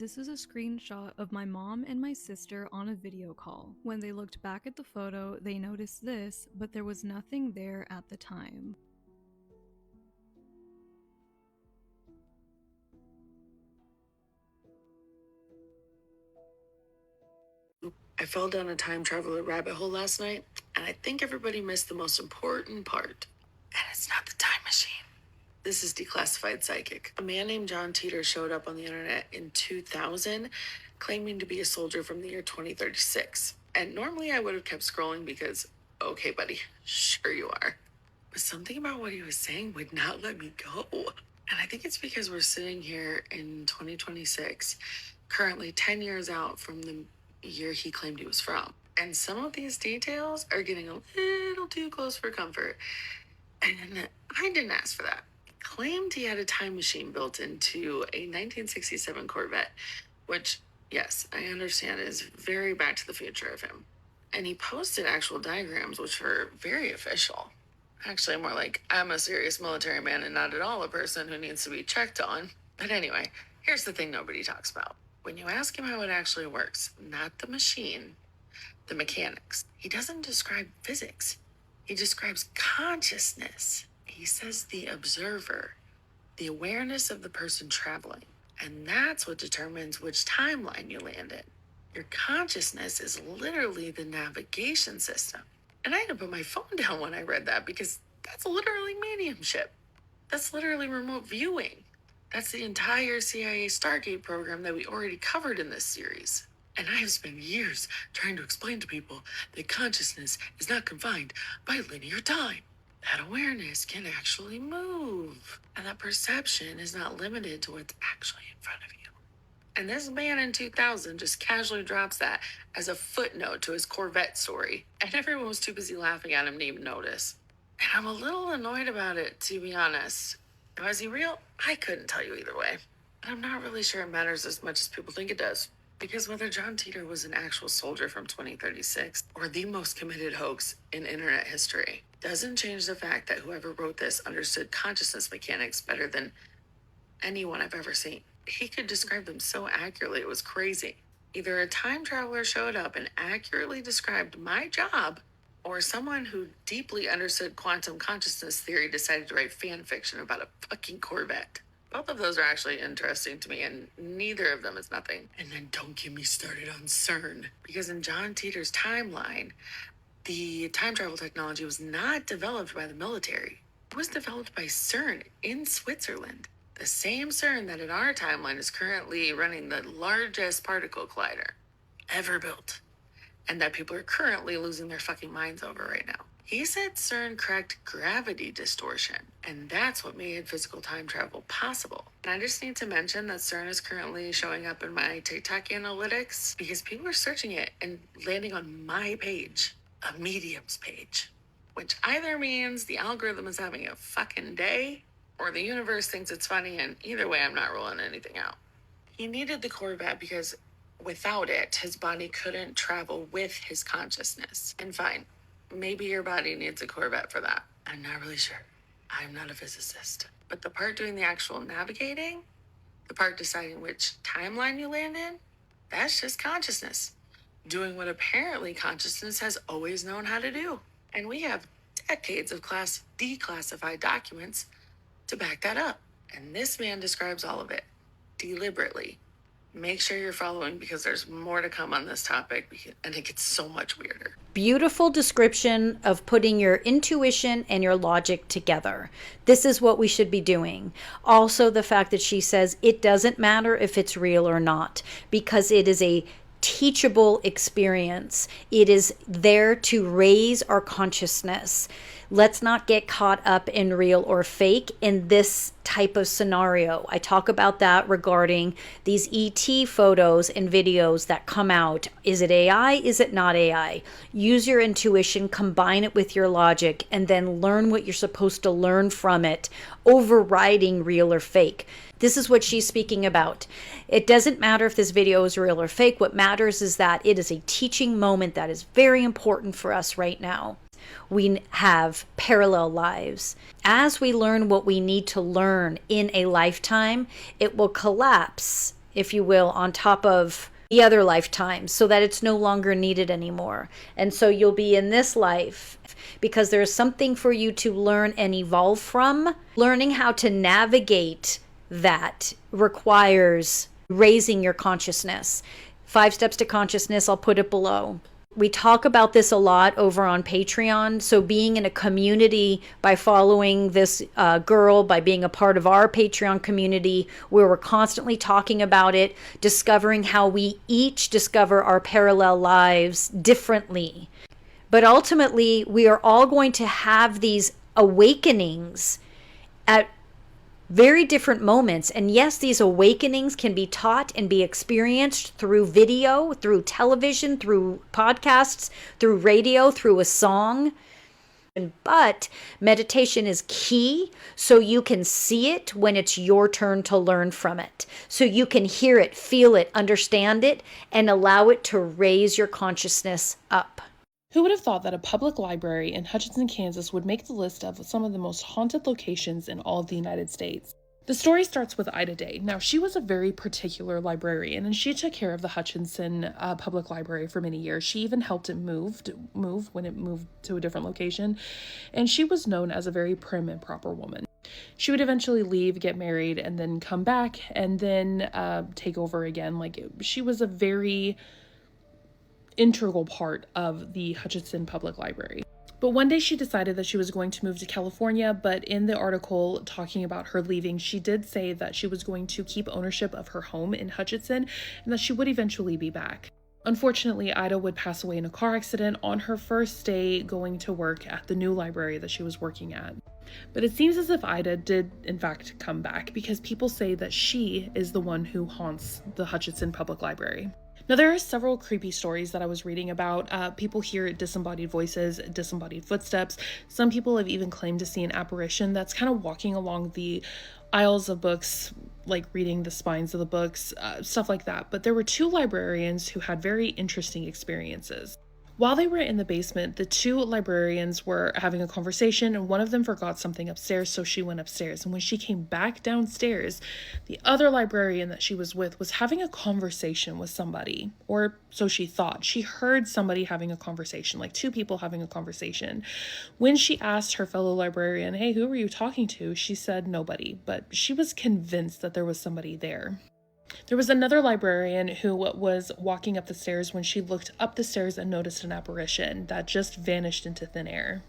This is a screenshot of my mom and my sister on a video call. When they looked back at the photo, they noticed this, but there was nothing there at the time. I fell down a time traveler rabbit hole last night, and I think everybody missed the most important part. And it's not the time machine. This is Declassified Psychic. A man named John Teeter showed up on the internet in 2000, claiming to be a soldier from the year 2036. And normally I would have kept scrolling because, okay, buddy, sure you are. But something about what he was saying would not let me go. And I think it's because we're sitting here in 2026, currently 10 years out from the year he claimed he was from. And some of these details are getting a little too close for comfort. And I didn't ask for that. Claimed he had a time machine built into a 1967 Corvette, which, yes, I understand is very Back to the Future of him. And he posted actual diagrams, which were very official. Actually, more like, I'm a serious military man and not at all a person who needs to be checked on. But anyway, here's the thing nobody talks about. When you ask him how it actually works, not the machine, the mechanics, he doesn't describe physics. He describes consciousness. He says the observer, the awareness of the person traveling. And that's what determines which timeline you land in. Your consciousness is literally the navigation system. And I had to put my phone down when I read that because that's literally mediumship. That's literally remote viewing. That's the entire CIA Stargate program that we already covered in this series. And I have spent years trying to explain to people that consciousness is not confined by linear time. That awareness can actually move. And that perception is not limited to what's actually in front of you. And this man in 2000 just casually drops that as a footnote to his Corvette story. And everyone was too busy laughing at him to even notice. And I'm a little annoyed about it, to be honest. Was he real? I couldn't tell you either way. But I'm not really sure it matters as much as people think it does. Because whether John Teeter was an actual soldier from 2036 or the most committed hoax in internet history doesn't change the fact that whoever wrote this understood consciousness mechanics better than anyone I've ever seen. He could describe them so accurately, it was crazy. Either a time traveler showed up and accurately described my job, or someone who deeply understood quantum consciousness theory decided to write fan fiction about a fucking Corvette. Both of those are actually interesting to me, and neither of them is nothing. And then don't get me started on CERN, because in John Teeter's timeline, the time travel technology was not developed by the military. It was developed by CERN in Switzerland. The same CERN that in our timeline is currently running the largest particle collider ever built, and that people are currently losing their fucking minds over right now. He said CERN cracked gravity distortion, and that's what made physical time travel possible. And I just need to mention that CERN is currently showing up in my TikTok analytics because people are searching it and landing on my page, a medium's page, which either means the algorithm is having a fucking day or the universe thinks it's funny, and either way, I'm not ruling anything out. He needed the Corvette because without it, his body couldn't travel with his consciousness. And fine, maybe your body needs a Corvette for that. I'm not really sure. I'm not a physicist. But the part doing the actual navigating, the part deciding which timeline you land in, that's just consciousness. Doing what apparently consciousness has always known how to do. And we have decades of declassified documents to back that up. And this man describes all of it deliberately. Make sure you're following because there's more to come on this topic and it gets so much weirder. Beautiful description of putting your intuition and your logic together. This is what we should be doing. Also, the fact that she says it doesn't matter if it's real or not because it is a teachable experience. It is there to raise our consciousness. Let's not get caught up in real or fake in this type of scenario. I talk about that regarding these ET photos and videos that come out. Is it AI? Is it not AI? Use your intuition, combine it with your logic, and then learn what you're supposed to learn from it, overriding real or fake. This is what she's speaking about. It doesn't matter if this video is real or fake. What matters is that it is a teaching moment that is very important for us right now. We have parallel lives. As we learn what we need to learn in a lifetime, it will collapse, if you will, on top of the other lifetimes so that it's no longer needed anymore. And so you'll be in this life because there's something for you to learn and evolve from. Learning how to navigate that requires raising your consciousness. 5 steps to consciousness, I'll put it below. We talk about this a lot over on Patreon. So being in a community by following this girl, by being a part of our Patreon community where we're constantly talking about it, discovering how we each discover our parallel lives differently. But ultimately, we are all going to have these awakenings at very different moments. And yes, these awakenings can be taught and be experienced through video, through television, through podcasts, through radio, through a song. But meditation is key so you can see it when it's your turn to learn from it. So you can hear it, feel it, understand it, and allow it to raise your consciousness up. Who would have thought that a public library in Hutchinson, Kansas would make the list of some of the most haunted locations in all of the United States? The story starts with Ida Day. Now, she was a very particular librarian, and she took care of the Hutchinson Public Library for many years. She even helped it move when it moved to a different location, and she was known as a very prim and proper woman. She would eventually leave, get married, and then come back, and then take over again. She was a very integral part of the Hutchinson Public Library. But one day she decided that she was going to move to California, but in the article talking about her leaving, she did say that she was going to keep ownership of her home in Hutchinson and that she would eventually be back. Unfortunately, Ida would pass away in a car accident on her first day going to work at the new library that she was working at. But it seems as if Ida did, in fact, come back because people say that she is the one who haunts the Hutchinson Public Library. Now, there are several creepy stories that I was reading about. People hear disembodied voices, disembodied footsteps. Some people have even claimed to see an apparition that's kind of walking along the aisles of books, like reading the spines of the books, stuff like that. But there were 2 librarians who had very interesting experiences. While they were in the basement, the 2 librarians were having a conversation, and one of them forgot something upstairs, so she went upstairs. And when she came back downstairs, the other librarian that she was with was having a conversation with somebody, or so she thought. She heard somebody having a conversation, like 2 people having a conversation. When she asked her fellow librarian, "Hey, who were you talking to?" she said nobody, but she was convinced that there was somebody there. There was another librarian who was walking up the stairs when she looked up the stairs and noticed an apparition that just vanished into thin air.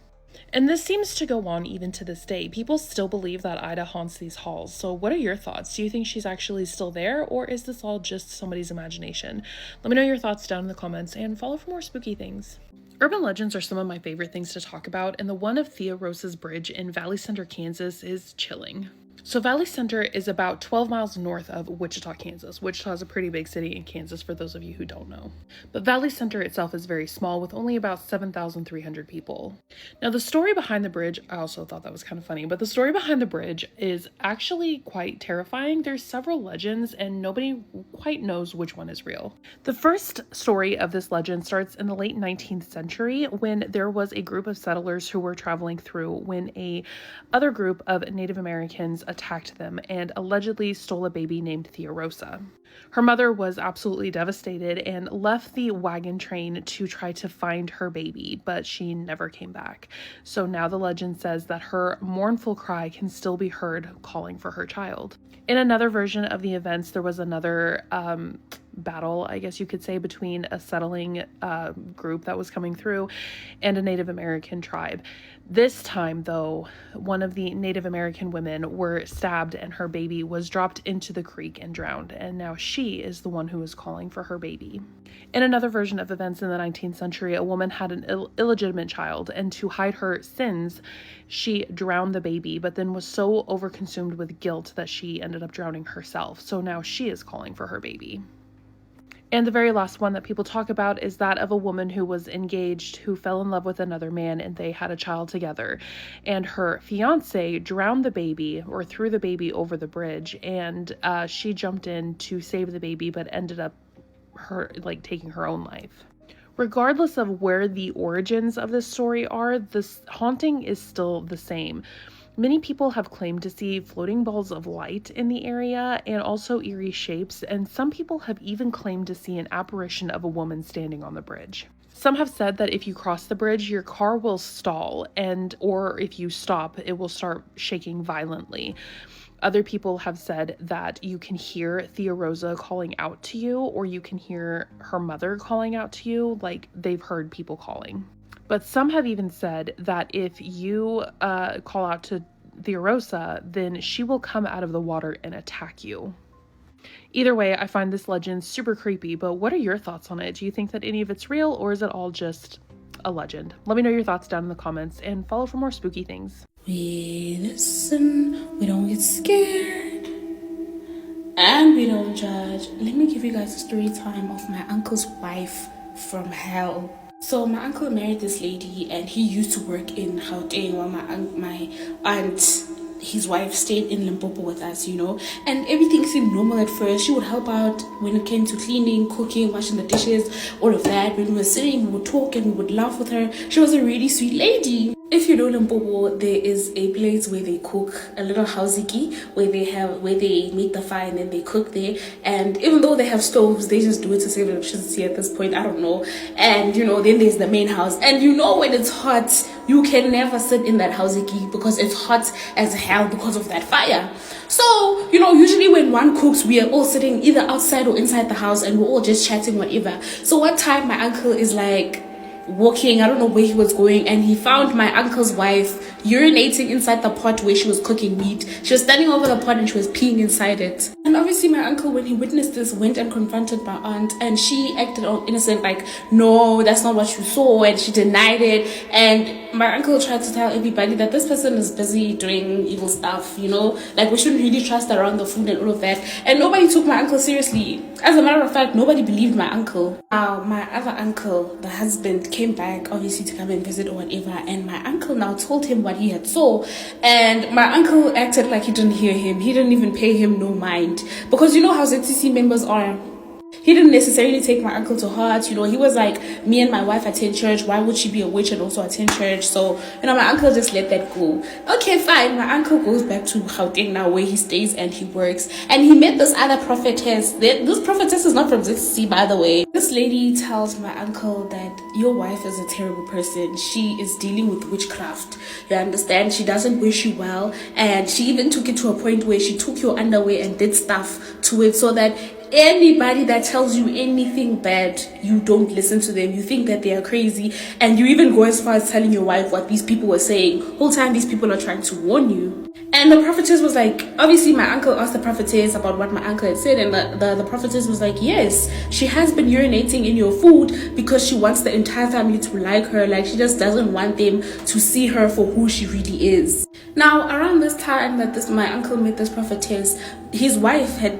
And this seems to go on even to this day. People still believe that Ida haunts these halls. So what are your thoughts? Do you think she's actually still there, or is this all just somebody's imagination? Let me know your thoughts down in the comments and follow for more spooky things. Urban legends are some of my favorite things to talk about, and the one of Theorosa's Bridge in Valley Center, Kansas is chilling. So Valley Center is about 12 miles north of Wichita, Kansas. Wichita is a pretty big city in Kansas for those of you who don't know. But Valley Center itself is very small with only about 7,300 people. Now the story behind the bridge, I also thought that was kind of funny, but the story behind the bridge is actually quite terrifying. There's several legends and nobody quite knows which one is real. The first story of this legend starts in the late 19th century when there was a group of settlers who were traveling through when a other group of Native Americans attacked them and allegedly stole a baby named Theorosa. Her mother was absolutely devastated and left the wagon train to try to find her baby, but she never came back. So now the legend says that her mournful cry can still be heard calling for her child. In another version of the events, there was another battle, I guess you could say, between a settling group that was coming through and a Native American tribe. This time, though, one of the Native American women were stabbed and her baby was dropped into the creek and drowned, and now she is the one who is calling for her baby. In another version of events in the 19th century, a woman had an illegitimate child, and to hide her sins, she drowned the baby, but then was so overconsumed with guilt that she ended up drowning herself. So now she is calling for her baby. And the very last one that people talk about is that of a woman who was engaged, who fell in love with another man, and they had a child together. And her fiance drowned the baby, or threw the baby over the bridge, and she jumped in to save the baby, but ended up taking her own life. Regardless of where the origins of this story are, this haunting is still the same. Many people have claimed to see floating balls of light in the area and also eerie shapes, and some people have even claimed to see an apparition of a woman standing on the bridge. Some have said that if you cross the bridge, your car will stall, or if you stop, it will start shaking violently. Other people have said that you can hear Theorosa calling out to you, or you can hear her mother calling out to you, like they've heard people calling. But some have even said that if you call out to Theorosa, then she will come out of the water and attack you. Either way, I find this legend super creepy, but what are your thoughts on it? Do you think that any of it's real, or is it all just a legend? Let me know your thoughts down in the comments, and follow for more spooky things. We listen, we don't get scared, and we don't judge. Let me give you guys a story time of my uncle's wife from hell. So my uncle married this lady, and he used to work in Gauteng while my aunt, his wife, stayed in Limpopo with us, you know. And everything seemed normal at first. She would help out when it came to cleaning, cooking, washing the dishes, all of that. When we were sitting, we would talk and we would laugh with her. She was a really sweet lady. If you know Limpopo, there is a place where they cook, a little housiki, where they make the fire and then they cook there. And even though they have stoves, they just do it to save electricity at this point. I don't know. And then there's the main house. And when it's hot, you can never sit in that housiki because it's hot as hell because of that fire. So, usually when one cooks, we are all sitting either outside or inside the house and we're all just chatting, whatever. So one time my uncle is walking, I don't know where he was going, and he found my uncle's wife urinating inside the pot where she was cooking meat. She was standing over the pot and she was peeing inside it. And obviously my uncle, when he witnessed this, went and confronted my aunt, and she acted all innocent, no, that's not what you saw, and she denied it. And my uncle tried to tell everybody that this person is busy doing evil stuff, we shouldn't really trust around the food and all of that. And nobody took my uncle seriously. As a matter of fact, nobody believed my uncle. Now, my other uncle, the husband, came back, obviously, to come and visit or whatever, and my uncle now told him what he had saw, and my uncle acted like he didn't hear him. He didn't even pay him no mind, because you know how ZTC members are. He didn't necessarily take my uncle to heart. He was like, me and my wife attend church. Why would she be a witch and also attend church? So, my uncle just let that go. Okay, fine. My uncle goes back to Gauteng now, where he stays and he works. And he met this other prophetess. This prophetess is not from ZTC, by the way. This lady tells my uncle that your wife is a terrible person. She is dealing with witchcraft. You understand? She doesn't wish you well. And she even took it to a point where she took your underwear and did stuff to it so that anybody that tells you anything bad, you don't listen to them. You think that they are crazy, and you even go as far as telling your wife what these people were saying. Whole time these people are trying to warn you. And the prophetess was like, obviously my uncle asked the prophetess about what my uncle had said, and the prophetess was like, yes, she has been urinating in your food because she wants the entire family to like her. She just doesn't want them to see her for who she really is. Now, around this time that my uncle met this prophetess, his wife had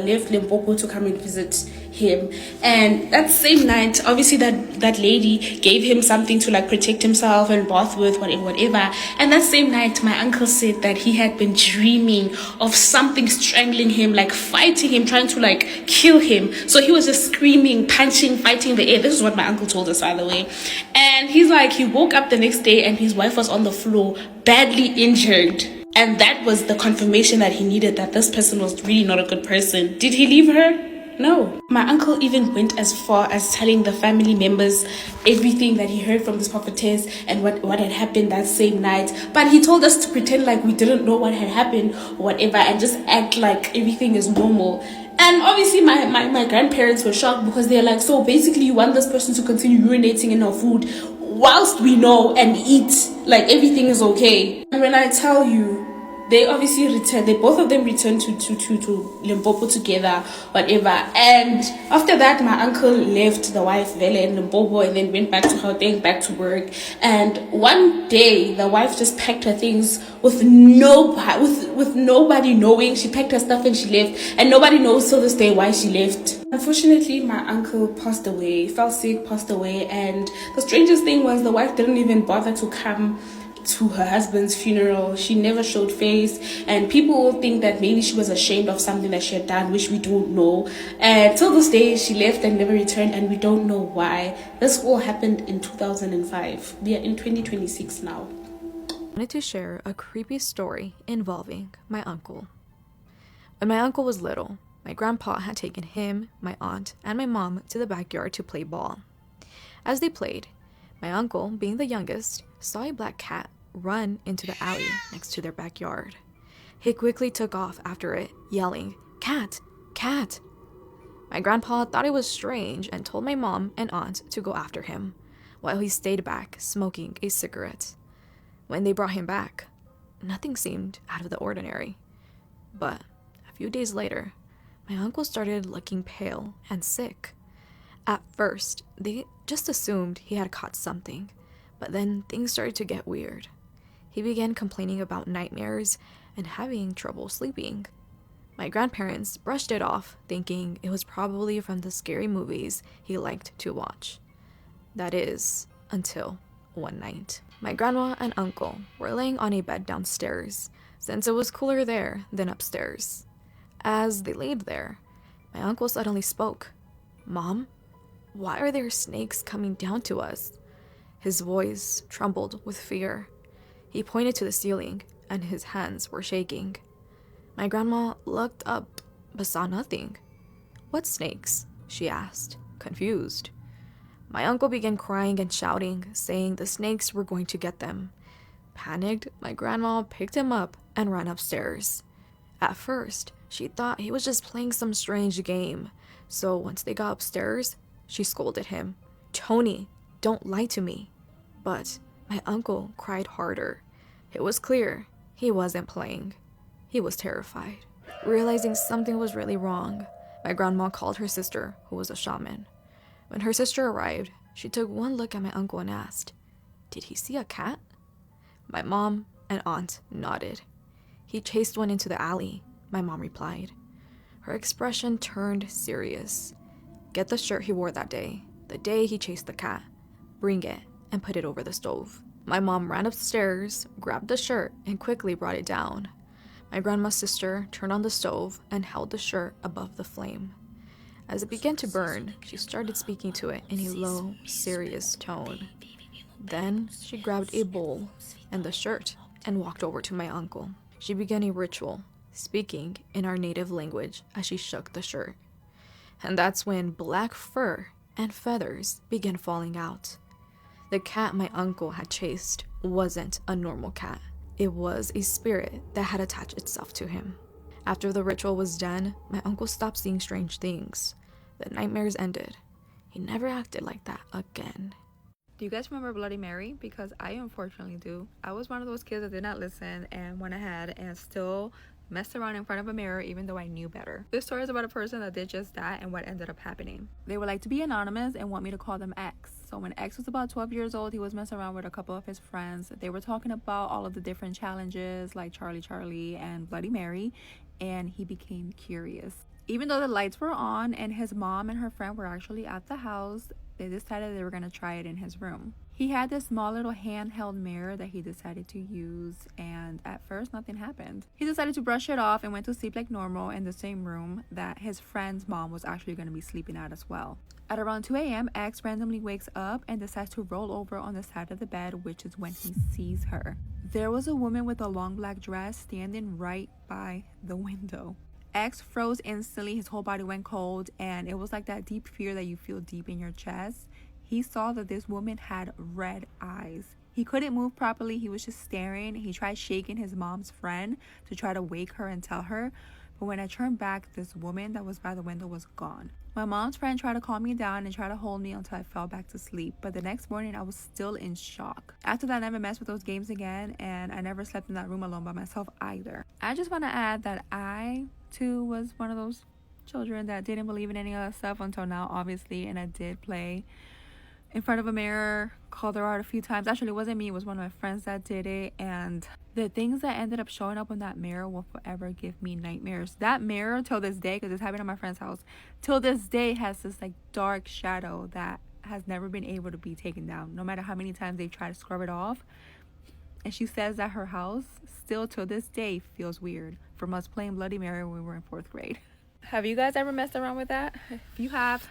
left Limpopo to come and visit him, and that same night, obviously that lady gave him something to protect himself and bath with, whatever. And that same night, my uncle said that he had been dreaming of something strangling him, fighting him, trying to kill him. So he was just screaming, punching, fighting the air. This is what my uncle told us, by the way. And he's he woke up the next day and his wife was on the floor, badly injured. And that was the confirmation that he needed, that this person was really not a good person. Did he leave her? No. My uncle even went as far as telling the family members everything that he heard from this prophetess and what had happened that same night. But he told us to pretend like we didn't know what had happened or whatever, and just act like everything is normal. And obviously my grandparents were shocked because they're like, so basically you want this person to continue urinating in our food whilst we know and eat like everything is okay. And when I tell you, they obviously returned, both of them returned to Limpopo together, whatever. And after that, my uncle left the wife Vele in Limpopo and then went back to Gauteng, back to work. And one day, the wife just packed her things with nobody knowing. She packed her stuff and she left. And nobody knows till this day why she left. Unfortunately, my uncle passed away, fell sick, passed away. And the strangest thing was the wife didn't even bother to come to her husband's funeral. She never showed face, and people will think that maybe she was ashamed of something that she had done, which we don't know. And till this day, she left and never returned, and we don't know why. This all happened in 2005. We are in 2026 now. I wanted to share a creepy story involving my uncle. When my uncle was little, my grandpa had taken him, my aunt, and my mom to the backyard to play ball. As they played, my uncle, being the youngest, saw a black cat run into the alley next to their backyard. He quickly took off after it, yelling, "Cat! Cat!" My grandpa thought it was strange and told my mom and aunt to go after him, while he stayed back smoking a cigarette. When they brought him back, nothing seemed out of the ordinary. But a few days later, my uncle started looking pale and sick. At first, they just assumed he had caught something, but then things started to get weird. He began complaining about nightmares and having trouble sleeping. My grandparents brushed it off, thinking it was probably from the scary movies he liked to watch. That is, until one night. My grandma and uncle were laying on a bed downstairs, since it was cooler there than upstairs. As they laid there, my uncle suddenly spoke. "Mom, why are there snakes coming down to us?" His voice trembled with fear. He pointed to the ceiling, and his hands were shaking. My grandma looked up, but saw nothing. "What snakes?" she asked, confused. My uncle began crying and shouting, saying the snakes were going to get them. Panicked, my grandma picked him up and ran upstairs. At first, she thought he was just playing some strange game, so once they got upstairs, she scolded him. "Tony, don't lie to me." But my uncle cried harder. It was clear he wasn't playing. He was terrified. Realizing something was really wrong, my grandma called her sister, who was a shaman. When her sister arrived, she took one look at my uncle and asked, "Did he see a cat?" My mom and aunt nodded. "He chased one into the alley," my mom replied. Her expression turned serious. "Get the shirt he wore that day, the day he chased the cat. Bring it and put it over the stove." My mom ran upstairs, grabbed the shirt, and quickly brought it down. My grandma's sister turned on the stove and held the shirt above the flame. As it began to burn, she started speaking to it in a low, serious tone. Then she grabbed a bowl and the shirt and walked over to my uncle. She began a ritual, speaking in our native language as she shook the shirt. And that's when black fur and feathers began falling out. The cat my uncle had chased wasn't a normal cat. It was a spirit that had attached itself to him. After the ritual was done, my uncle stopped seeing strange things. The nightmares ended. He never acted like that again. Do you guys remember Bloody Mary? Because I unfortunately do. I was one of those kids that did not listen and went ahead and still messed around in front of a mirror even though I knew better. This story is about a person that did just that and what ended up happening. They would like to be anonymous and want me to call them X. So when X was about 12 years old, he was messing around with a couple of his friends. They were talking about all of the different challenges like Charlie and Bloody Mary, and he became curious. Even though the lights were on and his mom and her friend were actually at the house, they decided they were going to try it in his room. He had this small little handheld mirror that he decided to use, and at first nothing happened. He decided to brush it off and went to sleep like normal in the same room that his friend's mom was actually going to be sleeping at as well. At around 2 a.m., X randomly wakes up and decides to roll over on the side of the bed, which is when he sees her. There was a woman with a long black dress standing right by the window. X froze instantly, his whole body went cold, and it was like that deep fear that you feel deep in your chest. He saw that this woman had red eyes. He couldn't move properly, he was just staring. He tried shaking his mom's friend to try to wake her and tell her, but when I turned back, this woman that was by the window was gone. My mom's friend tried to calm me down and try to hold me until I fell back to sleep, but the next morning I was still in shock. After that, I never messed with those games again, and I never slept in that room alone by myself either. I just want to add that I too was one of those children that didn't believe in any of that stuff until now, obviously, and I did play in front of a mirror, called her out a few times. Actually, it wasn't me, it was one of my friends that did it, and the things that ended up showing up in that mirror will forever give me nightmares. That mirror, till this day, because it's happened at my friend's house, till this day has this like dark shadow that has never been able to be taken down, no matter how many times they try to scrub it off. And she says that her house still till this day feels weird from us playing Bloody Mary when we were in 4th grade. Have you guys ever messed around with that? If you have,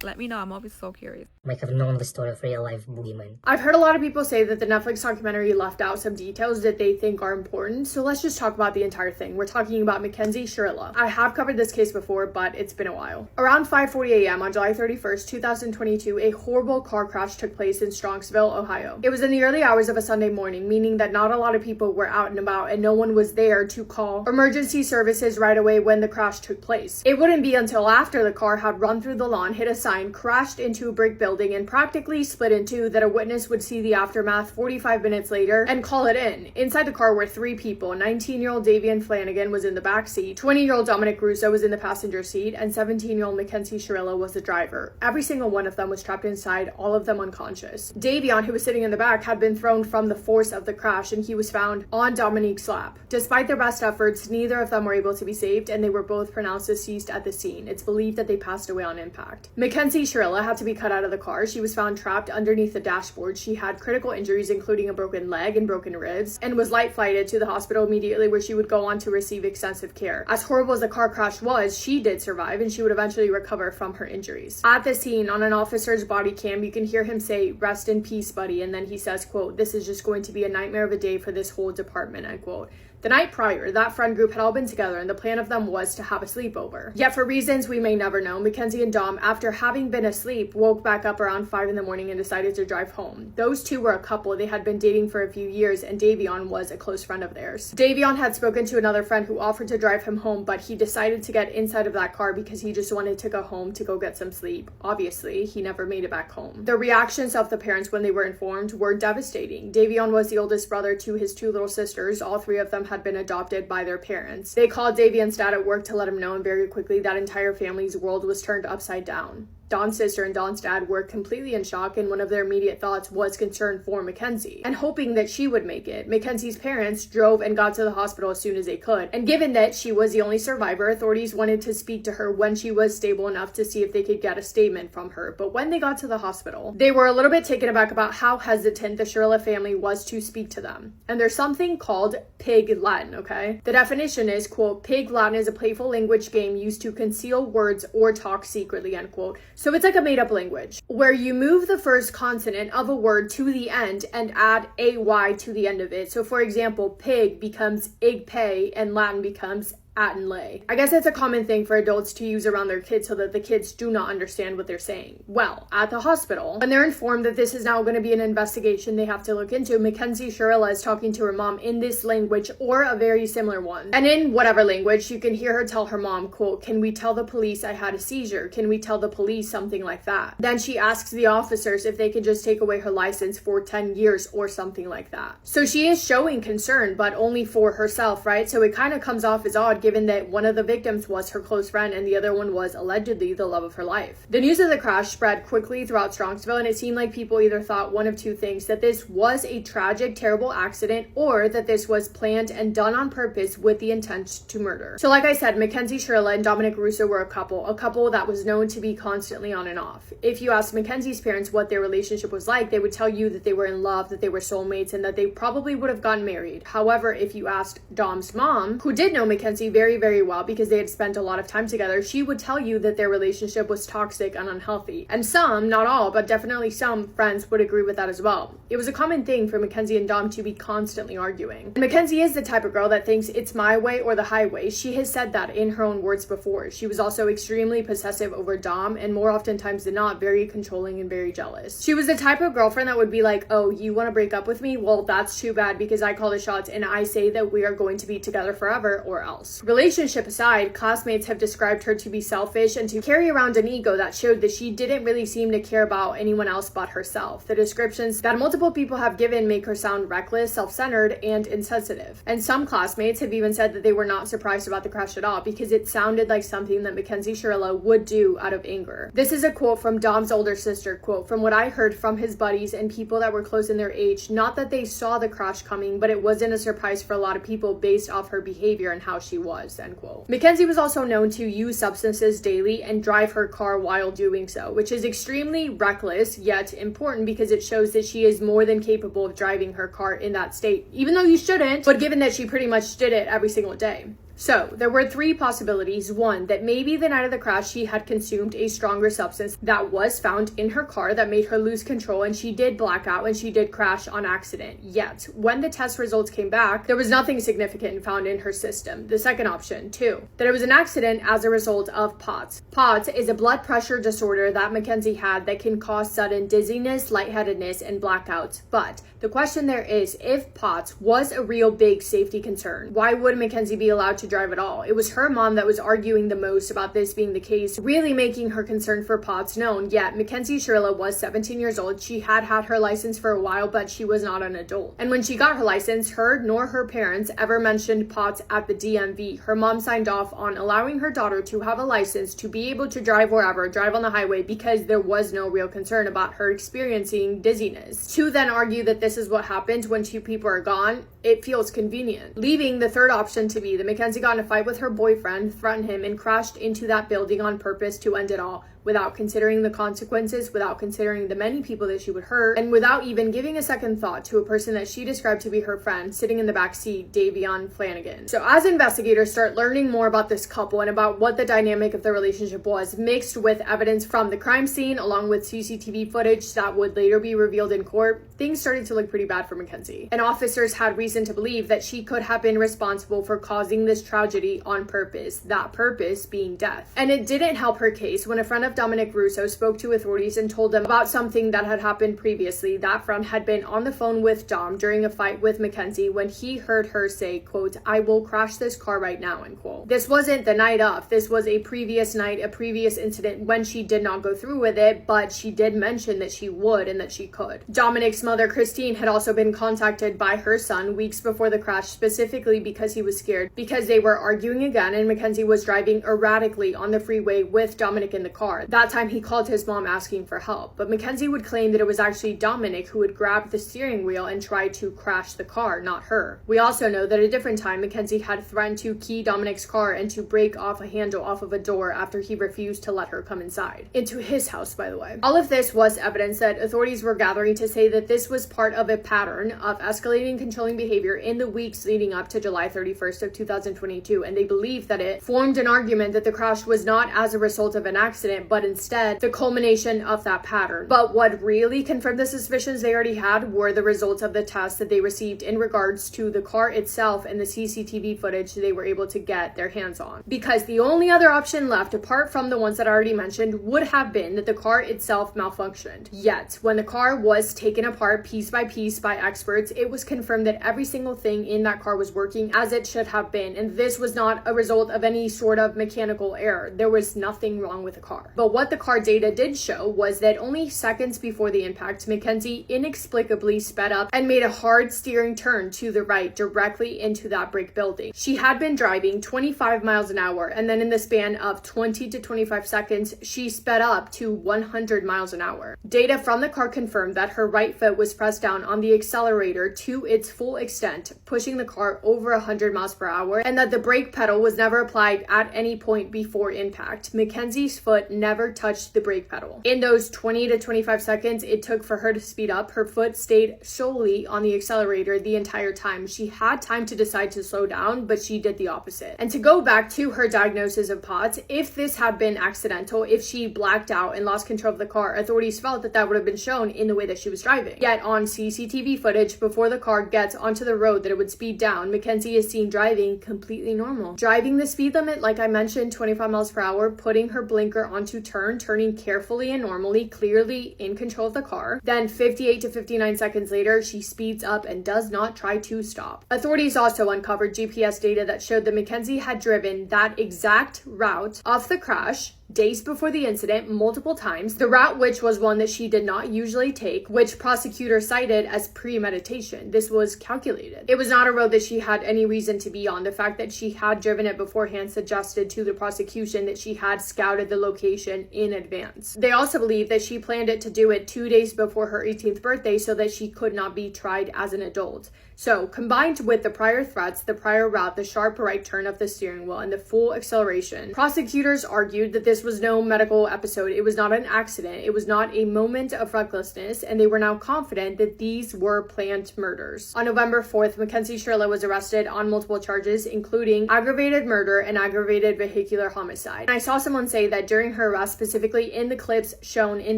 let me know. I'm always so curious. Might have known the story of real-life boogeyman. I've heard a lot of people say that the Netflix documentary left out some details that they think are important, so let's just talk about the entire thing. We're talking about Mackenzie Shirilla. I have covered this case before, but it's been a while. Around 5:40 a.m. on July 31st, 2022, a horrible car crash took place in Strongsville, Ohio. It was in the early hours of a Sunday morning, meaning that not a lot of people were out and about and no one was there to call emergency services right away when the crash took place. It wouldn't be until after the car had run through the lawn, hit a sign, crashed into a brick building, and practically split in two that a witness would see the aftermath 45 minutes later and call it in. Inside the car were 3 people. 19-year-old Davian Flanagan was in the back seat, 20-year-old Dominic Russo was in the passenger seat, and 17-year-old Mackenzie Shirilla was the driver. Every single one of them was trapped inside, all of them unconscious. Davian, who was sitting in the back, had been thrown from the force of the crash, and he was found on Dominique's lap. Despite their best efforts, neither of them were able to be saved, and they were both pronounced deceased at the scene. It's believed that they passed away on impact. Mackenzie Shirilla had to be cut out of the car. She was found trapped underneath the dashboard. She had critical injuries, including a broken leg and broken ribs, and was light flighted to the hospital immediately, where she would go on to receive extensive care. As horrible as the car crash was, she did survive, and she would eventually recover from her injuries. At the scene, on an officer's body cam, you can hear him say, "Rest in peace, buddy," and then he says, quote, "This is just going to be a nightmare of a day for this whole department," end quote. The night prior, that friend group had all been together, and the plan of them was to have a sleepover. Yet for reasons we may never know, Mackenzie and Dom, after having been asleep, woke back up around 5 in the morning and decided to drive home. Those two were a couple. They had been dating for a few years, and Davion was a close friend of theirs. Davion had spoken to another friend who offered to drive him home, but he decided to get inside of that car because he just wanted to go home to go get some sleep. Obviously, he never made it back home. The reactions of the parents when they were informed were devastating. Davion was the oldest brother to his 2 little sisters. All 3 of them had been adopted by their parents. They called Davion's dad at work to let him know, and very quickly that entire family's world was turned upside down. Don's sister and Don's dad were completely in shock, and one of their immediate thoughts was concern for Mackenzie and hoping that she would make it. Mackenzie's parents drove and got to the hospital as soon as they could, and given that she was the only survivor, authorities wanted to speak to her when she was stable enough to see if they could get a statement from her. But when they got to the hospital, they were a little bit taken aback about how hesitant the Shirilla family was to speak to them. And there's something called pig Latin, okay? The definition is, quote, "Pig Latin is a playful language game used to conceal words or talk secretly," end quote. So it's like a made-up language where you move the first consonant of a word to the end and add AY to the end of it. So for example, pig becomes igpay and Latin becomes Attenlay. I guess it's a common thing for adults to use around their kids so that the kids do not understand what they're saying. Well, at the hospital, when they're informed that this is now going to be an investigation they have to look into, Mackenzie Shirilla is talking to her mom in this language or a very similar one. And in whatever language, you can hear her tell her mom, quote, "Can we tell the police I had a seizure? Can we tell the police?" something like that. Then she asks the officers if they could just take away her license for 10 years or something like that. So she is showing concern, but only for herself, right? So it kind of comes off as odd, given that one of the victims was her close friend and the other one was allegedly the love of her life. The news of the crash spread quickly throughout Strongsville, and it seemed like people either thought one of two things: that this was a tragic, terrible accident, or that this was planned and done on purpose with the intent to murder. So like I said, Mackenzie Shirilla and Dominic Russo were a couple that was known to be constantly on and off. If you asked Mackenzie's parents what their relationship was like, they would tell you that they were in love, that they were soulmates, and that they probably would have gotten married. However, if you asked Dom's mom, who did know Mackenzie very, very well because they had spent a lot of time together, she would tell you that their relationship was toxic and unhealthy. And some, not all, but definitely some friends would agree with that as well. It was a common thing for Mackenzie and Dom to be constantly arguing. And Mackenzie is the type of girl that thinks it's my way or the highway. She has said that in her own words before. She was also extremely possessive over Dom, and more oftentimes than not, very controlling and very jealous. She was the type of girlfriend that would be like, "Oh, you want to break up with me? Well, that's too bad because I call the shots and I say that we are going to be together forever or else." Relationship aside, classmates have described her to be selfish and to carry around an ego that showed that she didn't really seem to care about anyone else but herself. The descriptions that multiple people have given make her sound reckless, self-centered, and insensitive. And some classmates have even said that they were not surprised about the crash at all because it sounded like something that Mackenzie Shirilla would do out of anger. This is a quote from Dom's older sister, quote, "From what I heard from his buddies and people that were close in their age, not that they saw the crash coming, but it wasn't a surprise for a lot of people based off her behavior and how she was," end quote. Mackenzie was also known to use substances daily and drive her car while doing so, which is extremely reckless yet important because it shows that she is more than capable of driving her car in that state, even though you shouldn't, but given that she pretty much did it every single day. So, there were three possibilities. One, that maybe the night of the crash she had consumed a stronger substance that was found in her car that made her lose control and she did black out and she did crash on accident. Yet, when the test results came back, there was nothing significant found in her system. The second option, two, that it was an accident as a result of POTS. POTS is a blood pressure disorder that Mackenzie had that can cause sudden dizziness, lightheadedness, and blackouts. But the question there is, if POTS was a real big safety concern, why would Mackenzie be allowed to drive at all? It was her mom that was arguing the most about this being the case, really making her concern for POTS known. Yet Mackenzie Shirilla was 17 years old. She had had her license for a while, but she was not an adult. And when she got her license, her nor her parents ever mentioned POTS at the DMV. Her mom signed off on allowing her daughter to have a license to be able to drive wherever, drive on the highway, because there was no real concern about her experiencing dizziness. To then argue that this is what happens when two people are gone, it feels convenient. Leaving the third option to be that Mackenzie got in a fight with her boyfriend, threatened him, and crashed into that building on purpose to end it all, without considering the consequences, without considering the many people that she would hurt, and without even giving a second thought to a person that she described to be her friend sitting in the back seat, Davion Flanagan. So as investigators start learning more about this couple and about what the dynamic of their relationship was, mixed with evidence from the crime scene along with CCTV footage that would later be revealed in court, things started to look pretty bad for Mackenzie. And officers had reason to believe that she could have been responsible for causing this tragedy on purpose, that purpose being death. And it didn't help her case when a friend of Dominic Russo spoke to authorities and told them about something that had happened previously. That friend had been on the phone with Dom during a fight with Mackenzie when he heard her say, quote, "I will crash this car right now," end quote. This wasn't the night of. This was a previous night, a previous incident when she did not go through with it, but she did mention that she would and that she could. Dominic's mother, Christine, had also been contacted by her son weeks before the crash, specifically because he was scared, because they were arguing again and Mackenzie was driving erratically on the freeway with Dominic in the car. That time he called his mom asking for help, but Mackenzie would claim that it was actually Dominic who would grab the steering wheel and try to crash the car, not her. We also know that at a different time, Mackenzie had threatened to key Dominic's car and to break off a handle off of a door after he refused to let her come inside. Into his house, by the way. All of this was evidence that authorities were gathering to say that this was part of a pattern of escalating controlling behavior in the weeks leading up to July 31st of 2022, and they believed that it formed an argument that the crash was not as a result of an accident, but instead the culmination of that pattern. But what really confirmed the suspicions they already had were the results of the tests that they received in regards to the car itself and the CCTV footage they were able to get their hands on. Because the only other option left, apart from the ones that I already mentioned, would have been that the car itself malfunctioned. Yet, when the car was taken apart piece by piece by experts, it was confirmed that every single thing in that car was working as it should have been, and this was not a result of any sort of mechanical error. There was nothing wrong with the car. But what the car data did show was that only seconds before the impact, Mackenzie inexplicably sped up and made a hard steering turn to the right directly into that brick building. She had been driving 25 miles an hour, and then in the span of 20 to 25 seconds, she sped up to 100 miles an hour. Data from the car confirmed that her right foot was pressed down on the accelerator to its full extent, pushing the car over 100 miles per hour, and that the brake pedal was never applied at any point before impact. Mackenzie's foot never touched the brake pedal. In those 20 to 25 seconds it took for her to speed up, her foot stayed solely on the accelerator the entire time. She had time to decide to slow down, but she did the opposite. And to go back to her diagnosis of POTS, if this had been accidental, if she blacked out and lost control of the car, authorities felt that that would have been shown in the way that she was driving. Yet on CCTV footage before the car gets onto the road that it would speed down, Mackenzie is seen driving completely normal. Driving the speed limit, like I mentioned, 25 miles per hour, putting her blinker onto to turn, turning carefully and normally, clearly in control of the car. Then 58 to 59 seconds later, she speeds up and does not try to stop. Authorities also uncovered GPS data that showed that Mackenzie had driven that exact route of the crash days before the incident multiple times, the route which was one that she did not usually take, which prosecutors cited as premeditation. This was calculated. It was not a road that she had any reason to be on. The fact that she had driven it beforehand suggested to the prosecution that she had scouted the location in advance. They also believe that she planned it to do it 2 days before her 18th birthday so that she could not be tried as an adult. So, combined with the prior threats, the prior route, the sharp right turn of the steering wheel, and the full acceleration, prosecutors argued that this was no medical episode. It was not an accident. It was not a moment of recklessness, and they were now confident that these were planned murders. On November 4th, Mackenzie Shirilla was arrested on multiple charges, including aggravated murder and aggravated vehicular homicide. And I saw someone say that during her arrest, specifically in the clips shown in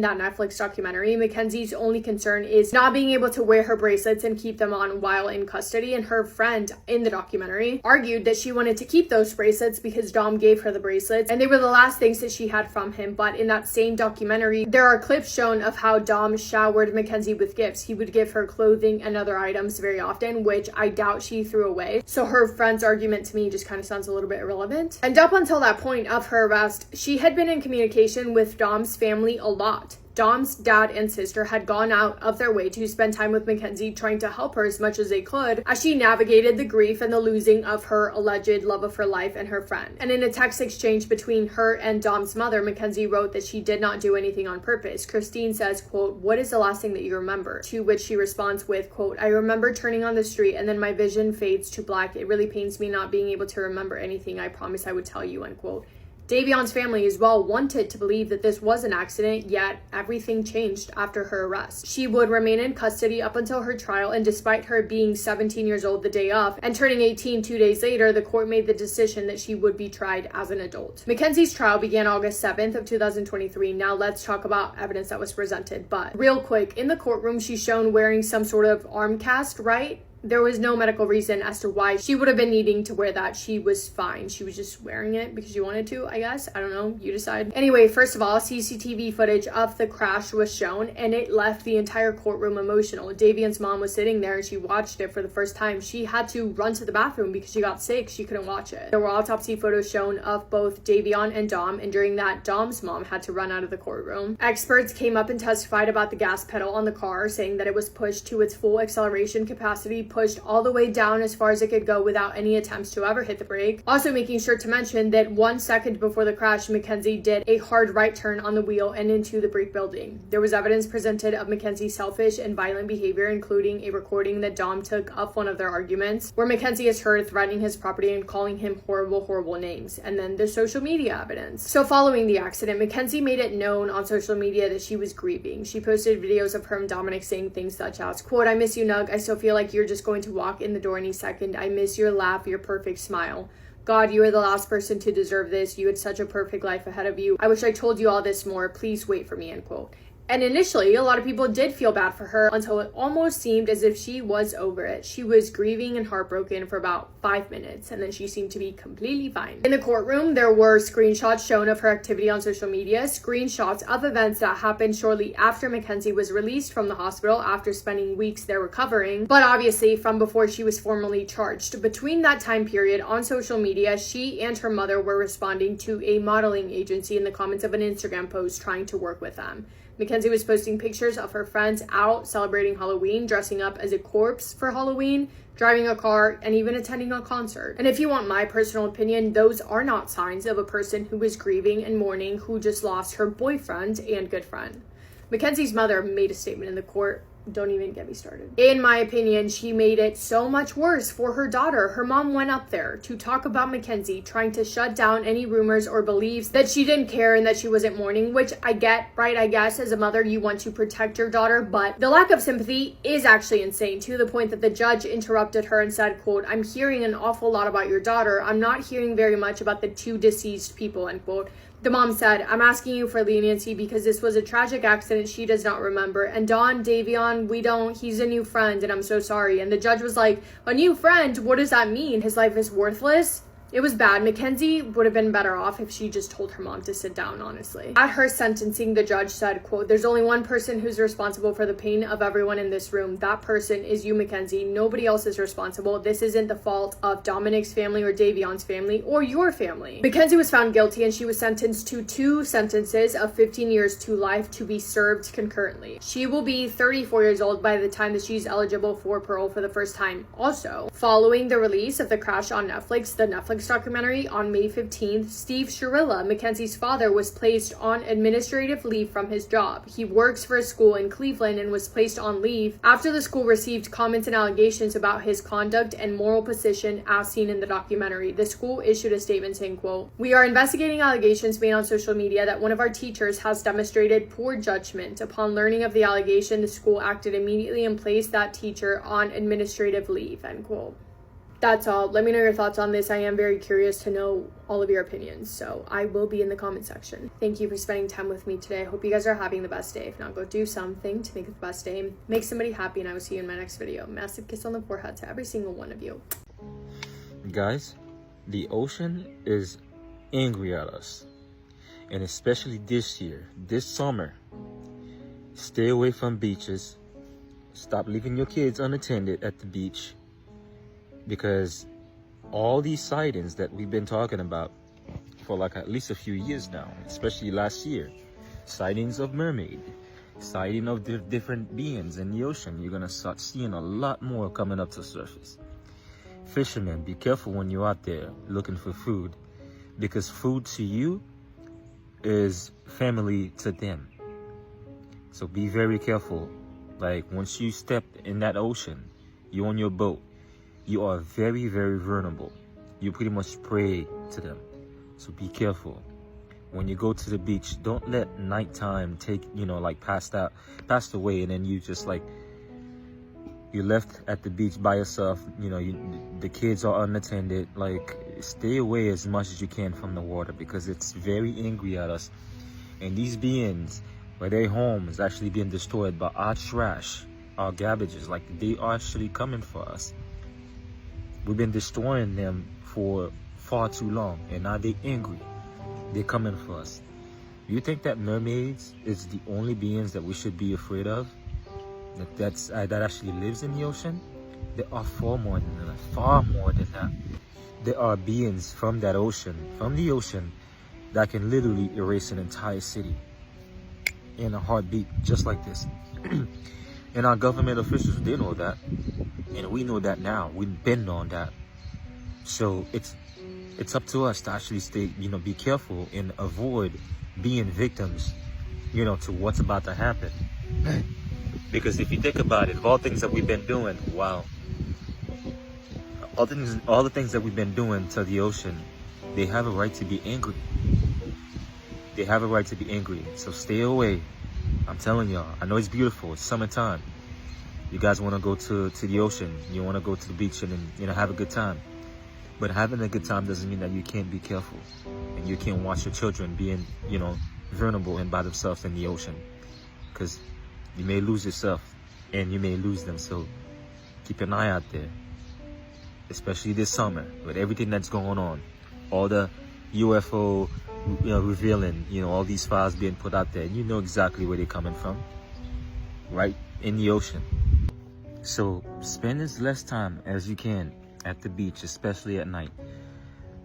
that Netflix documentary, Mackenzie's only concern is not being able to wear her bracelets and keep them on while in custody, and her friend in the documentary argued that she wanted to keep those bracelets because Dom gave her the bracelets and they were the last things that she had from him. But in that same documentary, there are clips shown of how Dom showered Mackenzie with gifts. He would give her clothing and other items very often, which I doubt she threw away. So her friend's argument to me just kind of sounds a little bit irrelevant. And up until that point of her arrest, she had been in communication with Dom's family a lot. Dom's dad and sister had gone out of their way to spend time with Mackenzie, trying to help her as much as they could as she navigated the grief and the losing of her alleged love of her life and her friend. And in a text exchange between her and Dom's mother, Mackenzie wrote that she did not do anything on purpose. Christine says, quote, "What is the last thing that you remember?" To which she responds with, quote, "I remember turning on the street and then my vision fades to black. It really pains me not being able to remember anything. I promise I would tell you," unquote. Davion's family as well wanted to believe that this was an accident, yet everything changed after her arrest. She would remain in custody up until her trial, and despite her being 17 years old the day of and turning 18 2 days later, the court made the decision that she would be tried as an adult. Mackenzie's trial began August 7th of 2023. Now let's talk about evidence that was presented. But real quick, in the courtroom, she's shown wearing some sort of arm cast, right? There was no medical reason as to why she would have been needing to wear that. She was fine. She was just wearing it because she wanted to, I guess. I don't know. You decide. Anyway, first of all, CCTV footage of the crash was shown and it left the entire courtroom emotional. Davion's mom was sitting there and she watched it for the first time. She had to run to the bathroom because she got sick. She couldn't watch it. There were autopsy photos shown of both Davion and Dom, and during that, Dom's mom had to run out of the courtroom. Experts came up and testified about the gas pedal on the car, saying that it was pushed to its full acceleration capacity, pushed all the way down as far as it could go without any attempts to ever hit the brake. Also making sure to mention that 1 second before the crash, Mackenzie did a hard right turn on the wheel and into the brick building. There was evidence presented of Mackenzie's selfish and violent behavior, including a recording that Dom took of one of their arguments, where Mackenzie is heard threatening his property and calling him horrible names. And then the social media evidence. So following the accident, Mackenzie made it known on social media that she was grieving. She posted videos of her and Dominic saying things such as, quote, "I miss you, Nug. I still feel like you're just going to walk in the door any second. I miss your laugh, your perfect smile. God, you are the last person to deserve this. You had such a perfect life ahead of you. I wish I told you all this more. Please wait for me," end quote. And initially, a lot of people did feel bad for her until it almost seemed as if she was over it. She was grieving and heartbroken for about 5 minutes, and then she seemed to be completely fine. In the courtroom, there were screenshots shown of her activity on social media, screenshots of events that happened shortly after Mackenzie was released from the hospital after spending weeks there recovering, but obviously from before she was formally charged. Between that time period on social media, she and her mother were responding to a modeling agency in the comments of an Instagram post trying to work with them. Mackenzie was posting pictures of her friends out celebrating Halloween, dressing up as a corpse for Halloween, driving a car, and even attending a concert. And if you want my personal opinion, those are not signs of a person who is grieving and mourning, who just lost her boyfriend and good friend. Mackenzie's mother made a statement in the court. Don't even get me started. In my opinion, she made it so much worse for her daughter. Her mom went up there to talk about Mackenzie, trying to shut down any rumors or beliefs that she didn't care and that she wasn't mourning, which I get, right? I guess as a mother, you want to protect your daughter, but the lack of sympathy is actually insane, to the point that the judge interrupted her and said, quote, "I'm hearing an awful lot about your daughter. I'm not hearing very much about the 2 deceased people," end quote. The mom said, "I'm asking you for leniency because this was a tragic accident she does not remember. And Davion, he's a new friend and I'm so sorry." And the judge was like, "A new friend? What does that mean? His life is worthless?" It was bad. Mackenzie would have been better off if she just told her mom to sit down, honestly. At her sentencing, the judge said, quote, "There's only one person who's responsible for the pain of everyone in this room. That person is you, Mackenzie. Nobody else is responsible. This isn't the fault of Dominic's family or Davion's family or your family." Mackenzie was found guilty and she was sentenced to 2 sentences of 15 years to life to be served concurrently. She will be 34 years old by the time that she's eligible for parole for the first time. Also, following the release of The Crash on Netflix, the Netflix documentary on May 15th, Steve Shirilla, Mackenzie's father, was placed on administrative leave from his job. He works for a school in Cleveland and was placed on leave after the school received comments and allegations about his conduct and moral position as seen in the documentary. The school issued a statement saying, quote, "We are investigating allegations made on social media that one of our teachers has demonstrated poor judgment. Upon learning of the allegation, the school acted immediately and placed that teacher on administrative leave," end quote. That's all. Let me know your thoughts on this. I am very curious to know all of your opinions, so I will be in the comment section. Thank you for spending time with me today. I hope you guys are having the best day. If not, go do something to make it the best day. Make somebody happy, and I will see you in my next video. Massive kiss on the forehead to every single one of you. Guys, the ocean is angry at us, and especially this year, this summer. Stay away from beaches. Stop leaving your kids unattended at the beach, because all these sightings that we've been talking about for like at least a few years now, especially last year, sightings of mermaid, sighting of different beings in the ocean, you're gonna start seeing a lot more coming up to surface. Fishermen, be careful when you're out there looking for food, because food to you is family to them. So be very careful. Like, once you step in that ocean, you're on your boat, you are very, very vulnerable. You pretty much prey to them. So be careful. When you go to the beach, don't let nighttime take, like passed away, and then you just like, you're left at the beach by yourself. The kids are unattended. Like, stay away as much as you can from the water, because it's very angry at us. And these beings, where their home is actually being destroyed by our trash, our garbages, like they are actually coming for us. We've been destroying them for far too long, and now they're angry. They're coming for us. You think that mermaids is the only beings that we should be afraid of? That actually lives in the ocean? There are far more than that. Far more than that. There are beings from that ocean, from the ocean, that can literally erase an entire city in a heartbeat, just like this. And our government officials, they know that. And we know that now. We've been on that. So it's up to us to actually stay, be careful and avoid being victims, to what's about to happen. Because if you think about it, of all things that we've been doing, wow. All the things that we've been doing to the ocean, they have a right to be angry. They have a right to be angry. So stay away. I'm telling y'all, I know it's beautiful. It's summertime. You guys want to go to the ocean. You want to go to the beach and have a good time. But having a good time doesn't mean that you can't be careful. And you can't watch your children being, vulnerable and by themselves in the ocean. Because you may lose yourself and you may lose them. So keep an eye out there. Especially this summer with everything that's going on. All the UFO revealing, all these files being put out there. And you know exactly where they're coming from. Right in the ocean. So spend as less time as you can at the beach, especially at night.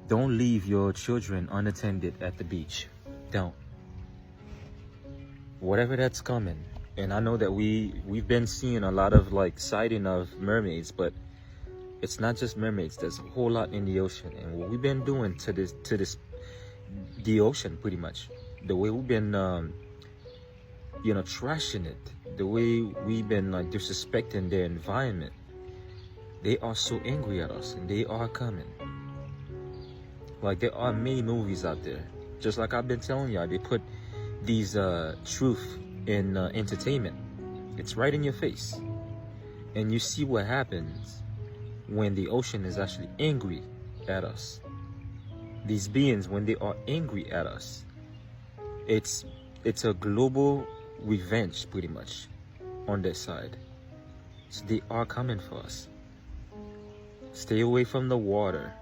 Don't leave your children unattended at the beach. Don't. Whatever that's coming. And I know that we've been seeing a lot of like sighting of mermaids, but it's not just mermaids. There's a whole lot in the ocean. And what we've been doing to the ocean, pretty much, the way we've been trashing it, the way we've been like disrespecting their environment, they are so angry at us, and they are coming. Like, there are many movies out there, just like I've been telling y'all. They put these truth in entertainment. It's right in your face, and you see what happens when the ocean is actually angry at us. These beings, when they are angry at us, it's a global revenge, pretty much, on their side. So they are coming for us. Stay away from the water.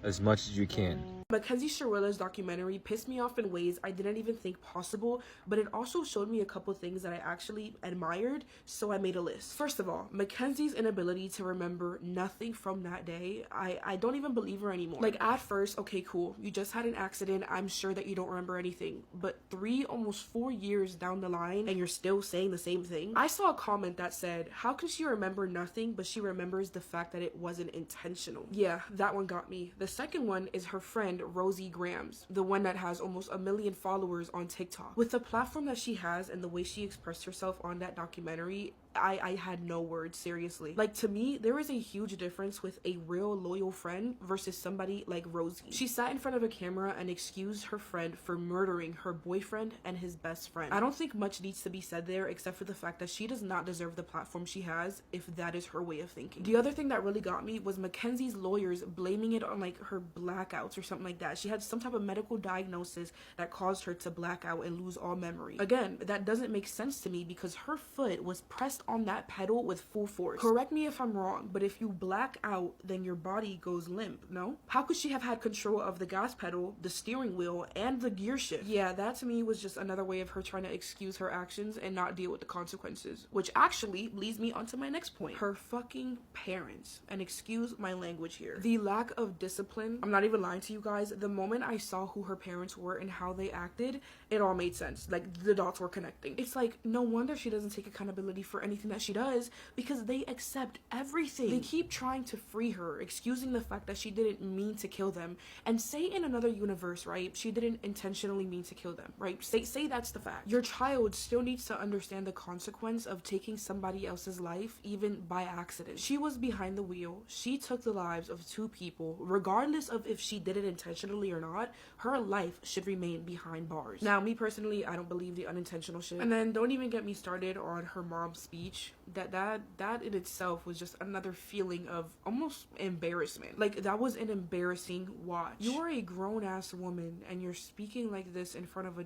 as much as you can. Mackenzie Shirilla's documentary pissed me off in ways I didn't even think possible, but it also showed me a couple things that I actually admired, so I made a list. First of all, Mackenzie's inability to remember nothing from that day. I don't even believe her anymore. Like, at first, okay, cool, you just had an accident, I'm sure that you don't remember anything, but 3, almost 4 years down the line, and you're still saying the same thing? I saw a comment that said, how can she remember nothing, but she remembers the fact that it wasn't intentional? Yeah, that one got me. The second one is her friend, Rosie Grams, the one that has almost 1 million followers on TikTok. With the platform that she has and the way she expressed herself on that documentary, I had no words, seriously. Like, to me, there is a huge difference with a real loyal friend versus somebody like Rosie. She sat in front of a camera and excused her friend for murdering her boyfriend and his best friend. I don't think much needs to be said there except for the fact that she does not deserve the platform she has if that is her way of thinking. The other thing that really got me was Mackenzie's lawyers blaming it on like her blackouts or something like that. She had some type of medical diagnosis that caused her to black out and lose all memory. Again, that doesn't make sense to me because her foot was pressed on that pedal with full force. Correct me if I'm wrong, but if you black out, then your body goes limp, no? How could she have had control of the gas pedal, the steering wheel, and the gear shift? Yeah, that to me was just another way of her trying to excuse her actions and not deal with the consequences, which actually leads me onto my next point. Her fucking parents, and excuse my language here. The lack of discipline. I'm not even lying to you guys. The moment I saw who her parents were and how they acted, it all made sense. Like, the dots were connecting. It's like, no wonder she doesn't take accountability for anything that she does, because they accept everything. They keep trying to free her, excusing the fact that she didn't mean to kill them, and say in another universe, right, she didn't intentionally mean to kill them, right? Say that's the fact. Your child still needs to understand the consequence of taking somebody else's life, even by accident. She was behind the wheel. She took the lives of 2 people. Regardless of if she did it intentionally or not, her life should remain behind bars. Now, me personally, I don't believe the unintentional shit. And then don't even get me started on her mom's speech. That in itself was just another feeling of almost embarrassment. Like, that was an embarrassing watch. You are a grown-ass woman and you're speaking like this in front of a...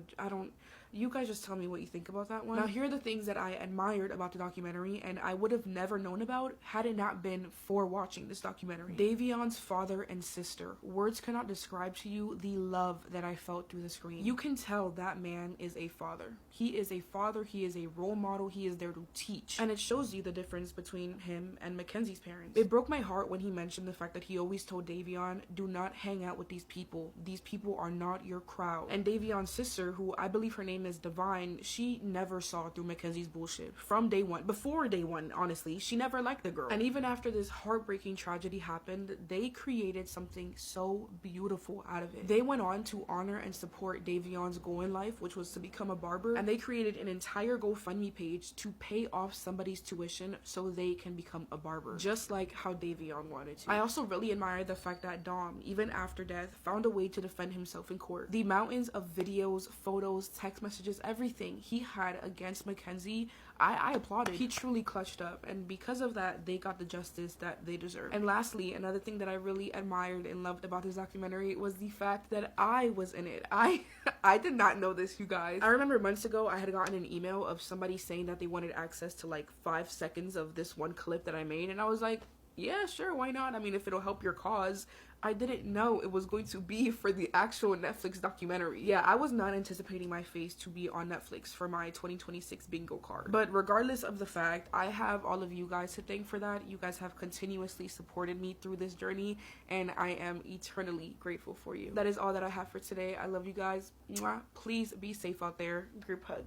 You guys just tell me what you think about that one. Now, here are the things that I admired about the documentary and I would have never known about had it not been for watching this documentary. Davion's father and sister. Words cannot describe to you the love that I felt through the screen. You can tell that man is a father. He is a father. He is a role model. He is there to teach. And it shows you the difference between him and Mackenzie's parents. It broke my heart when he mentioned the fact that he always told Davion, do not hang out with these people. These people are not your crowd. And Davion's sister, who I believe her name is Divine, she never saw through Mackenzie's bullshit from day one. Before day one, honestly, she never liked the girl. And even after this heartbreaking tragedy happened, they created something so beautiful out of it. They went on to honor and support Davion's goal in life, which was to become a barber, and they created an entire GoFundMe page to pay off somebody's tuition so they can become a barber, just like how Davion wanted to. I also really admire the fact that Dom, even after death, found a way to defend himself in court. The mountains of videos, photos, text messages, everything he had against Mackenzie, I applauded. He truly clutched up, and because of that, they got the justice that they deserve. And lastly, another thing that I really admired and loved about this documentary was the fact that I was in it. I did not know this, you guys. I remember months ago I had gotten an email of somebody saying that they wanted access to like 5 seconds of this one clip that I made, and I was like, yeah, sure, why not? I mean, if it'll help your cause. I didn't know it was going to be for the actual Netflix documentary. Yeah, I was not anticipating my face to be on Netflix for my 2026 bingo card. But regardless of the fact, I have all of you guys to thank for that. You guys have continuously supported me through this journey, and I am eternally grateful for you. That is all that I have for today. I love you guys. Mwah. Please be safe out there. Group hug.